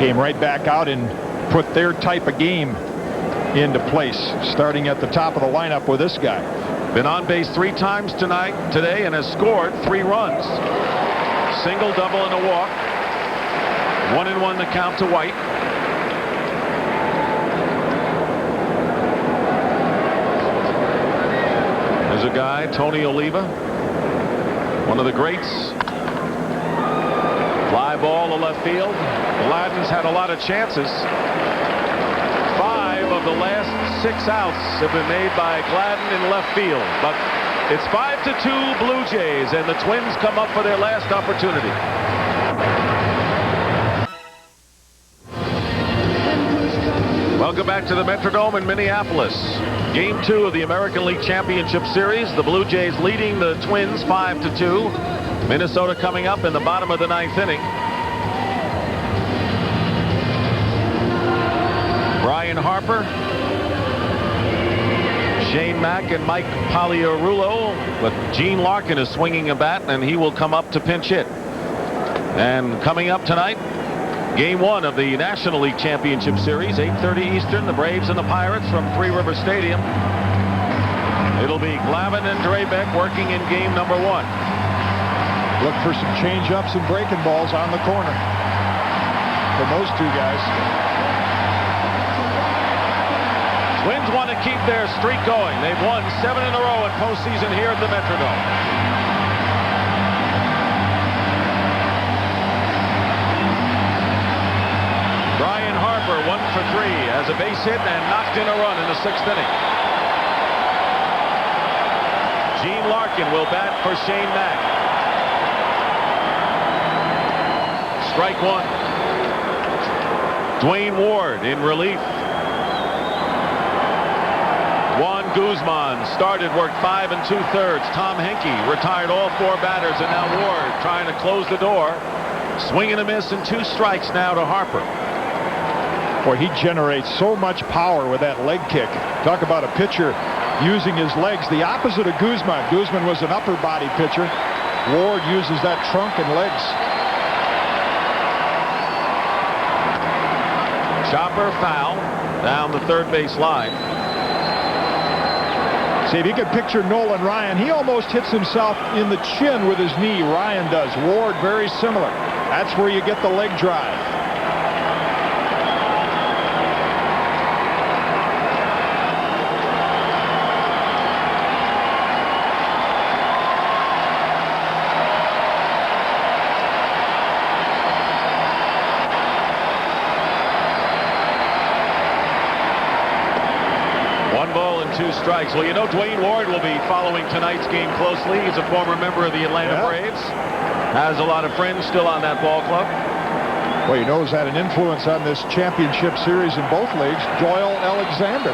Came right back out and put their type of game into place, starting at the top of the lineup with this guy. Been on base 3 times today and has scored 3 runs. Single, double, and a walk. 1-1 the count to White. There's a guy, Tony Oliva, one of the greats. Fly ball to left field. Gladden's had a lot of chances. 5 of the last 6 outs have been made by Gladden in left field. But it's 5-2 Blue Jays, and the Twins come up for their last opportunity. Welcome back to the Metrodome in Minneapolis. Game 2 of the American League Championship Series. The Blue Jays leading the Twins 5-2. Minnesota coming up in the bottom of the 9th inning. Brian Harper, Shane Mack, and Mike Pagliarulo, but Gene Larkin is swinging a bat, and he will come up to pinch hit. And coming up tonight, Game 1 of the National League Championship Series, 8:30 Eastern, the Braves and the Pirates from Three River Stadium. It'll be Glavine and Drabek working in game number 1. Look for some change-ups and breaking balls on the corner from those 2 guys. Twins want to keep their streak going. They've won 7 in a row in postseason here at the Metrodome. Brian Harper 1 for 3 has a base hit and knocked in a run in the 6th inning. Gene Larkin will bat for Shane Mack. Strike 1. Dwayne Ward in relief. Juan Guzman started, worked 5 2/3. Tom Henke retired all 4 batters, and now Ward trying to close the door. Swing and a miss, and 2 strikes now to Harper. Boy, he generates so much power with that leg kick. Talk about a pitcher using his legs. The opposite of Guzman. Guzman was an upper body pitcher. Ward uses that trunk and legs. Chopper foul down the third base line. See, if you could picture Nolan Ryan, he almost hits himself in the chin with his knee. Ryan does. Ward, very similar. That's where you get the leg drive. Strikes. Well, you know, Dwayne Ward will be following tonight's game closely. He's a former member of the Atlanta Braves. Has a lot of friends still on that ball club. Well, you know who's had an influence on this championship series in both leagues? Doyle Alexander.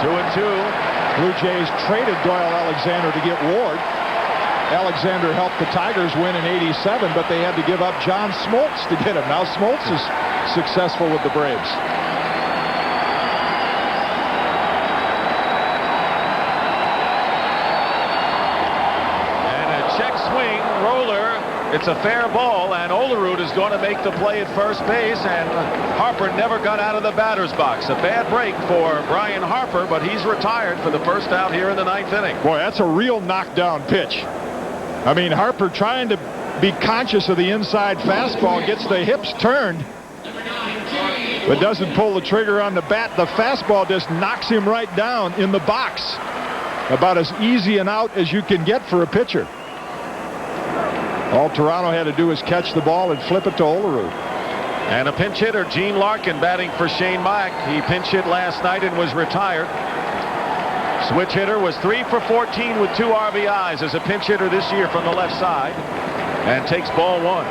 2-2. Blue Jays traded Doyle Alexander to get Ward. Alexander helped the Tigers win in '87, but they had to give up John Smoltz to get him. Now Smoltz is successful with the Braves. It's a fair ball, and Olerud is going to make the play at first base, and Harper never got out of the batter's box. A bad break for Brian Harper, but he's retired for the first out here in the 9th inning. Boy, that's a real knockdown pitch. I mean, Harper trying to be conscious of the inside fastball, gets the hips turned, but doesn't pull the trigger on the bat. The fastball just knocks him right down in the box. About as easy an out as you can get for a pitcher. All Toronto had to do was catch the ball and flip it to Olerud. And a pinch hitter, Gene Larkin, batting for Shane Mack. He pinch hit last night and was retired. Switch hitter was 3 for 14 with 2 RBIs as a pinch hitter this year from the left side, and takes ball 1.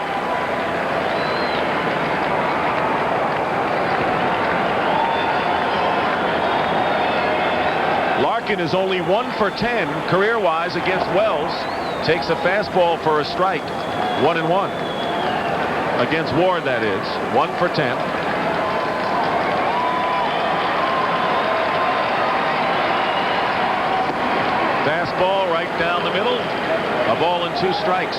Larkin is only 1 for 10 career-wise against Wells. Takes a fastball for a strike. 1-1 against Ward, that is. 1 for 10. Fastball right down the middle. A ball and 2 strikes.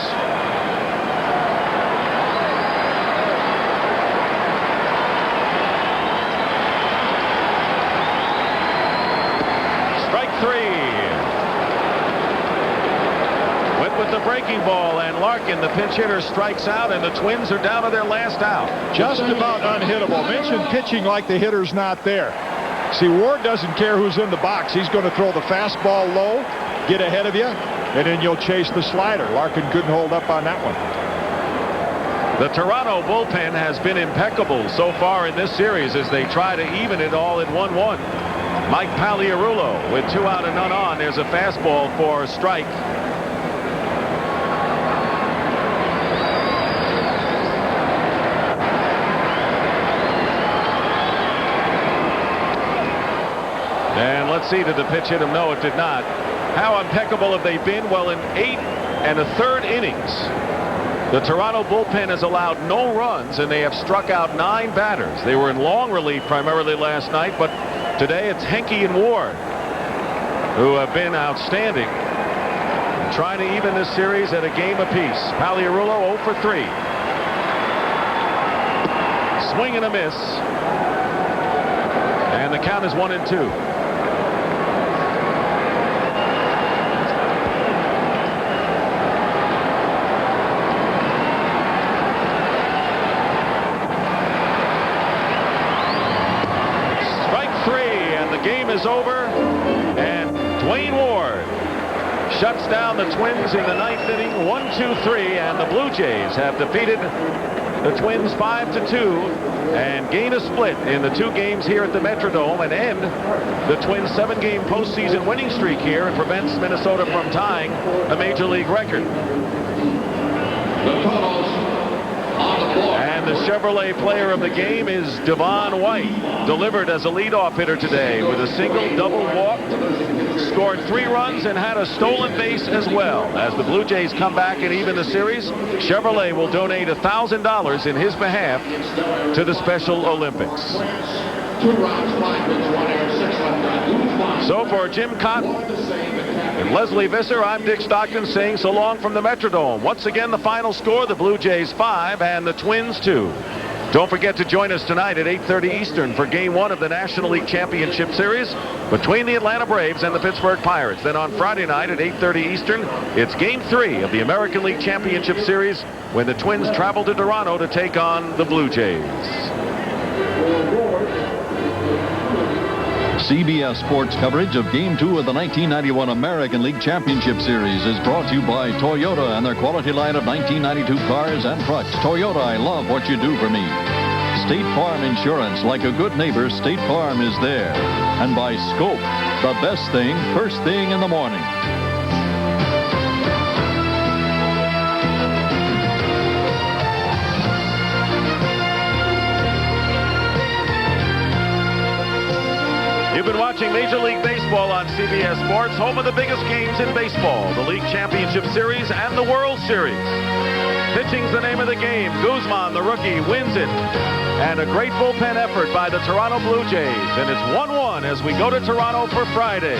Strike 3. With the breaking ball, and Larkin, the pinch hitter, strikes out, and the Twins are down to their last out. Just about unhittable. Mention pitching like the hitter's not there. See, Ward doesn't care who's in the box. He's going to throw the fastball low, get ahead of you, and then you'll chase the slider. Larkin couldn't hold up on that one. The Toronto bullpen has been impeccable so far in this series as they try to even it all at 1-1. Mike Pagliarulo with 2 out and none on. There's a fastball for a strike. And let's see, did the pitch hit him? No, it did not. How impeccable have they been? Well, in 8 1/3 innings, the Toronto bullpen has allowed no runs, and they have struck out 9 batters. They were in long relief primarily last night, but today it's Henke and Ward who have been outstanding, trying to even this series at a game apiece. Pagliarulo 0 for 3. Swing and a miss, and the count is 1-2. Game is over, and Dwayne Ward shuts down the Twins in the 9th inning, 1-2-3, and the Blue Jays have defeated the Twins 5-2 and gain a split in the 2 games here at the Metrodome and end the Twins' 7-game postseason winning streak here and prevents Minnesota from tying a major league record. The totals on the floor. And the Chevrolet player of the game is Devon White. Delivered as a leadoff hitter today with a single, double, walked, scored 3 runs, and had a stolen base as well. As the Blue Jays come back and even the series, Chevrolet will donate $1,000 in his behalf to the Special Olympics. So for Jim Cotton and Leslie Visser, I'm Dick Stockton saying so long from the Metrodome. Once again, the final score, the Blue Jays 5 and the Twins 2. Don't forget to join us tonight at 8:30 Eastern for Game 1 of the National League Championship Series between the Atlanta Braves and the Pittsburgh Pirates. Then on Friday night at 8:30 Eastern, it's Game 3 of the American League Championship Series when the Twins travel to Toronto to take on the Blue Jays. CBS Sports coverage of Game 2 of the 1991 American League Championship Series is brought to you by Toyota and their quality line of 1992 cars and trucks. Toyota, I love what you do for me. State Farm Insurance, like a good neighbor, State Farm is there. And by Scope, the best thing, first thing in the morning. You've been watching Major League Baseball on CBS Sports, home of the biggest games in baseball, the League Championship Series and the World Series. Pitching's the name of the game. Guzman, the rookie, wins it. And a great bullpen effort by the Toronto Blue Jays. And it's 1-1 as we go to Toronto for Friday.